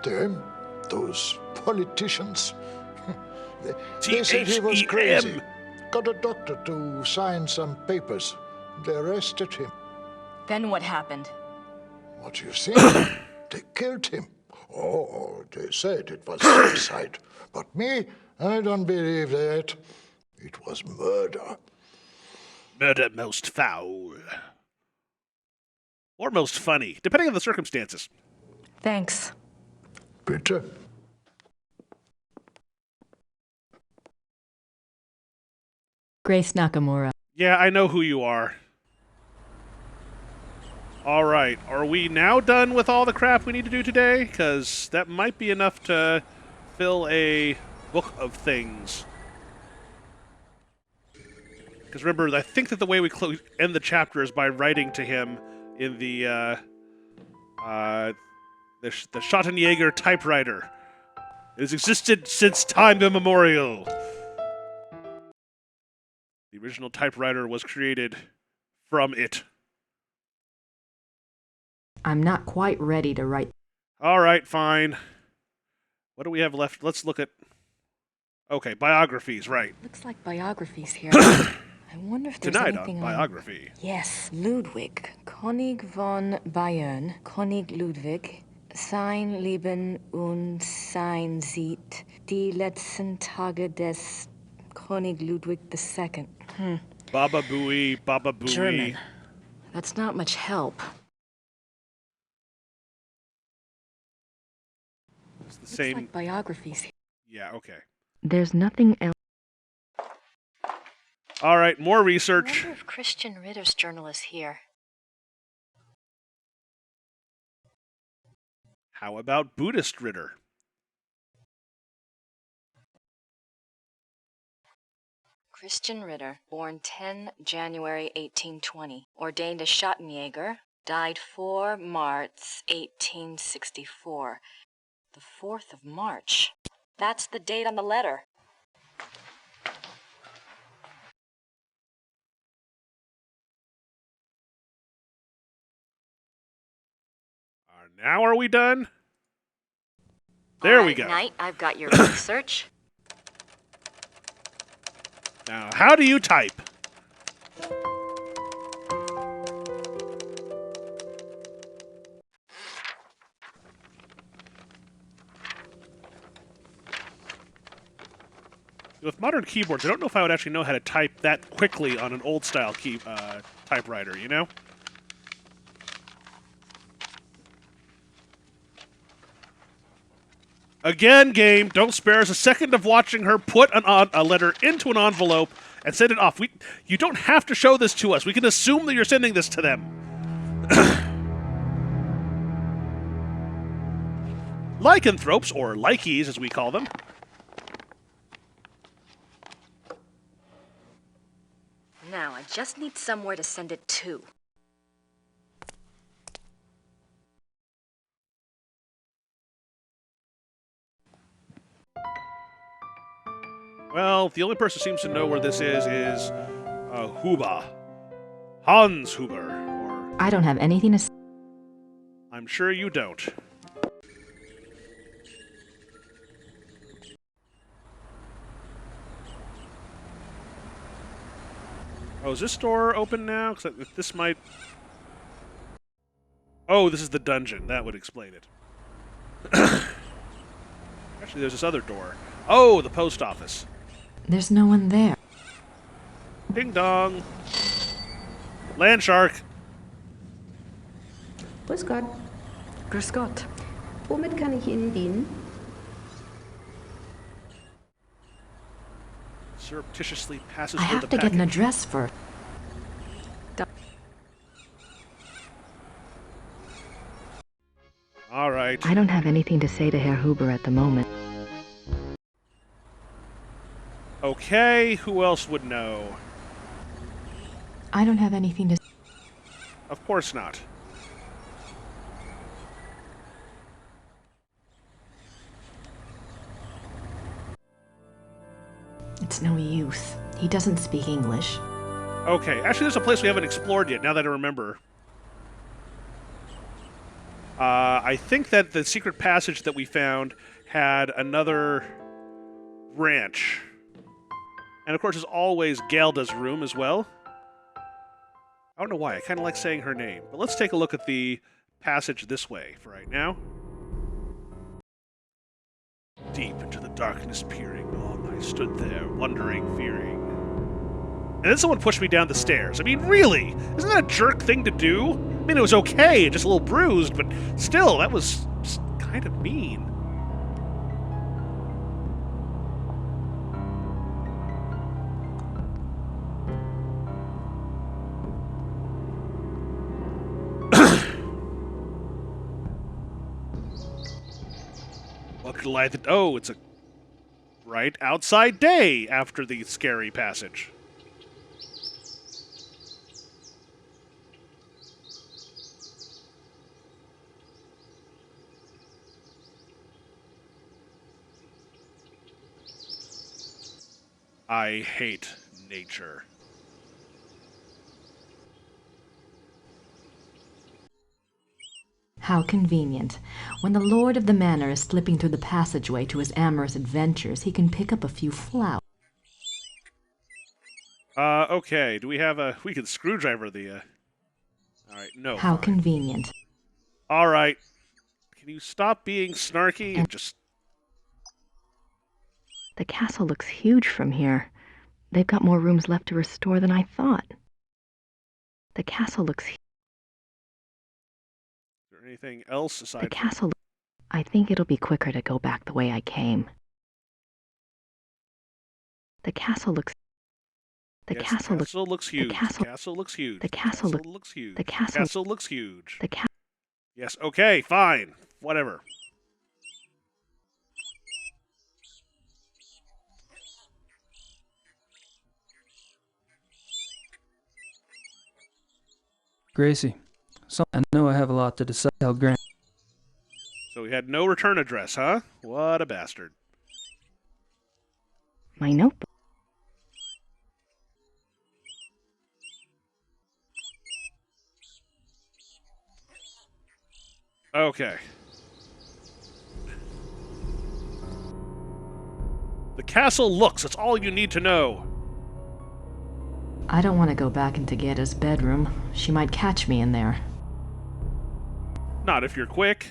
Them, those politicians. They said he was crazy. Got a doctor to sign some papers. They arrested him.
Then what happened?
What do you think? They killed him. Oh, they said it was suicide. But me, I don't believe that. It was murder.
Murder most foul. Or most funny, depending on the circumstances.
Thanks.
Bitte.
Grace Nakamura.
Yeah, I know who you are. All right, are we now done with all the crap we need to do today? Because that might be enough to fill a book of things. Because remember, I think that the way we end the chapter is by writing to him in the Schottenjäger typewriter. It has existed since time immemorial. The original typewriter was created from it.
I'm not quite ready to write.
All right, fine. What do we have left? Let's look at... Okay, biographies, right.
Looks like biographies here. I wonder if there's
Tonight
anything
on biography.
Yes, Ludwig. König von Bayern. König Ludwig.
Sein Leben und sein Sieg, die letzten Tage des König Ludwig II.
Baba Booey, Baba Booey.
German. That's not much help.
It's the same.
Like biographies.
Yeah, okay.
There's nothing else.
All right, more
I
research.
wonder if Christian Ritter's journal is here.
How about Buddhist Ritter?
Christian Ritter, born 10 January 1820, ordained a Schottenjäger, died 4 March 1864. The 4th of March. That's the date on the letter.
Now are we done? There we go.
Knight, I've got your research.
Now, how do you type? With modern keyboards, I don't know if I would actually know how to type that quickly on an old-style typewriter, you know? Again, game, don't spare us a second of watching her put a letter into an envelope and send it off. You don't have to show this to us. We can assume that you're sending this to them. Lycanthropes, or likies as we call them.
Now, I just need somewhere to send it to.
Well, the only person who seems to know where this is Huber. Hans Huber. Or
I don't have anything to say.
I'm sure you don't. Oh, is this door open now? Because this might... Oh, this is the dungeon. That would explain it. Actually, there's this other door. Oh, the post office.
There's no one there.
Ding dong. Land shark.
Grüß Gott.
Grüß Gott.
Womit kann ich Ihnen dienen?
Surreptitiously passes
I
her
have
the
to
package.
get an address first.
All right.
I don't have anything to say to Herr Huber at the moment.
Okay, who else would know?
I don't have anything to...
Of course not.
It's no use. He doesn't speak English.
Okay, actually there's a place we haven't explored yet, now that I remember. I think that the secret passage that we found had another branch. And of course, as always, Gelda's room as well. I don't know why, I kind of like saying her name. But let's take a look at the passage this way for right now. Deep into the darkness peering, long I stood there, wondering, fearing. And then someone pushed me down the stairs. I mean, really? Isn't that a jerk thing to do? I mean, it was okay, just a little bruised, but still, that was kind of mean. What could lie that? Oh, it's a bright outside day after the scary passage. I hate nature.
How convenient. When the lord of the manor is slipping through the passageway to his amorous adventures, he can pick up a few flowers.
Okay. Do we have a... We can screwdriver the, Alright, no.
How
fine.
convenient.
Alright. Can you stop being snarky and just...
The castle looks huge from here. They've got more rooms left to restore than I thought. The castle looks...
Is there anything else aside
The castle... I think it'll be quicker to go back the way I came. The castle looks... The castle
looks huge. The castle looks huge.
The castle
looks huge.
The
castle looks huge.
The castle...
Yes, okay, fine. Whatever.
Gracie, so I know I have a lot to decide. Tell Grant.
So he had no return address, huh? What a bastard.
My notebook.
Okay. The castle looks. That's all you need to know.
I don't want to go back into Gerda's bedroom. She might catch me in there.
Not if you're quick.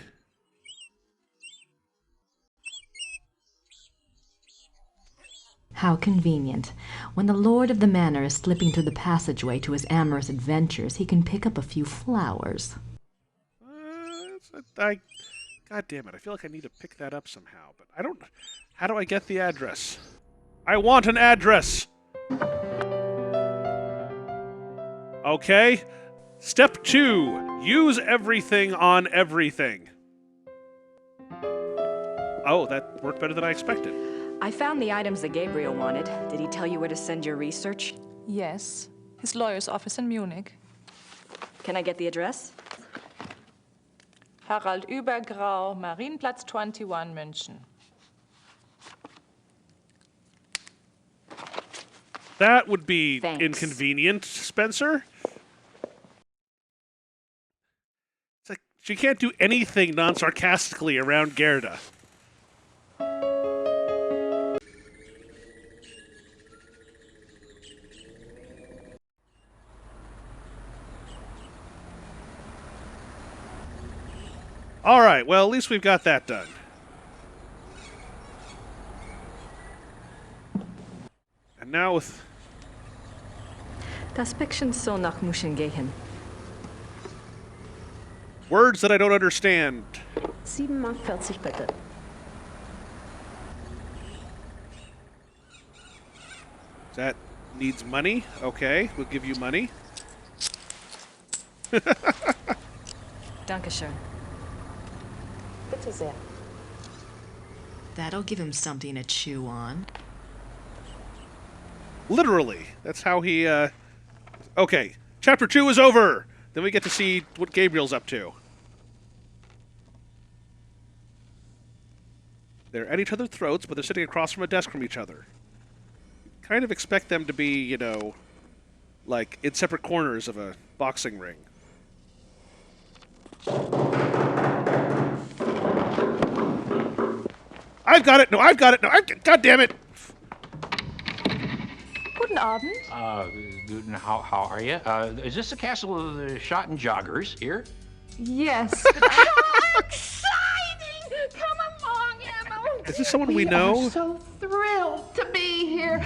How convenient. When the lord of the manor is slipping through the passageway to his amorous adventures, he can pick up a few flowers.
God damn it, I feel like I need to pick that up somehow, but I don't... How do I get the address? I want an address! Okay. Step 2. Use everything on everything. Oh, that worked better than I expected.
I found the items that Gabriel wanted. Did he tell you where to send your research?
Yes. His lawyer's office in Munich.
Can I get the address?
Harald Übergrau, Marienplatz 21, München.
That would be inconvenient, Spencer. It's like she can't do anything non-sarcastically around Gerda. All right, well, at least we've got that done. And now with...
Das Päckchen soll nach München gehen.
Words that I don't understand.
7,40 bitte.
That needs money? Okay, we'll give you money.
Dankeschön.
Bitte sehr.
That'll give him something to chew on.
Literally. That's how he, Okay, chapter 2 is over! Then we get to see what Gabriel's up to. They're at each other's throats, but they're sitting across from a desk from each other. Kind of expect them to be, you know, like, in separate corners of a boxing ring. I've got it! No, I've got it! No, God damn it!
Guten Abend. How are you? Is this the castle of the Schotten Joggers here?
Yes.
Exciting! Come along, Emil.
Is this someone we know?
We are so thrilled to be here.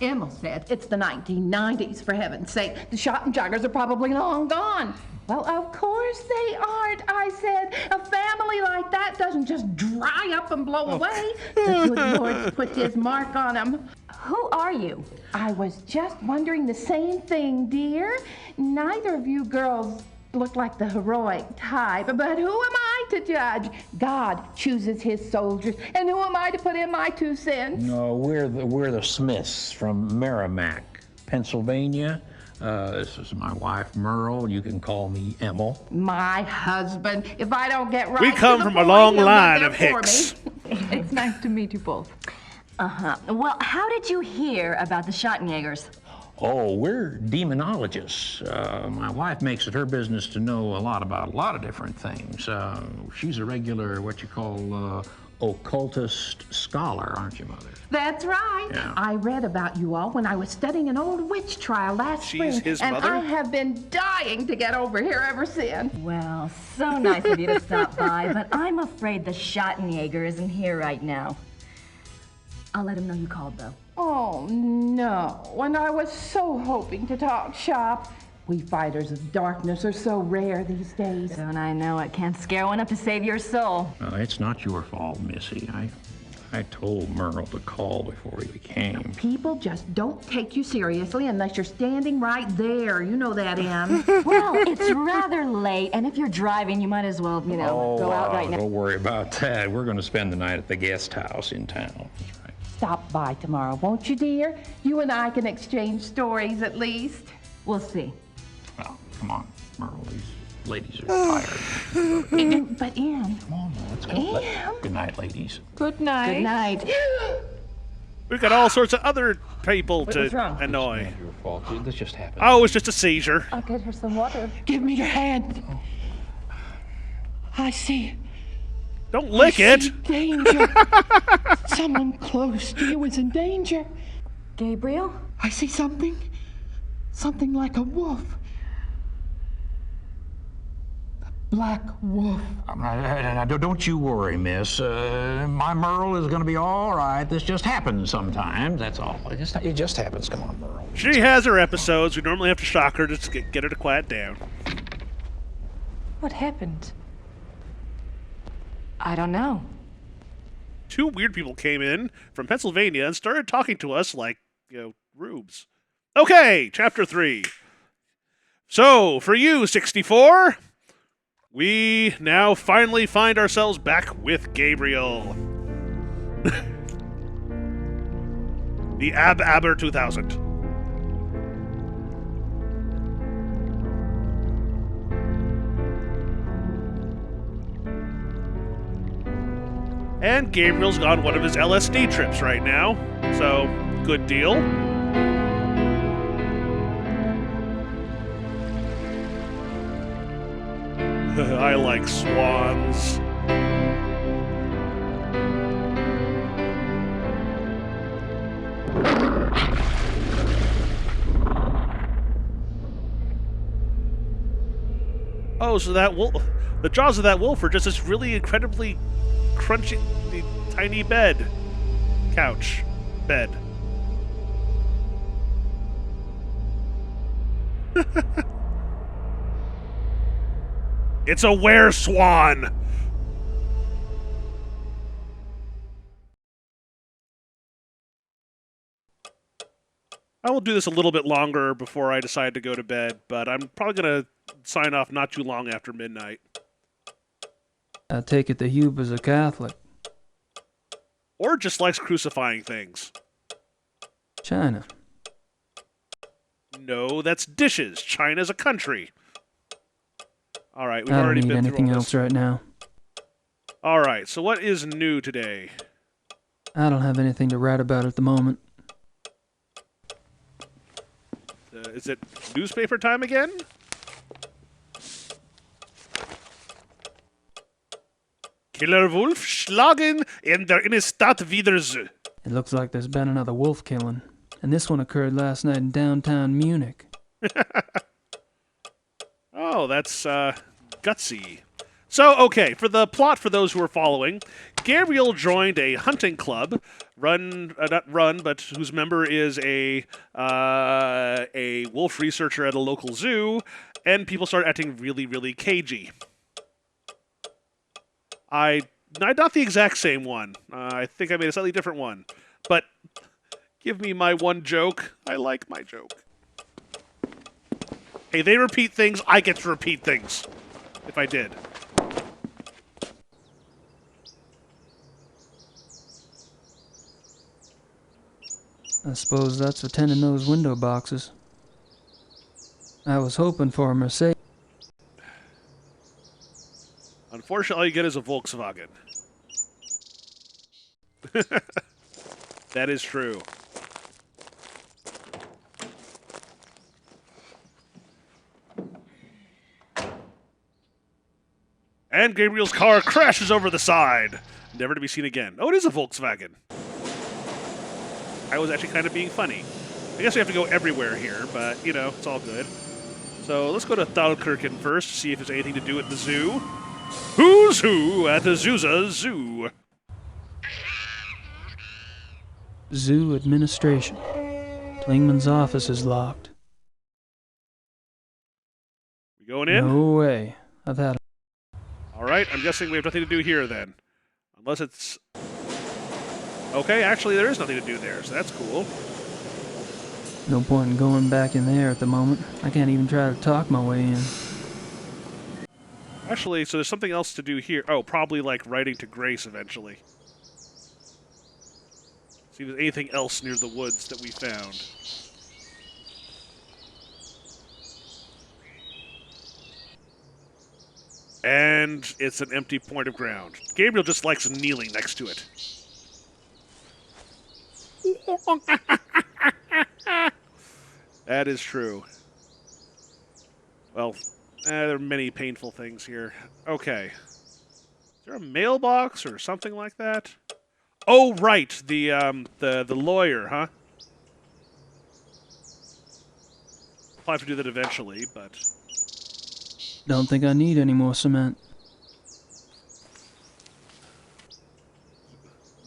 Emil said it's the 1990s, for heaven's sake. The Schotten Joggers are probably long gone. Well, of course they aren't, I said. A family like that doesn't just dry up and blow away. The good Lord's put his mark on them.
Who are you?
I was just wondering the same thing, dear. Neither of you girls look like the heroic type, but who am I to judge? God chooses his soldiers, and who am I to put in my 2 cents?
No, we're the Smiths from Merrimack, Pennsylvania. This is my wife, Merle. You can call me Emil.
My husband. If I don't get right,
we come from a long line of Hicks.
It's nice to meet you both.
Uh-huh. Well, how did you hear about the Schottenjägers?
Oh, we're demonologists. My wife makes it her business to know a lot about a lot of different things. She's a regular, what you call, occultist scholar, aren't you, Mother?
That's right.
Yeah.
I read about you all when I was studying an old witch trial last spring.
his
and
mother?
I have been dying to get over here ever since.
Well, so nice of you to stop by, but I'm afraid the Schottenjäger isn't here right now. I'll let him know you called, though.
Oh, no. And I was so hoping to talk shop. We fighters of darkness are so rare these days.
Don't I know it? Can't scare one up to save your soul.
Well, it's not your fault, Missy. I told Merle to call before he came.
People just don't take you seriously unless you're standing right there. You know that, Ann.
Well, it's rather late, and if you're driving, you might as well, go out right now.
Don't worry about that. We're going to spend the night at the guest house in town.
Stop by tomorrow, won't you, dear? You and I can exchange stories at least.
We'll see.
Well, come on, Merle. These ladies are tired.
But Ann.
Come on, let's go.
Ann.
Good night, ladies.
Good night.
Good night.
We've got all sorts of other people
What's
to
wrong?
annoy.
It's not your fault. This just happened.
Oh, it's just a seizure.
I'll get her some water. Give me your hand. I see.
Don't lick it.
Danger. Someone close to you is in danger.
Gabriel?
I see something. Something like a wolf. The black wolf.
Now, don't you worry, miss. My Merle is going to be all right. This just happens sometimes, that's all. It just happens. Come on, Merle.
She has her episodes. We normally have to shock her to get her to quiet down.
What happened?
I don't know.
Two weird people came in from Pennsylvania and started talking to us like, rubes. Okay, chapter 3. So, for you, 64, we now finally find ourselves back with Gabriel. The Aber 2000. And Gabriel's on one of his LSD trips right now, so good deal. I like swans. Oh, so that wolf, the jaws of that wolf are just this really incredibly crunchy, tiny bed. Couch. Bed. It's a wereswan! I will do this a little bit longer before I decide to go to bed, but I'm probably going to sign off not too long after midnight.
I take it that Hube is a Catholic.
Or just likes crucifying things.
China.
No, that's dishes. China's a country. All right, we've
I don't
already
need
been through
anything
all
else
this.
right now.
All right, so what is new today?
I don't have anything to write about at the moment.
Is it newspaper time again? Killer Wolf schlagen in der Innenstadt wieder zu.
It looks like there's been another wolf killing, and this one occurred last night in downtown Munich.
Oh, that's gutsy. So, okay, for the plot for those who are following, Gabriel joined a hunting club, but whose member is a wolf researcher at a local zoo, and people started acting really, really cagey. Not the exact same one. I think I made a slightly different one. But give me my one joke. I like my joke. Hey, they repeat things. I get to repeat things. If I did.
I suppose that's for tending those window boxes. I was hoping for a Mercedes.
Unfortunately, all you get is a Volkswagen. That is true. And Gabriel's car crashes over the side. never to be seen again. Oh, it is a Volkswagen. I was actually kind of being funny. I guess we have to go everywhere here, but, you know, it's all good. So let's go to Thalkirchen first, see if there's anything to do at the zoo. Who's who at the Azusa Zoo?
Zoo administration. Klingman's office is locked.
We going in?
No way. I've had
All right, I'm guessing we have nothing to do here then. Unless it's... Okay, actually there is nothing to do there, so that's cool.
no point in going back in there at the moment. I can't even try to talk my way in.
Actually, so there's something else to do here. Oh, probably like writing to Grace eventually. See if there's anything else near the woods that we found. And it's an empty point of ground. Gabriel just likes kneeling next to it. That is true. Well, there are many painful things here. Okay. Is there a mailbox or something like that? Oh, right. The lawyer, huh? I'll have to do that eventually, but...
Don't think I need any more cement.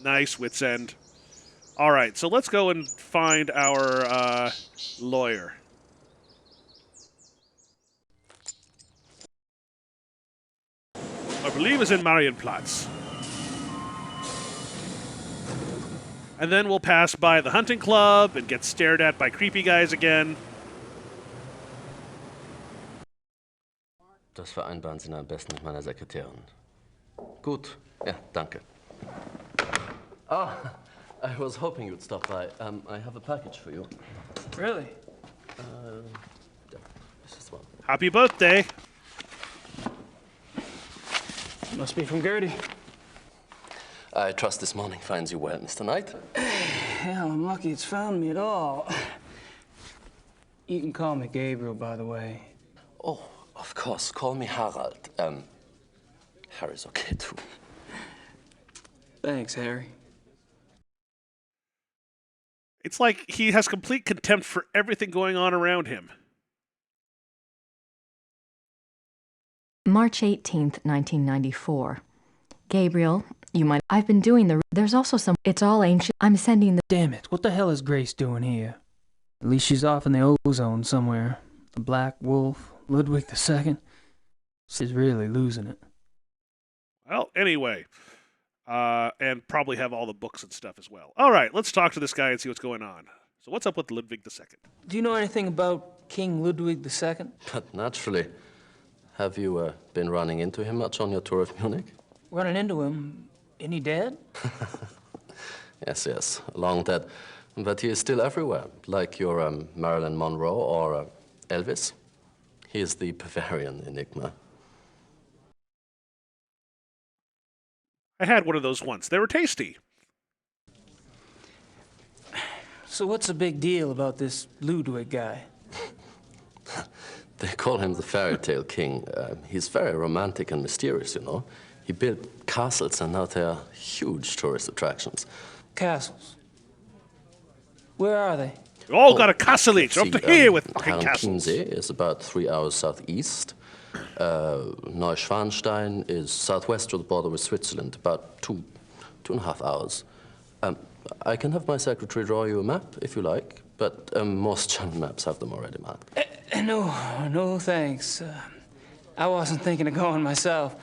Nice, wit's end. All right, so let's go and find our lawyer. I believe is in Marienplatz. And then we'll pass by the hunting club and get stared at by creepy guys again.
Das vereinbaren Sie am besten mit meiner Sekretärin. Gut, ja, danke. Oh, I was hoping you'd stop by. I have a package for you.
Really?
Yeah, this is one.
Happy birthday.
Must be from Gertie.
I trust this morning finds you well, Mr. Knight.
Hell, I'm lucky it's found me at all. You can call me Gabriel, by the way.
Oh, of course. Call me Harald. Harry's okay, too.
Thanks, Harry.
It's like he has complete contempt for everything going on around him.
March 18th, 1994. Gabriel, you might... I've been doing the... There's also some... It's all ancient. I'm sending the...
Damn it, what the hell is Grace doing here? At least she's off in the ozone somewhere. The Black Wolf, Ludwig II. She's really losing it.
Well, anyway. And probably have all the books and stuff as well. All right, let's talk to this guy and see what's going on. So what's up with Ludwig II?
Do you know anything about King Ludwig II?
But naturally. Have you been running into him much on your tour of Munich?
Running into him? Isn't he dead?
Yes, long dead. But he is still everywhere, like your Marilyn Monroe or Elvis. He is the Bavarian enigma.
I had one of those once. They were tasty.
So what's the big deal about this Ludwig guy?
They call him the fairy tale king. He's very romantic and mysterious, you know. He built castles, and now they are huge tourist attractions.
Castles? Where are they?
You all got a castle each. Up to here with fucking castles.
Chiemsee is about 3 hours southeast. Neuschwanstein is southwest of the border with Switzerland, about 2.5 hours. I can have my secretary draw you a map, if you like, but most German maps have them already marked.
No, thanks. I wasn't thinking of going myself.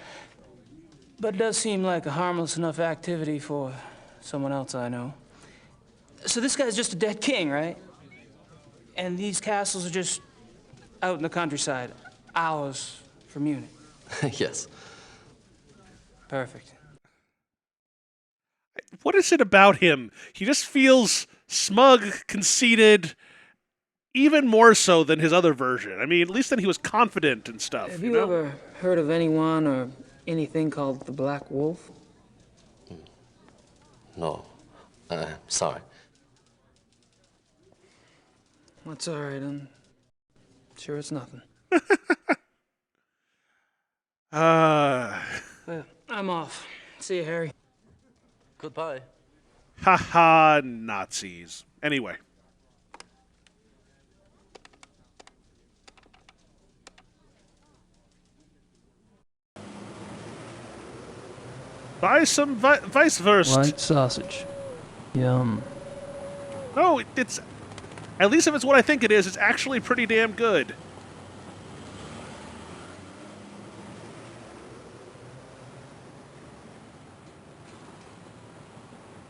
But it does seem like a harmless enough activity for someone else I know. So this guy's just a dead king, right? And these castles are just out in the countryside, hours from Munich.
Yes.
Perfect.
What is it about him? He just feels smug, conceited, even more so than his other version. I mean, at least then he was confident and stuff.
Have you ever heard of anyone or anything called the Black Wolf?
No. Sorry.
That's all right. I'm sure it's nothing. Well, I'm off. See you, Harry.
Goodbye.
Haha, Nazis. Anyway. Buy some Weisswurst.
White sausage. Yum.
No, it's... At least if it's what I think it is, it's actually pretty damn good.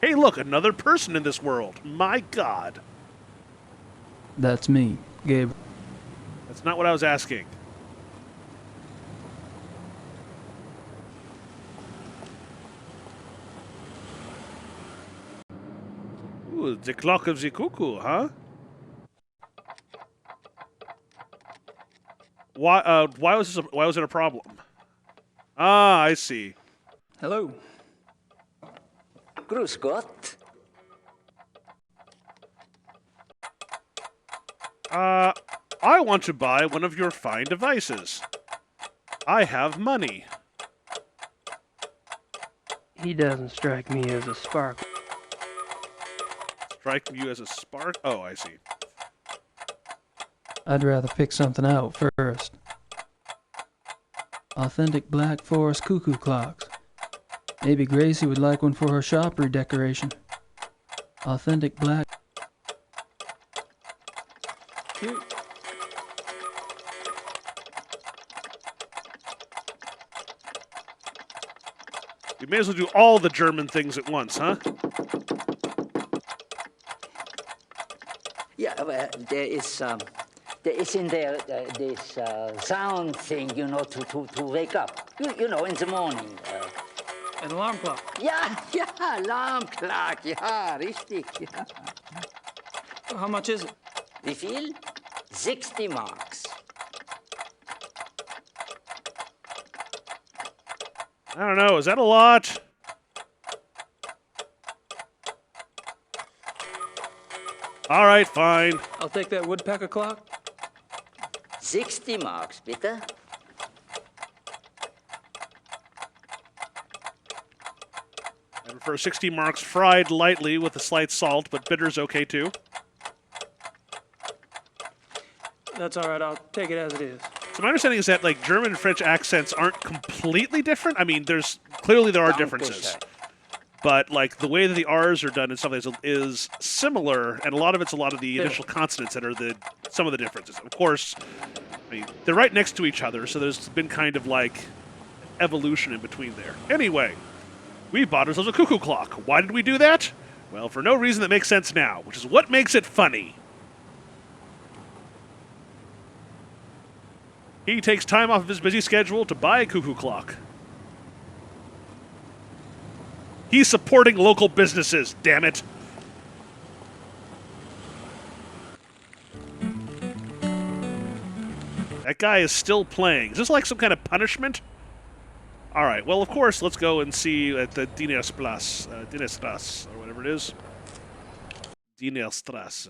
Hey, look, another person in this world. My God.
That's me, Gabe.
That's not what I was asking. Ooh, the clock of the cuckoo, huh? Why was it a problem? Ah, I see.
Hello.
Grüß Gott.
I want to buy one of your fine devices. I have money.
He doesn't strike me as a spark.
Strike you as a spark? Oh, I see.
I'd rather pick something out first. Authentic Black Forest cuckoo clocks. Maybe Gracie would like one for her shop redecoration. Authentic black. Cute.
You may as well do all the German things at once, huh?
Yeah, there is in there this sound thing, you know, to wake up. You know, in the morning.
An alarm clock.
Ja, alarm clock. Ja, richtig. Ja.
How much is it?
Wie viel? 60 marks.
I don't know. Is that a lot? All right, fine.
I'll take that woodpecker clock.
60 marks, bitte.
I prefer 60 marks fried lightly with a slight salt, but bitter's okay too.
That's all right. I'll take it as it is.
So my understanding is that like German and French accents aren't completely different. I mean, there are differences, but like the way that the R's are done and stuff is similar, and a lot of the initial consonants that are some of the differences. Of course, I mean they're right next to each other, so there's been kind of like evolution in between there. Anyway, we bought ourselves a cuckoo clock. Why did we do that? Well, for no reason that makes sense now, which is what makes it funny. He takes time off of his busy schedule to buy a cuckoo clock. He's supporting local businesses, damn it. That guy is still playing. Is this like some kind of punishment? All right, well, of course, let's go and see at the Dienerstrasse, or whatever it is. Dienerstrasse.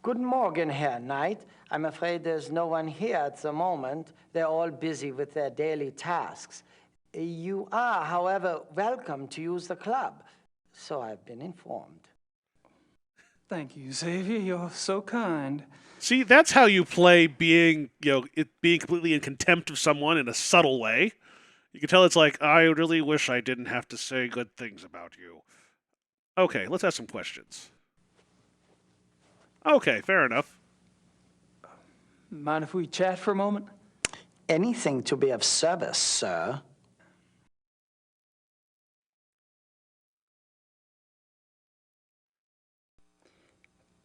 Guten Morgen, Herr Knight. I'm afraid there's no one here at the moment. They're all busy with their daily tasks. You are, however, welcome to use the club, so I've been informed.
Thank you, Xavier. You're so kind.
See, that's how you play being completely in contempt of someone in a subtle way. You can tell it's like, I really wish I didn't have to say good things about you. Okay, let's ask some questions. Okay, fair enough.
Mind if we chat for a moment?
Anything to be of service, sir.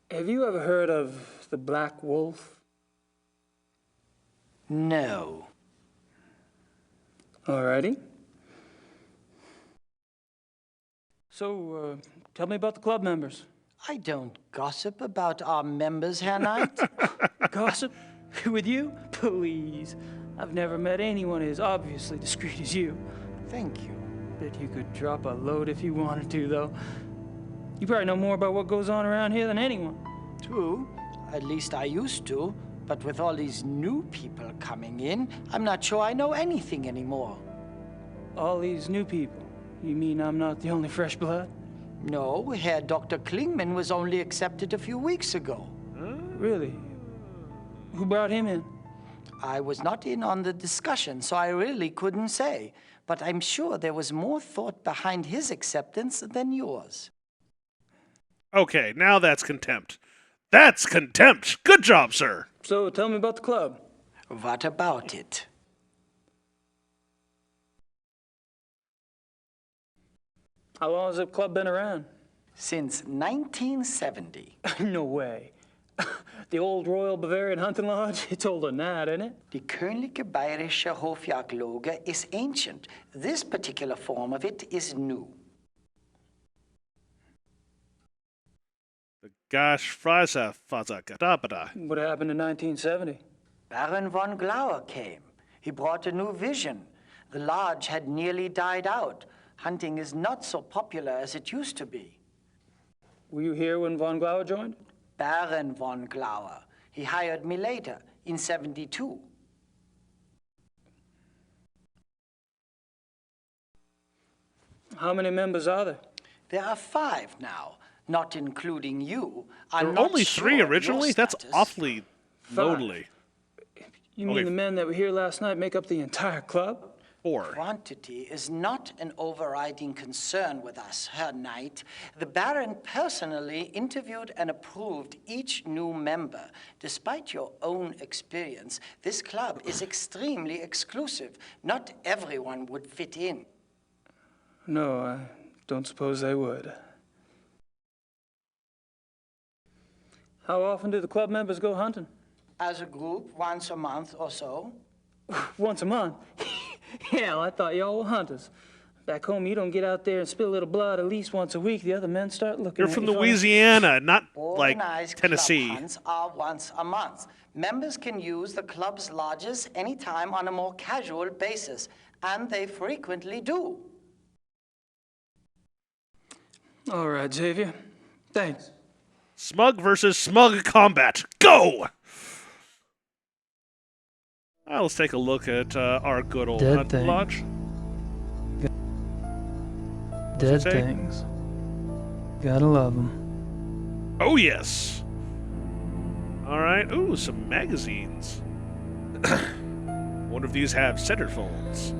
Have you ever heard of the Black Wolf?
No.
Alrighty. So, tell me about the club members.
I don't gossip about our members, Herr Knight.
Gossip? With you? Please. I've never met anyone as obviously discreet as you.
Thank you.
Bet you could drop a load if you wanted to, though. You probably know more about what goes on around here than anyone.
True. At least I used to. But with all these new people coming in, I'm not sure I know anything anymore.
All these new people? You mean I'm not the only fresh blood?
No, Herr Dr. Klingman was only accepted a few weeks ago.
Really? Who brought him in?
I was not in on the discussion, so I really couldn't say. But I'm sure there was more thought behind his acceptance than yours.
Okay, now that's contempt. That's contempt! Good job, sir!
So tell me about the club.
What about it?
How long has the club been around?
Since 1970.
No way. The old Royal Bavarian Hunting Lodge? It's older than that, isn't it?
Die Königliche Bayerische Hofjagdloge is ancient. This particular form of it is new.
Gosh, Freisa, Faza,
What happened in 1970?
Baron von Glauer came. He brought a new vision. The lodge had nearly died out. Hunting is not so popular as it used to be.
Were you here when von Glauer joined?
Baron von Glauer. He hired me later, in 72.
How many members are there?
There are 5 now, not including you.
There were only 3 originally? That's awfully lonely.
You mean the men that were here last night make up the entire club?
4.
Quantity is not an overriding concern with us, Herr Knight. The Baron personally interviewed and approved each new member. Despite your own experience, this club is extremely exclusive. Not everyone would fit in.
No, I don't suppose they would. How often do the club members go hunting?
As a group, once a month or so.
Once a month? Hell, I thought y'all were hunters. Back home, you don't get out there and spill a little blood at least once a week. The other men start looking
You're
at
from
you
Louisiana, not like
Organized
Tennessee.
club hunts are once a month. Members can use the club's lodges anytime on a more casual basis, and they frequently do.
All right, Xavier. Thanks.
Smug versus smug combat. Go! Let's take a look at our good old
Dead
hunting
thing.
lodge.
Dead things. Gotta love them.
Oh, yes. All right. Ooh, some magazines. One of these have centerfolds.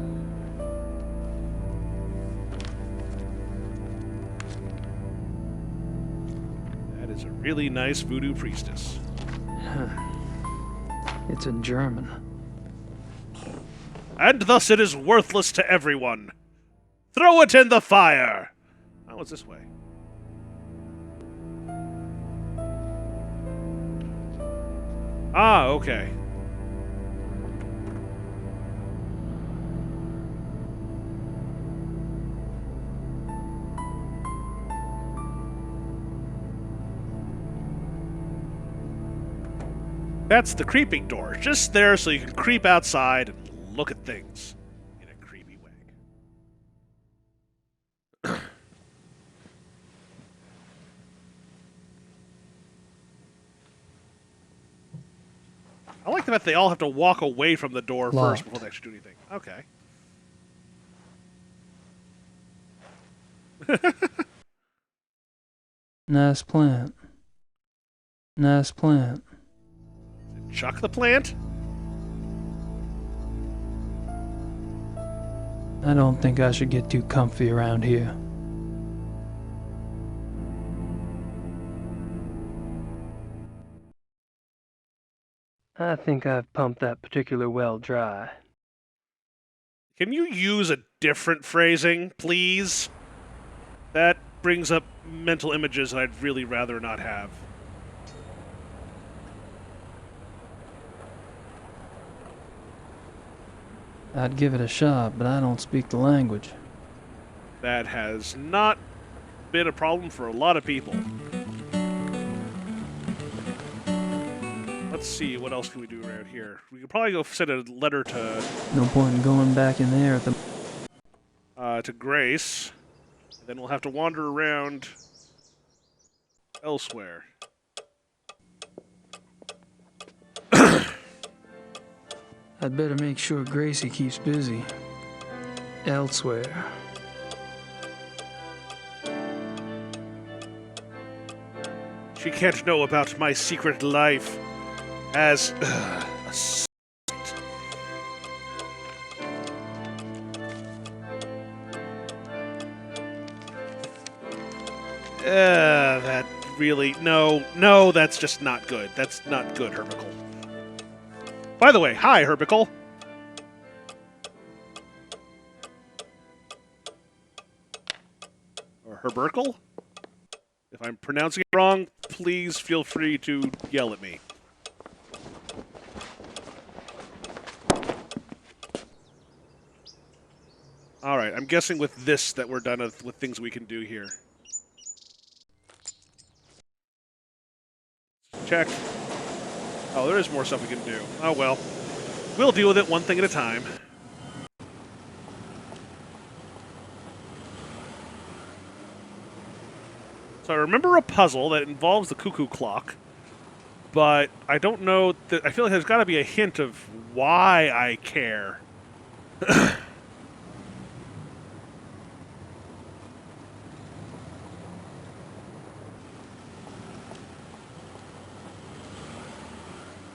That is a really nice voodoo priestess.
It's in German.
And thus it is worthless to everyone. Throw it in the fire! Oh, it's this way. Ah, okay. That's the creeping door. Just there so you can creep outside and look at things in a creepy way. I like the fact they all have to walk away from the door first before they actually do anything. Okay.
Nice plant. Nice plant.
Chuck the plant?
I don't think I should get too comfy around here. I think I've pumped that particular well dry.
Can you use a different phrasing, please? That brings up mental images that I'd really rather not have.
I'd give it a shot, but I don't speak the language.
That has not been a problem for a lot of people. Let's see, what else can we do around here? We could probably go send a letter to...
No point in going back in there at the...
to Grace. Then we'll have to wander around elsewhere.
I'd better make sure Gracie keeps busy. Elsewhere.
She can't know about my secret life as a that really... No, that's just not good. That's not good, Herbicle. By the way, hi, Herbicle. Or Herbercle? If I'm pronouncing it wrong, please feel free to yell at me. Alright, I'm guessing with this that we're done with things we can do here. Check. Oh, there is more stuff we can do. Oh well. We'll deal with it one thing at a time. So I remember a puzzle that involves the cuckoo clock, but I don't know... I feel like there's got to be a hint of why I care.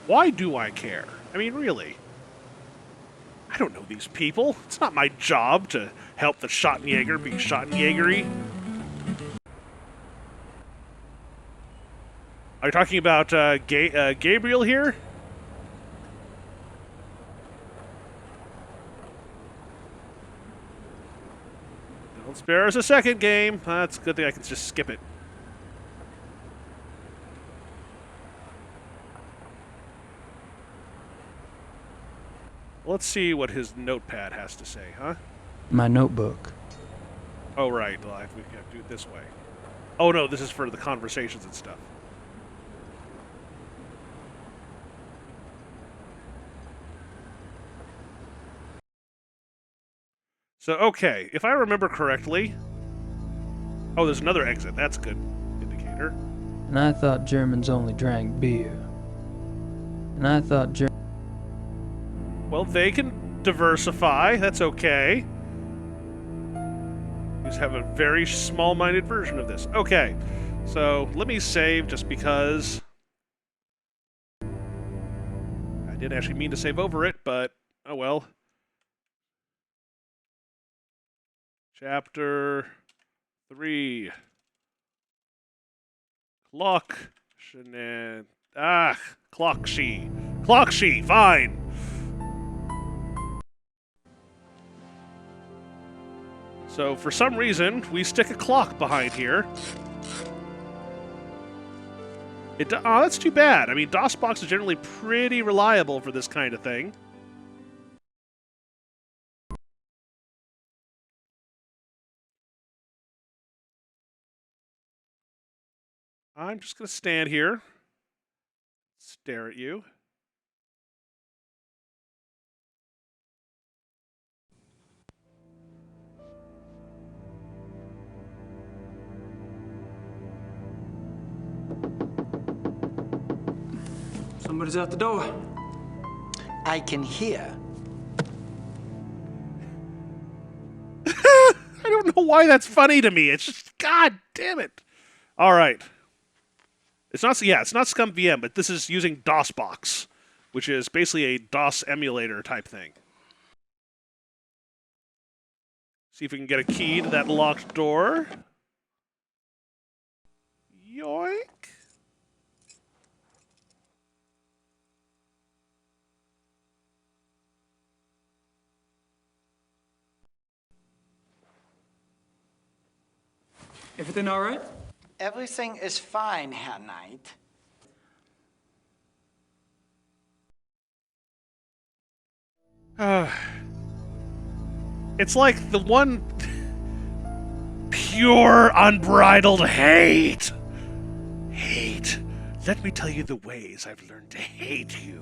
Why do I care? I mean, really. I don't know these people. It's not my job to help the Schottenjäger be Schottenjägery. Are you talking about Gabriel here? Don't spare us a second, game. That's a good thing I can just skip it. Let's see what his notepad has to say, huh?
My notebook.
Oh, right. Well, we can do it this way. Oh, no, this is for the conversations and stuff. So, okay, if I remember correctly... Oh, there's another exit. That's a good indicator.
And I thought Germans only drank beer. And I thought
Well, they can diversify. That's okay. Just have a very small-minded version of this. Okay, so let me save just because... I didn't actually mean to save over it, but oh well. Chapter 3. Clock. Clock-she. Clock-she, fine. So, for some reason, we stick a clock behind here. Oh, that's too bad. I mean, DOSBox is generally pretty reliable for this kind of thing. I'm just going to stand here, stare at you.
Somebody's out the door.
I can hear.
I don't know why that's funny to me. It's just, god damn it. All right. It's not Scum VM, but this is using DOSBox, which is basically a DOS emulator type thing. See if we can get a key to that locked door. Yoink.
Everything all right?
Everything is fine, Herr Knight.
It's like the one pure, unbridled hate. Hate. Let me tell you the ways I've learned to hate you.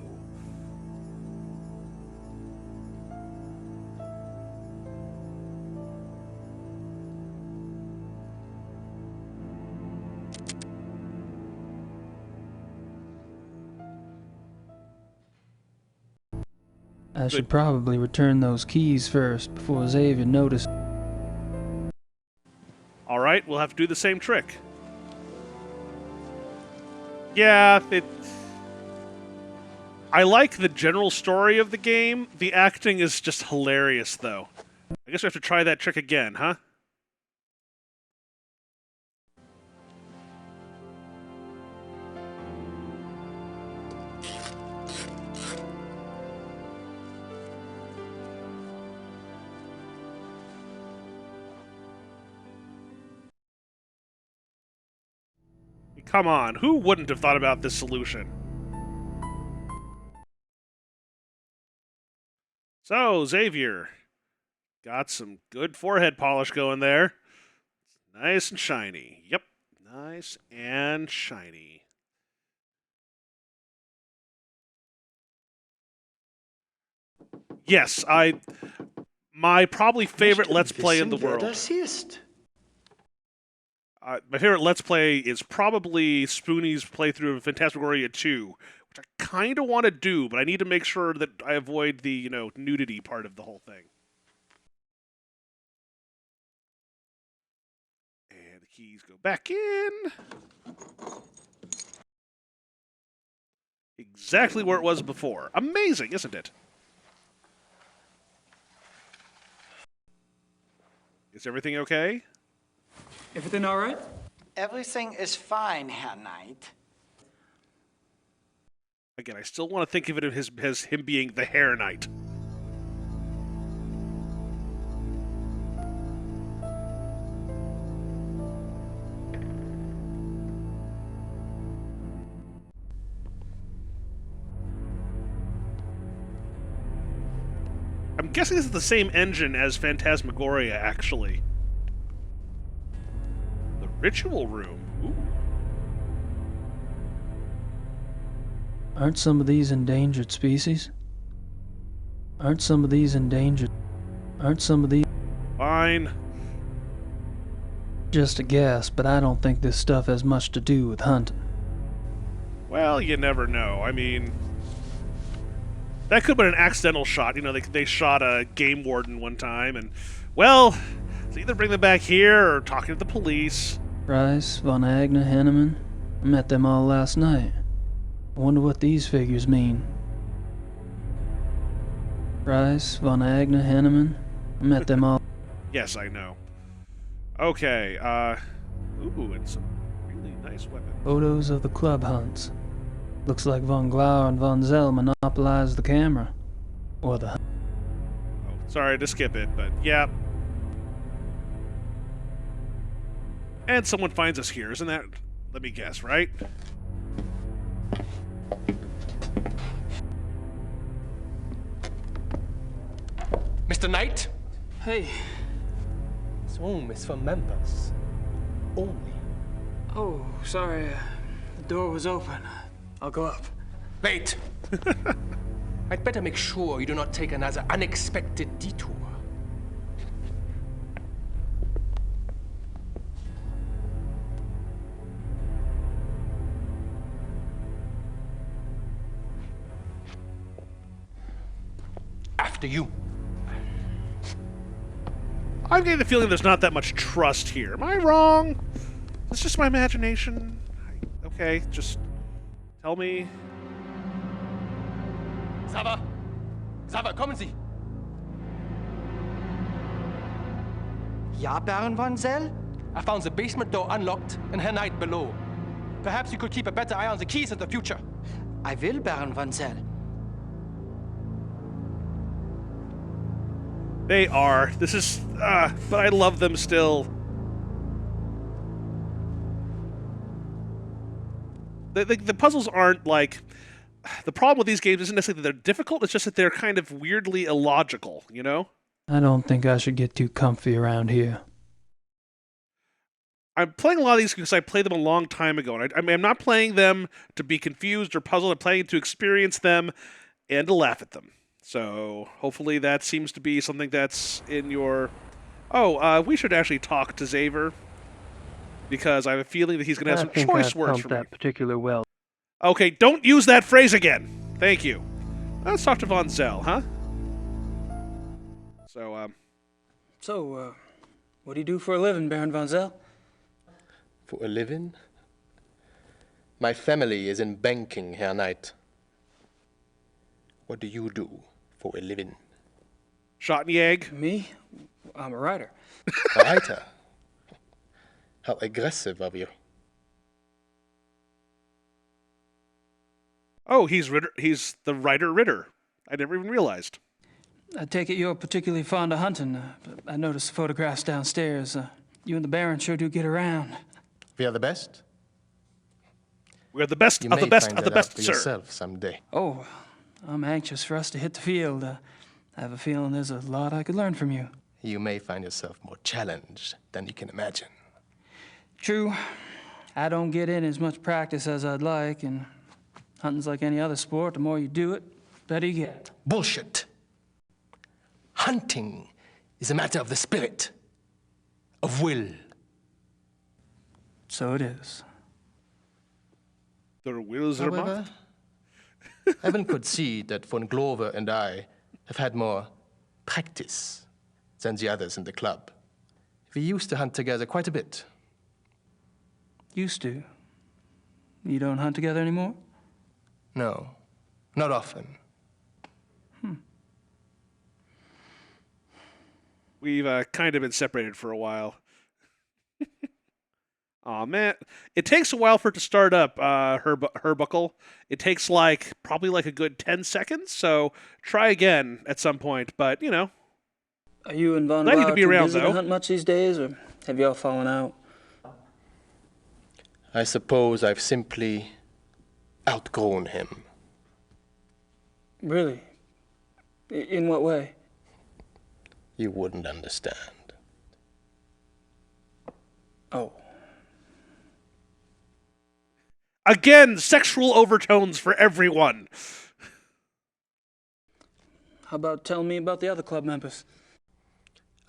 I should probably return those keys first before Xavier notices.
All right, we'll have to do the same trick. Yeah, I like the general story of the game. The acting is just hilarious, though. I guess we have to try that trick again, huh? Come on, who wouldn't have thought about this solution? So, Xavier, got some good forehead polish going there. Nice and shiny. Yep, nice and shiny. Yes, my probably favorite Let's Play in the world. My favorite Let's Play is probably Spoonie's playthrough of Phantasmagoria 2, which I kind of want to do, but I need to make sure that I avoid the, nudity part of the whole thing. And the keys go back in. Exactly where it was before. Amazing, isn't it? Is everything okay?
Everything all right?
Everything is fine, Herr Knight.
Again, I still want to think of it as him being the Hair Knight. I'm guessing this is the same engine as Phantasmagoria, actually. The Ritual Room. Ooh.
Aren't some of these endangered species? Aren't some of these endangered? Aren't some of these...
Fine.
Just a guess, but I don't think this stuff has much to do with hunting.
Well, you never know. I mean... That could have been an accidental shot. They shot a game warden one time, and... Well, it's either bring them back here or talking to the police.
Price, Von Agner, Henneman. I met them all last night. I wonder what these figures mean. Price, Von Agner, Henneman. I met them all.
Yes, I know. Okay, ooh, and some really nice weapons.
Photos of the club hunts. Looks like Von Glauer and Von Zell monopolized the camera. Or the...
Oh, sorry to skip it, but yeah. And someone finds us here, isn't that... Let me guess, right?
Mr. Knight?
Hey.
This room is for members. Only.
Oh, sorry. The door was open. I'll go up.
Wait! I'd better make sure you do not take another unexpected detour. After you.
I'm getting the feeling there's not that much trust here. Am I wrong? It's just my imagination. Okay, just tell me.
Sava! Sava, kommen Sie!
Ja, Baron Von Zell?
I found the basement door unlocked and Herr Knight below. Perhaps you could keep a better eye on the keys in the future.
I will, Baron Von Zell.
They are. This is... but I love them still. The puzzles aren't like... The problem with these games isn't necessarily that they're difficult, it's just that they're kind of weirdly illogical, you know?
I don't think I should get too comfy around here.
I'm playing a lot of these because I played them a long time ago. And I'm not playing them to be confused or puzzled. I'm playing to experience them and to laugh at them. So hopefully that seems to be something that's in your... Oh, we should actually talk to Xavier. Because I have a feeling that he's going to have some choice words for me.
That particular well.
Okay, don't use that phrase again. Thank you. Let's talk to Von Zell, huh? So,
what do you do for a living, Baron von Zell?
For a living? My family is in banking, Herr Knight. What do you do for a living?
Schottenjäger?
Me? I'm a writer.
A writer? How aggressive of you.
Oh, he's the writer Ritter. I never even realized.
I take it you're particularly fond of hunting. I noticed the photographs downstairs. You and the Baron sure do get around.
We are the best?
We're the best
you
of the best of the best,
for
sir.
Yourself someday.
Oh, I'm anxious for us to hit the field. I have a feeling there's a lot I could learn from you.
You may find yourself more challenged than you can imagine.
True. I don't get in as much practice as I'd like, and hunting's like any other sport. The more you do it, the better you get.
Bullshit. Hunting is a matter of the spirit, of will.
So it is.
Their wills are
However, heaven could see that von Glover and I have had more practice than the others in the club. We used to hunt together quite a bit.
Used to? You don't hunt together anymore?
No, not often.
We've kind of been separated for a while. Aw, man. It takes a while for it to start up, Herbuckle. It takes probably a good 10 seconds, so try again at some point, but, you know.
Are you and Von
Glad you
Blau
to be
too
around,
busy
though.
to hunt much these days, or have you all fallen out?
I suppose I've simply outgrown him.
Really? In what way?
You wouldn't understand.
Oh.
Again, sexual overtones for everyone.
How about telling me about the other club members?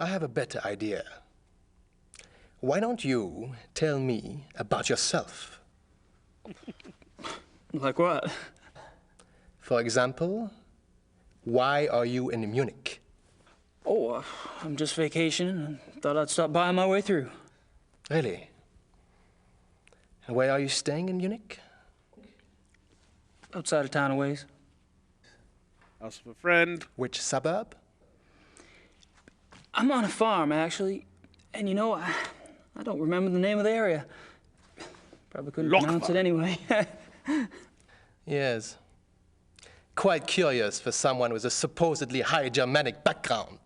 I have a better idea. Why don't you tell me about yourself?
Like what?
For example, why are you in Munich?
Oh, I'm just vacationing and thought I'd stop by on my way through.
Really? And where are you staying in Munich?
Outside of town a ways.
House of a friend.
Which suburb?
I'm on a farm, actually. And you know, I don't remember the name of the area. Probably couldn't pronounce it anyway.
Yes. Quite curious for someone with a supposedly high Germanic background.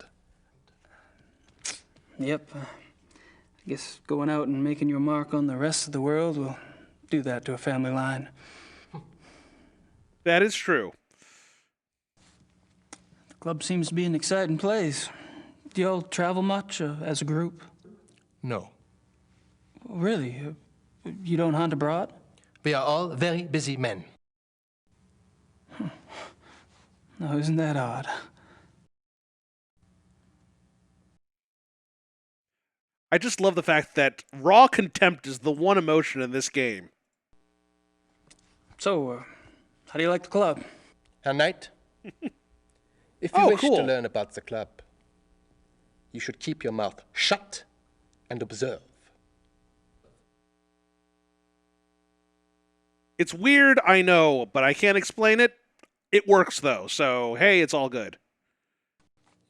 Yep. I guess going out and making your mark on the rest of the world will do that to a family line.
That is true.
The club seems to be an exciting place. Do y'all travel much as a group?
No.
Really? You don't hunt abroad?
We are all very busy men.
No, isn't that odd?
I just love the fact that raw contempt is the one emotion in this game.
So, how do you like the club?
Herr Knight, if you wish to learn about the club, you should keep your mouth shut and observe.
It's weird, I know, but I can't explain it. It works, though, so hey, it's all good.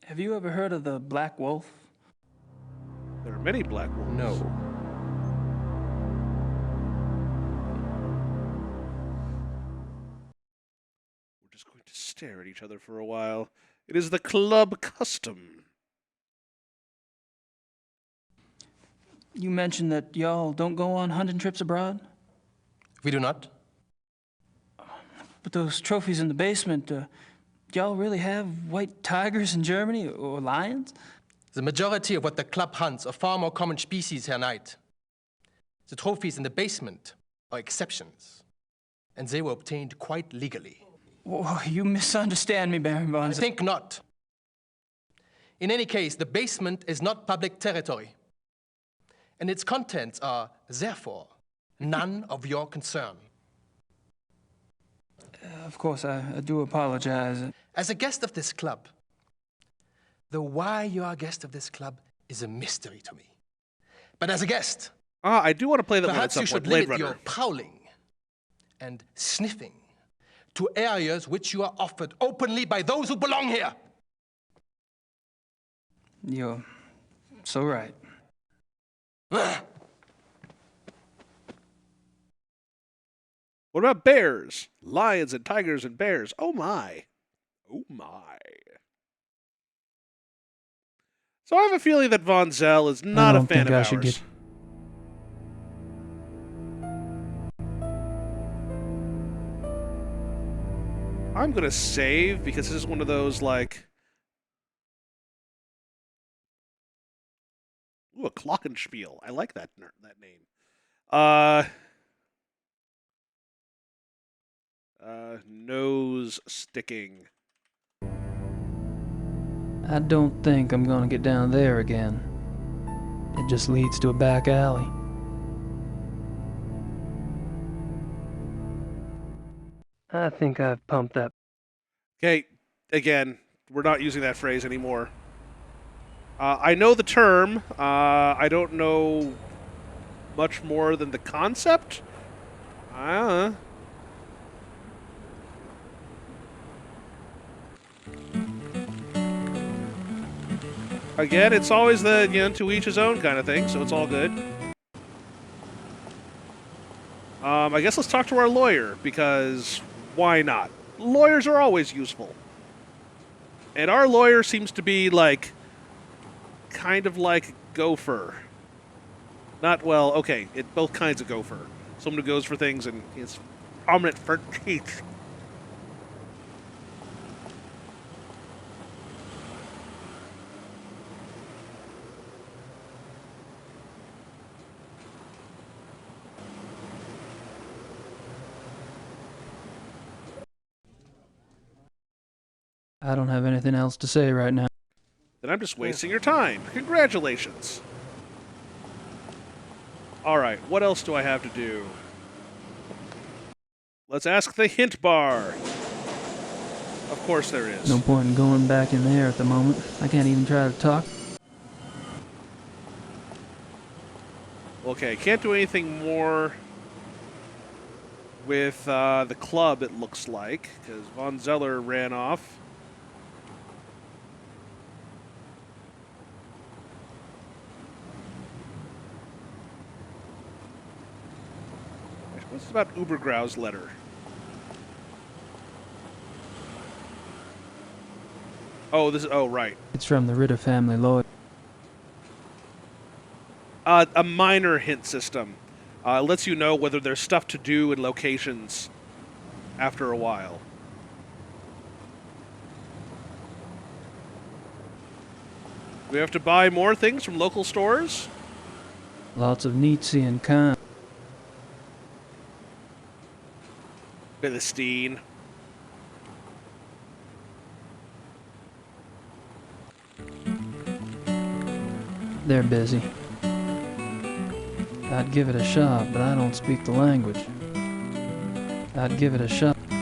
Have you ever heard of the Black Wolf?
There are many black wolves.
No.
We're just going to stare at each other for a while. It is the club custom.
You mentioned that y'all don't go on hunting trips abroad?
We do not.
But those trophies in the basement, y'all really have white tigers in Germany or lions?
The majority of what the club hunts are far more common species, Herr Knight. The trophies in the basement are exceptions, and they were obtained quite legally.
Oh, you misunderstand me, Baron von Zell.
I think not. In any case, the basement is not public territory, and its contents are, therefore, none of your concern.
Of course, I do apologize.
As a guest of this club, The why you are a guest of this club is a mystery to me. But as a guest,
I do want to play that one at
perhaps
some
you should
point. Blade
limit
Runner.
your prowling and sniffing to areas which you are offered openly by those who belong here.
You're so right.
What about bears? Lions and tigers and bears. Oh my. Oh my. So I have a feeling that Von Zell is not a fan of ours. I'm going to save because this is one of those, like... Ooh, a Glockenspiel. I like that name. Nose sticking.
I don't think I'm gonna get down there again. It just leads to a back alley. I think I've pumped that.
Okay, again, we're not using that phrase anymore. I know the term. I don't know much more than the concept. Again, it's always the, to each his own kind of thing, so it's all good. I guess let's talk to our lawyer, because why not? Lawyers are always useful. And our lawyer seems to be, like, kind of like gopher. Not, well, okay, both kinds of gopher. Someone who goes for things and is prominent for teeth.
I don't have anything else to say right now.
Then I'm just wasting your time. Congratulations. Alright, what else do I have to do? Let's ask the hint bar. Of course there is.
No point in going back in there at the moment. I can't even try to talk.
Okay, can't do anything more with the club, it looks like, because Von Zeller ran off. What's about Ubergrau's letter? Oh, right.
It's from the Ritter family lawyer.
A minor hint system. Lets you know whether there's stuff to do in locations after a while. Do we have to buy more things from local stores?
Lots of Nietzsche and Kant.
Philistine.
They're busy. I'd give it a shot, but I don't speak the language. I'd give it a shot.
Are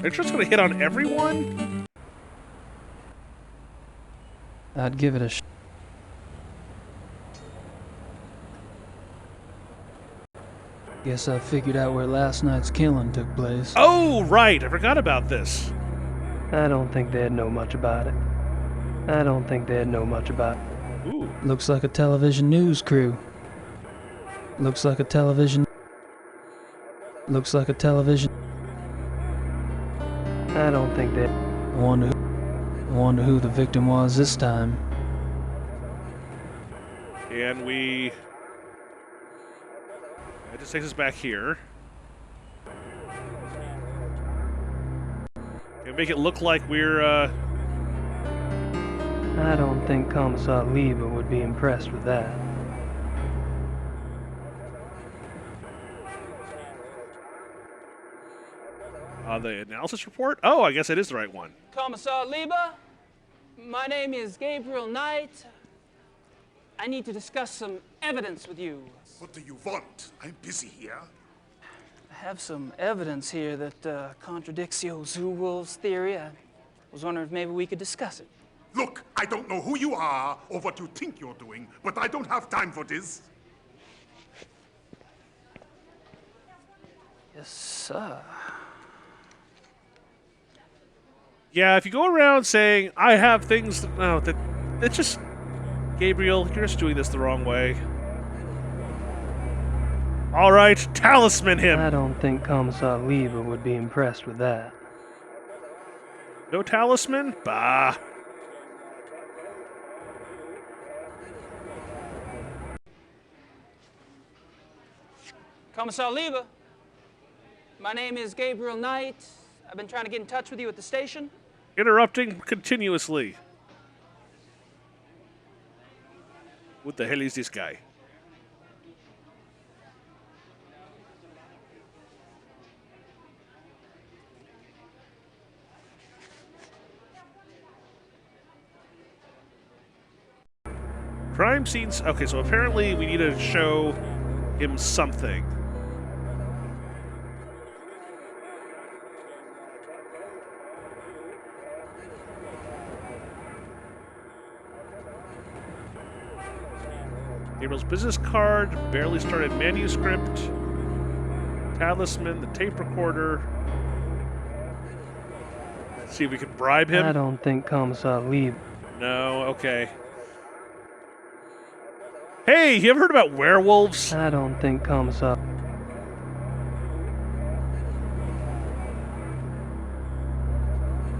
you just gonna hit on everyone?
I'd give it a shot. Guess I figured out where last night's killing took place.
Oh, right. I forgot about this.
I don't think they'd know much about it. I don't think they'd know much about it.
Ooh.
Looks like a television news crew. Looks like a television. Looks like a television. I don't think they. Wonder who the victim was this time.
And we. It just takes us back here. And make it look like we're.
I don't think Commissar Lieber would be impressed with that.
The analysis report? Oh, I guess it is the right one.
Commissar Lieber, my name is Gabriel Knight. I need to discuss some evidence with you.
What do you want? I'm busy here.
I have some evidence here that contradicts your Zoo Wolves theory. I was wondering if maybe we could discuss it.
Look, I don't know who you are or what you think you're doing, but I don't have time for this.
Yes, sir.
Yeah, if you go around saying, I have things that... No, that's just... Gabriel, you're just doing this the wrong way. All right, talisman him.
I don't think Commissar Lever would be impressed with that.
No talisman? Bah.
Commissar Lever, my name is Gabriel Knight. I've been trying to get in touch with you at the station.
Interrupting continuously. What the hell is this guy? Crime scenes. Okay, so apparently we need to show him something. Gabriel's business card, barely started manuscript, talisman, the tape recorder. Let's see if we can bribe him.
I don't think Commissar Lever.
No, okay. Hey, you ever heard about werewolves?
I don't think Commissar.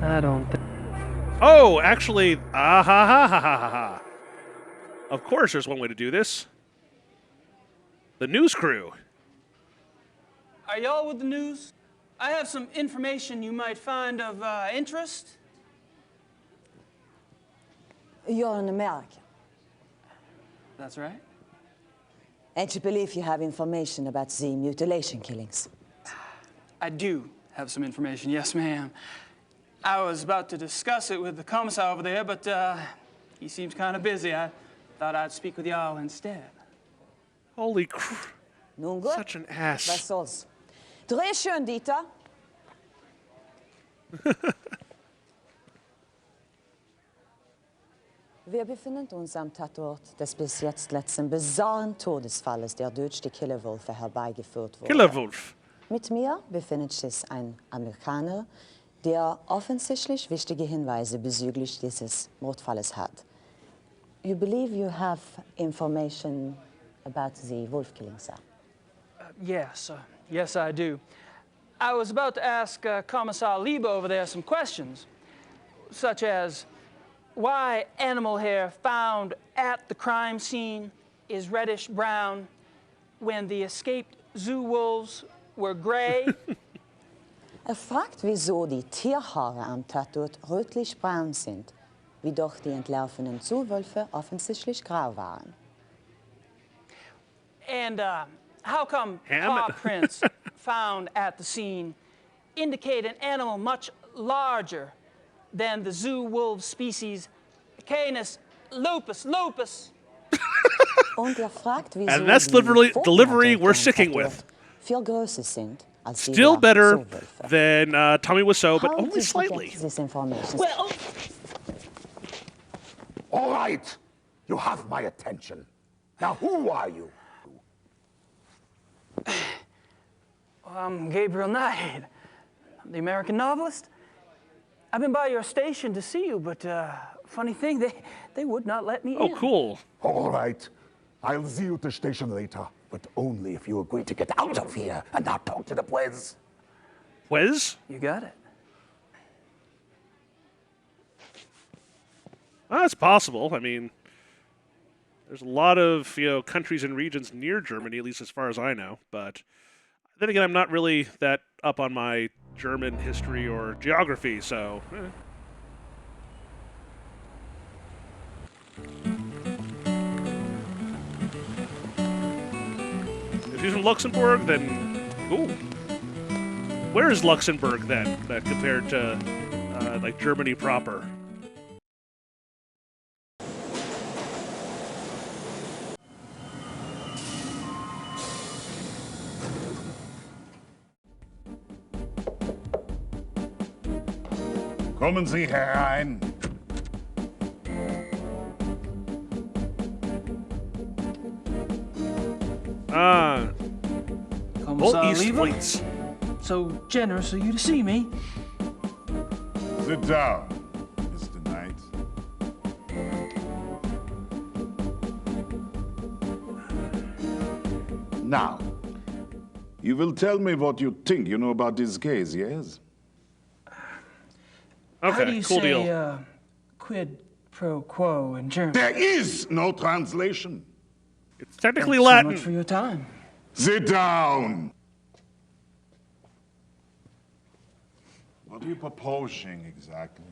I don't think.
Oh, actually, ah ha ha ha ha ha. Of course, there's one way to do this. The news crew.
Are y'all with the news? I have some information you might find of interest.
You're an American.
That's right.
And you believe you have information about the mutilation killings?
I do have some information, yes, ma'am. I was about to discuss it with the commissar over there, but he seems kind of busy. I thought I'd speak with y'all instead.
Holy crap.
Nun gut.
Such an ass.
Was soll's. Dreh schön, Dieter. Wir befinden uns am Tatort des bis jetzt letzten bizarren Todesfalles, der durch die Killerwölfe herbeigeführt wurde.
Killerwolf.
Mit mir befindet sich ein Amerikaner, der offensichtlich wichtige Hinweise bezüglich dieses Mordfalles hat. You believe you have information about the wolf killing, sir?
Yes, yes, I do. I was about to ask Commissar Liebe over there some questions, such as why animal hair found at the crime scene is reddish-brown when the escaped zoo wolves were gray.
Fragt, wieso die Tierhaare am Tatort rötlich-braun sind, wie doch die entlaufenen Zoowölfe offensichtlich grau waren.
And how come paw prints found at the scene indicate an animal much larger than the zoo wolf species Canis lupus lupus?
Und fragt, wieso
And that's delivery we're sticking with.
Viel größer sind als die
Still
der
better
Zoowölfe.
than Tommy Wiseau, but
How
only
did you
slightly.
get this information?
Well, all right. You have my attention. Now, who are you?
I'm Gabriel Knight. I'm the American novelist. I've been by your station to see you, but funny thing, they would not let me in.
Oh, cool.
All right. I'll see you at the station later, but only if you agree to get out of here and not talk to the Pues.
Pues?
You got it.
Well, that's possible. I mean, there's a lot of countries and regions near Germany, at least as far as I know. But then again, I'm not really that up on my German history or geography, so. If he's in Luxembourg, then ooh. Where is Luxembourg then, compared to like Germany proper?
Kommen Sie herein.
Commissar
East
Lever?
fleets.
So generous of you to see me.
Sit down, Mr. Knight. Now, you will tell me what you think you know about this case, yes?
How do
Okay,
you
cool
say,
deal.
quid pro quo in German?
There is no translation.
It's technically
Thanks
Latin.
so much for your time.
Sit down. What are you proposing exactly?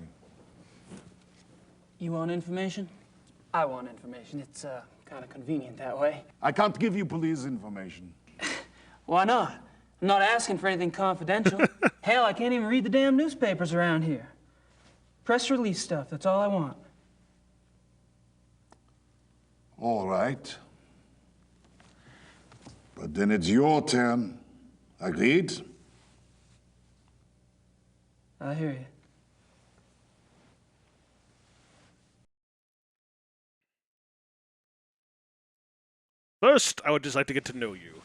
You want information? I want information. It's kind of convenient that way.
I can't give you police information.
Why not? I'm not asking for anything confidential. Hell, I can't even read the damn newspapers around here. Press release stuff, that's all I want.
All right. But then it's your turn. Agreed?
I hear you.
First, I would just like to get to know you.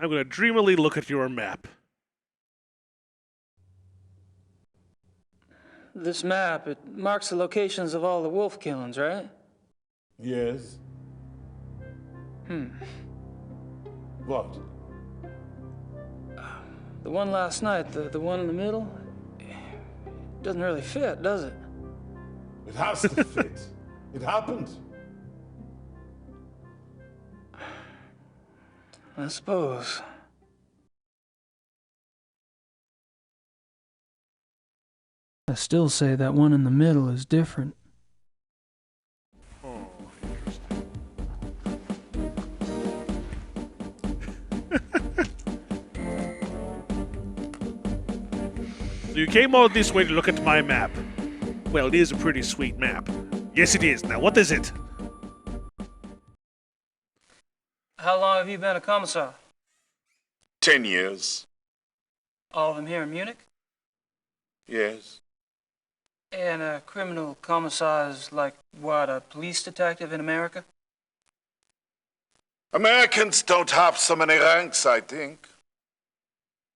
I'm going to dreamily look at your map.
This map, it marks the locations of all the wolf killings, right?
Yes. What?
The one last night, the one in the middle, doesn't really fit, does it?
It has to fit. It happened.
I suppose. I still say that one in the middle is different.
Oh, interesting. So you came all this way to look at my map. Well, it is a pretty sweet map. Yes, it is. Now, what is it?
How long have you been a commissar?
10 years.
All of them here in Munich?
Yes.
And a criminal commissar is like, what, a police detective in America?
Americans don't have so many ranks, I think.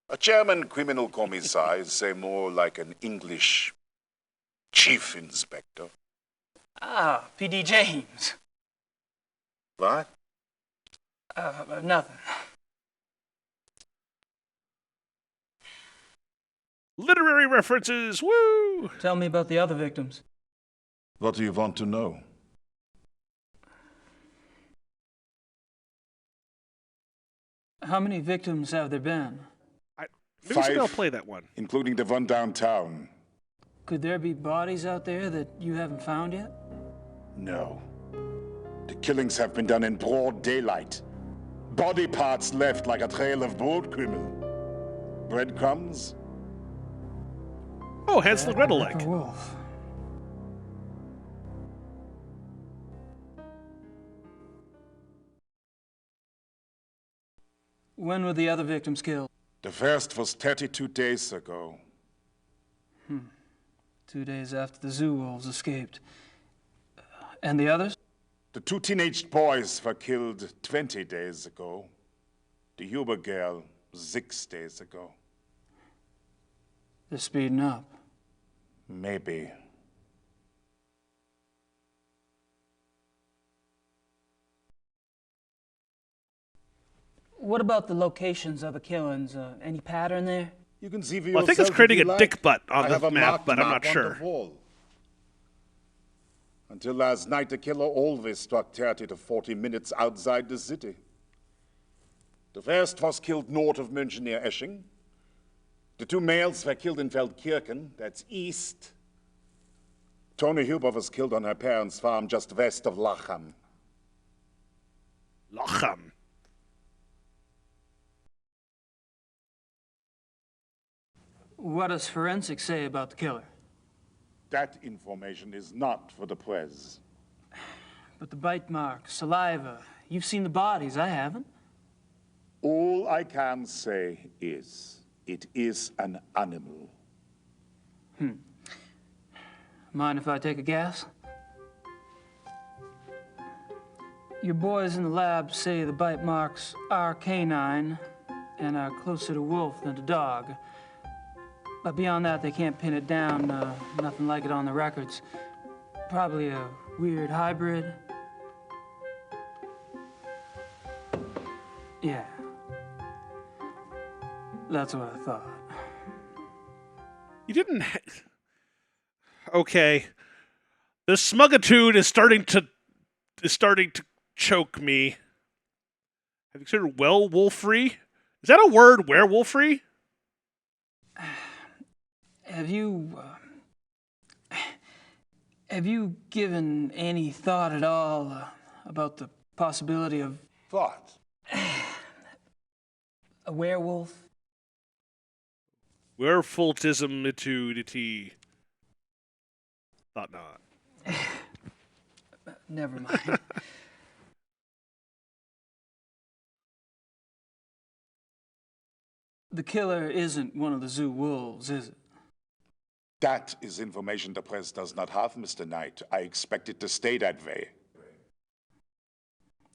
A German criminal commissar is, say, more like an English chief inspector.
Ah, P.D. James.
What?
Nothing.
Literary references, woo!
Tell me about the other victims.
What do you want to know?
How many victims have there been?
Maybe maybe I'll play that one.
Including the one downtown.
Could there be bodies out there that you haven't found yet?
No. The killings have been done in broad daylight. Body parts left like a trail of broadkrummel. Breadcrumbs?
Oh, Hansel and Gretel like.
Wolf. When were the other victims killed?
The first was 32 days ago.
2 days after the zoo wolves escaped. And the others?
The 2 teenage boys were killed 20 days ago. The Huber girl 6 days ago.
They're speeding up.
Maybe.
What about the locations of the killings? Any pattern there?
You can see for
Well, I
yourself
think it's
if
creating
you
a
like.
dick butt on
I
the
have a
map,
marked
but I'm
map
not
on
sure.
the wall. Until last night, the killer always struck 30 to 40 minutes outside the city. The first was killed north of München near Esching. The 2 males were killed in Feldkirchen, that's east. Tony Huber was killed on her parents' farm just west of Lacham.
Lacham.
What does forensics say about the killer?
That information is not for the press.
But the bite marks, saliva, you've seen the bodies, I haven't.
All I can say is, it is an animal.
Mind if I take a guess? Your boys in the lab say the bite marks are canine and are closer to wolf than to dog. But beyond that, they can't pin it down. Nothing like it on the records. Probably a weird hybrid. Yeah. That's what I thought.
You didn't... Okay. The smugitude is starting to choke me. Have you considered werewolfery? Is that a word, werewolfery?
Have you given any thought at all about the possibility of...
What?
A werewolf?
Werewolfism-ity. Thought not.
Never mind. The killer isn't one of the zoo wolves, is it?
That is information the press does not have, Mr. Knight. I expect it to stay that way.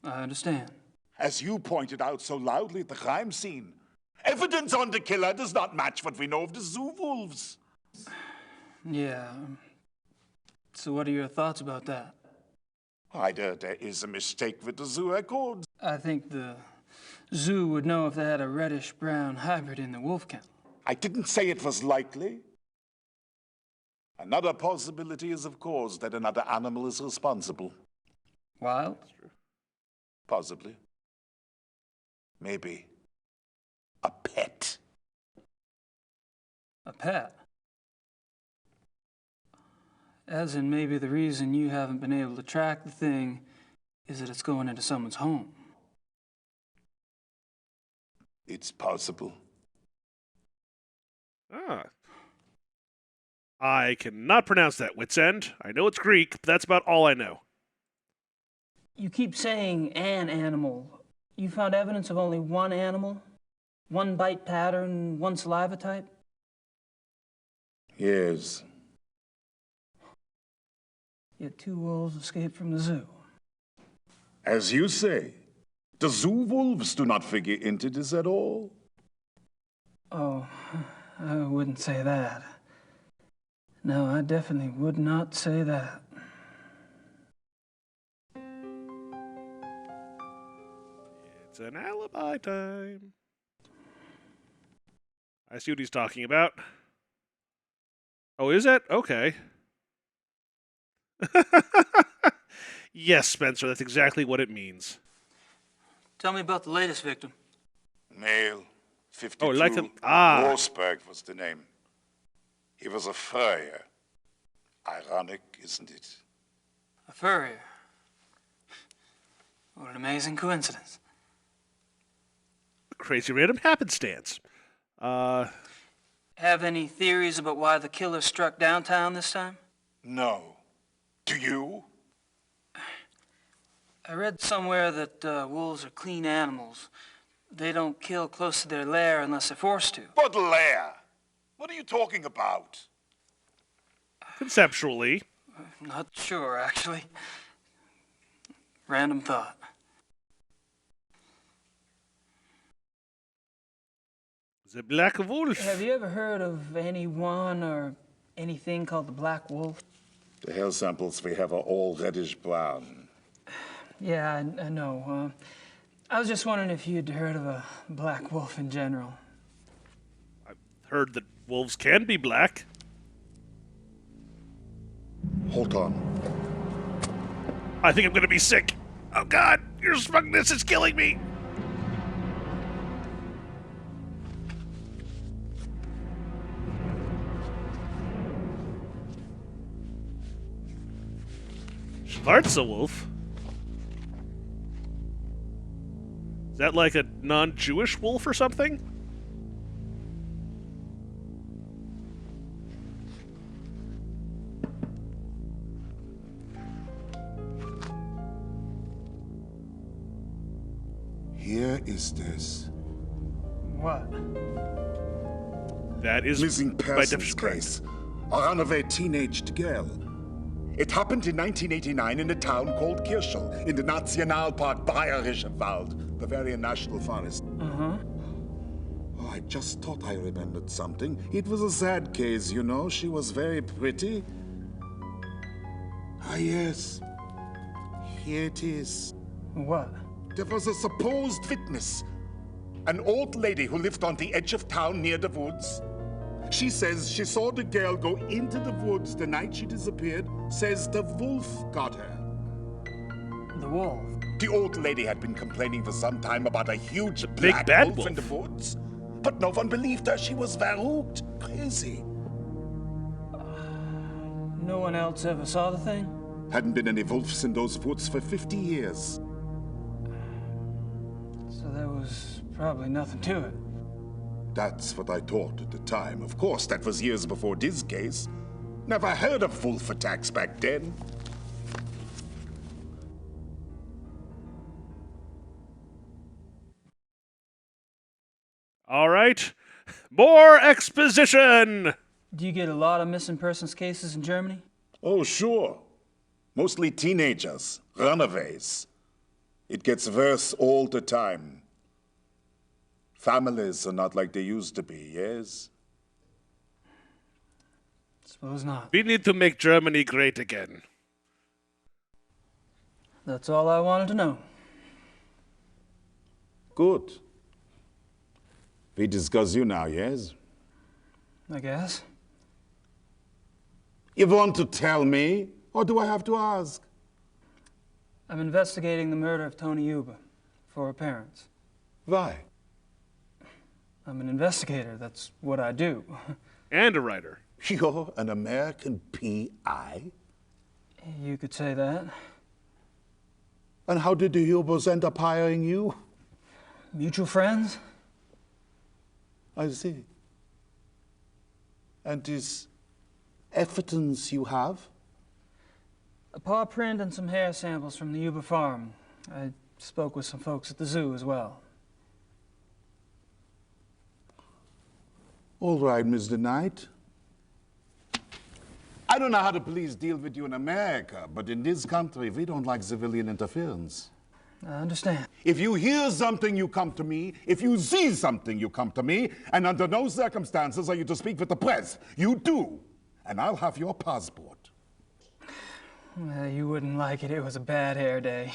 I understand.
As you pointed out so loudly at the crime scene, evidence on the killer does not match what we know of the zoo wolves.
Yeah. So what are your thoughts about that?
Either there is a mistake with the zoo records.
I think the zoo would know if they had a reddish-brown hybrid in the wolf kennel.
I didn't say it was likely. Another possibility is, of course, that another animal is responsible.
Wild?
Possibly. Maybe. A pet.
A pet? As in, maybe the reason you haven't been able to track the thing is that it's going into someone's home.
It's possible.
Ah. I cannot pronounce that, Wit's End. I know it's Greek, but that's about all I know.
You keep saying an animal. You found evidence of only one animal? One bite pattern, one saliva type?
Yes.
Yet 2 wolves escaped from the zoo.
As you say, the zoo wolves do not figure into this at all.
Oh, I wouldn't say that. No, I definitely would not say that.
It's an alibi time. I see what he's talking about. Oh, is it? Okay. Yes, Spencer, that's exactly what it means.
Tell me about the latest victim.
Male, 52.
Oh, like him. Ah.
Rosberg was the name. He was a furrier. Ironic, isn't it?
A furrier. What an amazing coincidence.
Crazy random happenstance.
Have any theories about why the killer struck downtown this time?
No. Do you?
I read somewhere that wolves are clean animals. They don't kill close to their lair unless they're forced to.
What lair? What are you talking about?
Conceptually.
Not sure, actually. Random thought.
The Black Wolf.
Have you ever heard of anyone or anything called the Black Wolf?
The hair samples we have are all reddish-brown.
Yeah, I know. I was just wondering if you'd heard of a black wolf in general.
I've heard that wolves can be black.
Hold on.
I think I'm gonna be sick. Oh God, your smugness is killing me. Schwarzer wolf? Is that like a non-Jewish wolf or something?
Here is this.
What?
That is
missing
by
persons
definition correct.
case. a runaway teenaged girl. It happened in 1989 in a town called Kirschel, in the Nationalpark Bayerischer Wald, Bavarian National Forest.
Uh-huh.
Oh, I just thought I remembered something. It was a sad case, you know. She was very pretty. Ah, yes. Here it is.
What?
There was a supposed witness. An old lady who lived on the edge of town near the woods. She says she saw the girl go into the woods the night she disappeared. Says the wolf got her.
The wolf?
The old lady had been complaining for some time about a huge
big
black
bad
wolf
wolf
in the woods. But no one believed her. She was verrückt. Crazy.
No one else ever saw the thing?
Hadn't been any wolves in those woods for 50 years.
So there was probably nothing to it.
That's what I thought at the time. Of course, that was years before this case. Never heard of wolf attacks back then.
All right. More exposition!
Do you get a lot of missing persons cases in Germany?
Oh, sure. Mostly teenagers, runaways. It gets worse all the time. Families are not like they used to be, yes?
Suppose not.
We need to make Germany great again.
That's all I wanted to know.
Good. We discuss you now, yes?
I guess.
You want to tell me, or do I have to ask?
I'm investigating the murder of Tony Yuba for her parents.
Why?
I'm an investigator. That's what I do.
And a writer.
You're an American P.I.?
You could say that.
And how did the Hubers end up hiring you?
Mutual friends?
I see. And this evidence you have?
A paw print and some hair samples from the Yuba farm. I spoke with some folks at the zoo as well.
All right, Mr. Knight. I don't know how the police deal with you in America, but in this country, we don't like civilian interference.
I understand.
If you hear something, you come to me. If you see something, you come to me. And under no circumstances are you to speak with the press. You do. And I'll have your passport.
Well, you wouldn't like it. It was a bad hair day.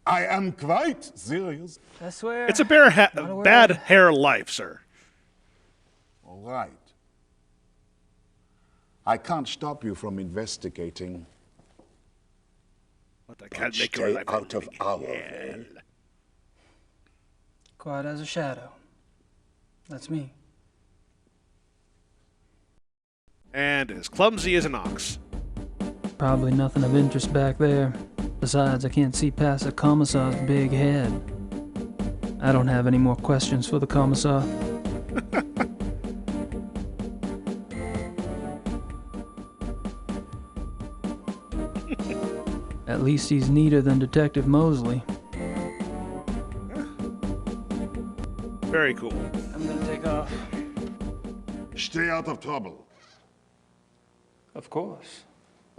I am quite serious.
I swear.
It's a bad hair life, sir.
All right. I can't stop you from investigating.
But I can't make
stay
your life
out of our way.
Quiet as a shadow. That's me.
And as clumsy as an ox.
Probably nothing of interest back there. Besides, I can't see past the commissar's big head. I don't have any more questions for the commissar. At least he's neater than Detective Mosley.
Very cool.
I'm gonna take off.
Stay out of trouble.
Of course.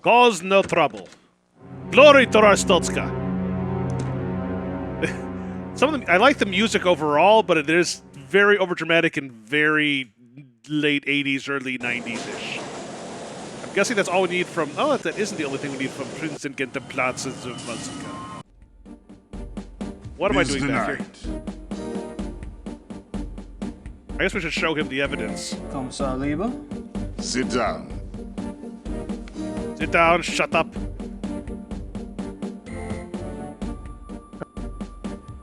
Cause no trouble. Glory to Rostotska. Some of them, I like the music overall, but it is very overdramatic and very late 80s, early 90s-ish. I'm guessing that's all we need from... Oh, that isn't the only thing we need from Prinzen Genteplatz of Musica. What am I doing back here? I guess we should show him the evidence.
Kommissar Lieber?
Sit down.
Sit down, shut up.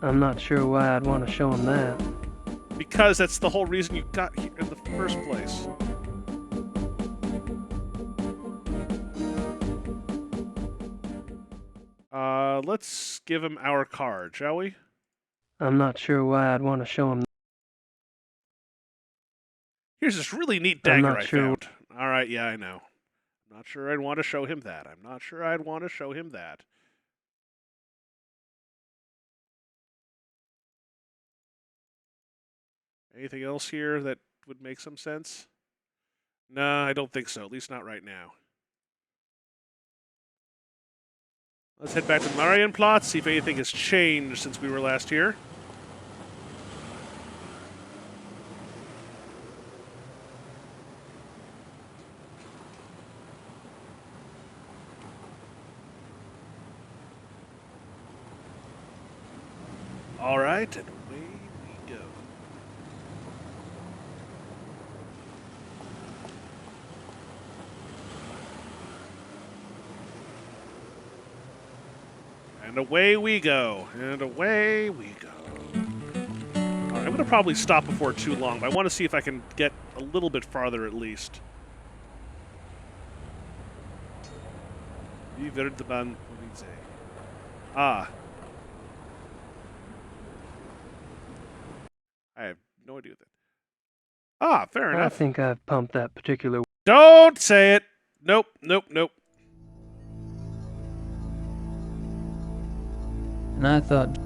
I'm not sure why I'd want to show him that.
Because that's the whole reason you got here in the first place. Let's give him our card, shall we?
I'm not sure why I'd want to show him.
Here's this really neat
I'm
dagger
not
I
sure.
found. All right, yeah, I know. I'm not sure I'd want to show him that. I'm not sure I'd want to show him that. Anything else here that would make some sense? No, I don't think so. At least not right now. Let's head back to Marienplatz, see if anything has changed since we were last here. All right, and away we go. And away we go. And away we go. All right, I'm going to probably stop before too long, but I want to see if I can get a little bit farther at least. Wie wird man Polizei? Ah. I have no idea what that. Ah, fair enough.
I think I've pumped that particular.
Don't say it. Nope, nope, nope.
And I thought,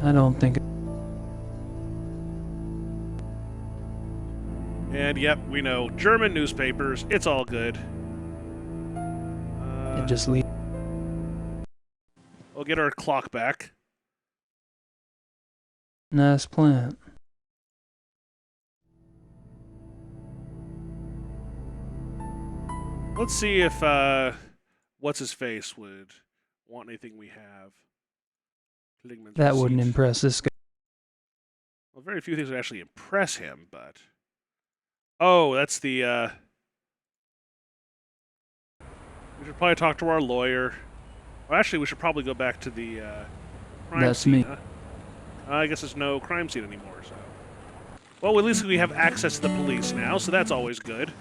I don't think.
And yep, we know. German newspapers, it's all good.
It just leave.
We'll get our clock back.
Nice plant.
Let's see if what's his face would want anything we have.
That wouldn't impress this guy.
Well, very few things would actually impress him, but oh, that's the we should probably talk to our lawyer. Well, actually, we should probably go back to the crime
That's
scene.
me.
Huh? I guess there's no crime scene anymore, so. Well, at least we have access to the police now, so that's always good.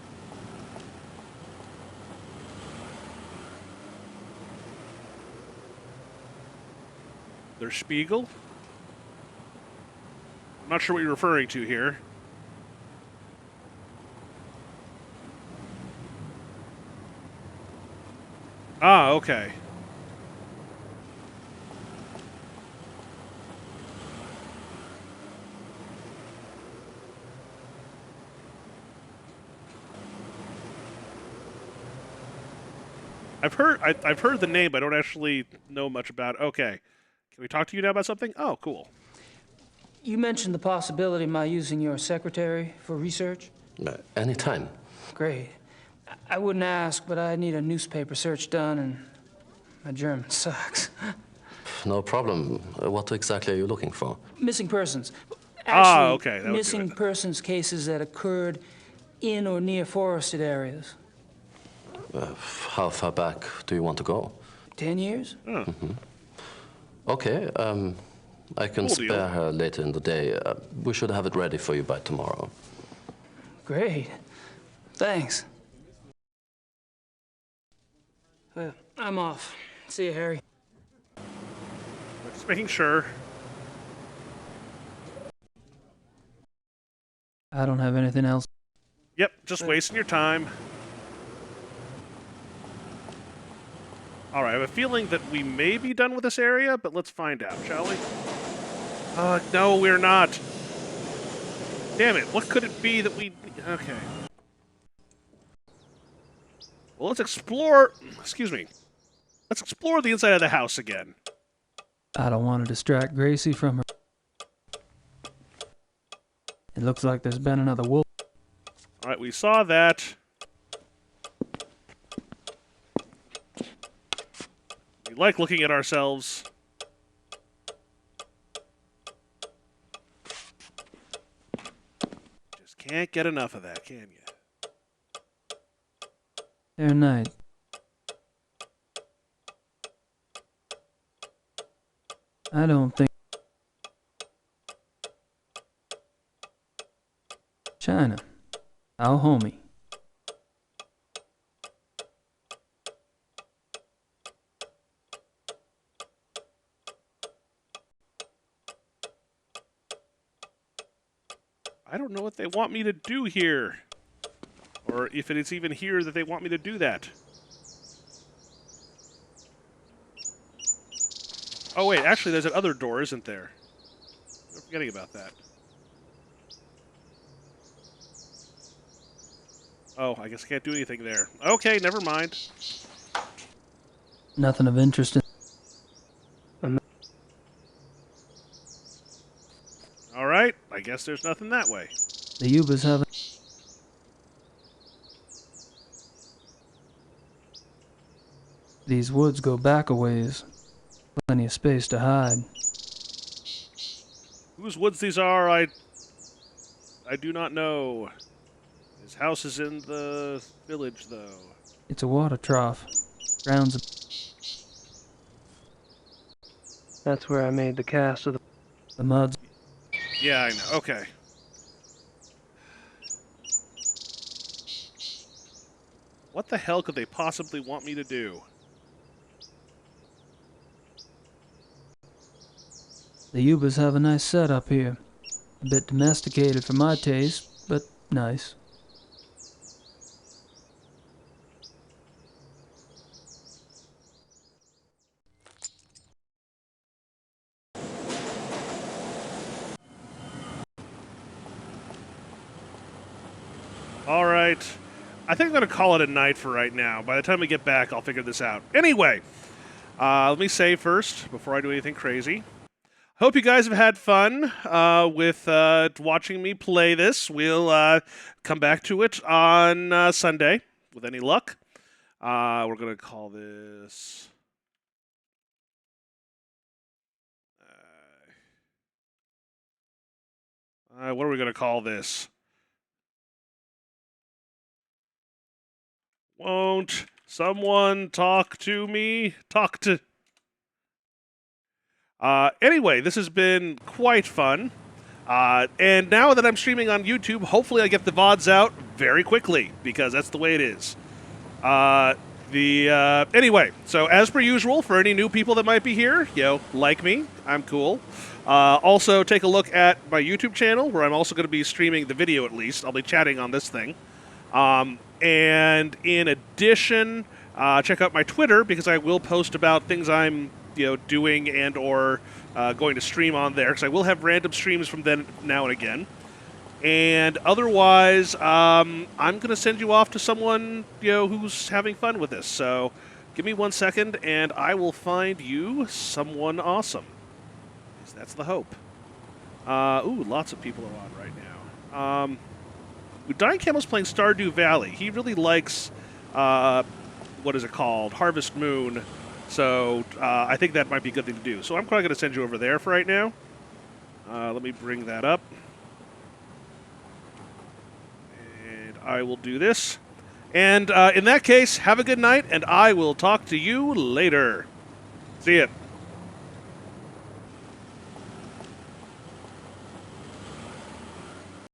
Der Spiegel? I'm not sure what you're referring to here. Ah, okay. I've heard the name, but I don't actually know much about it. Okay. Can we talk to you now about something? Oh, cool.
You mentioned the possibility of my using your secretary for research?
Anytime.
Great. I wouldn't ask, but I need a newspaper search done, and my German sucks.
No problem. What exactly are you looking for?
Missing persons. Actually,
okay. That would do
missing
it.
persons cases that occurred in or near forested areas.
How far back do you want to go?
10 years?
Okay, I can
Cool deal.
spare her later in the day. We should have it ready for you by tomorrow.
Great. Thanks. Well, I'm off. See you, Harry.
Just making sure.
I don't have anything else.
Yep, just wasting your time. All right, I have a feeling that we may be done with this area, but let's find out, shall we? No, we're not. Damn it, what could it be that we... Okay. Well, let's explore... Excuse me. Let's explore the inside of the house again.
I don't want to distract Gracie from her. It looks like there's been another wolf.
All right, we saw that. We like looking at ourselves. Just can't get enough of that, can you?
They're nice. I don't think... China. Our homie.
I don't know what they want me to do here. Or if it is even here that they want me to do that. Oh wait, actually there's that other door, isn't there? I'm forgetting about that. Oh, I guess I can't do anything there. Okay, never mind.
Nothing of interest in...
All right, I guess there's nothing that way.
The Yubas haven't... These woods go back a ways. Plenty of space to hide.
Whose woods these are, I do not know. His house is in the village, though.
It's a water trough. Grounds...
That's where I made the cast of
The mud's...
Yeah, I know. Okay. What the hell could they possibly want me to do?
The Yubas have a nice setup here. A bit domesticated for my taste, but nice.
All right. I think I'm going to call it a night for right now. By the time we get back, I'll figure this out. Anyway, let me say first, before I do anything crazy, hope you guys have had fun with watching me play this. We'll come back to it on Sunday, with any luck. We're going to call this... what are we going to call this? Won't someone talk to me? Talk to... Anyway, this has been quite fun. And now that I'm streaming on YouTube, hopefully I get the VODs out very quickly, because that's the way it is. Anyway, so as per usual, for any new people that might be here, like me, I'm cool. Also, take a look at my YouTube channel, where I'm also going to be streaming the video at least. I'll be chatting on this thing. And in addition, check out my Twitter, because I will post about things I'm doing and or going to stream on there, because I will have random streams from then now and again. And otherwise, I'm going to send you off to someone who's having fun with this. So give me 1 second, and I will find you someone awesome. Because that's the hope. Ooh, lots of people are on right now. Dying Camel's playing Stardew Valley. He really likes, what is it called? Harvest Moon. So I think that might be a good thing to do. So I'm probably going to send you over there for right now. Let me bring that up. And I will do this. And in that case, have a good night, and I will talk to you later. See ya.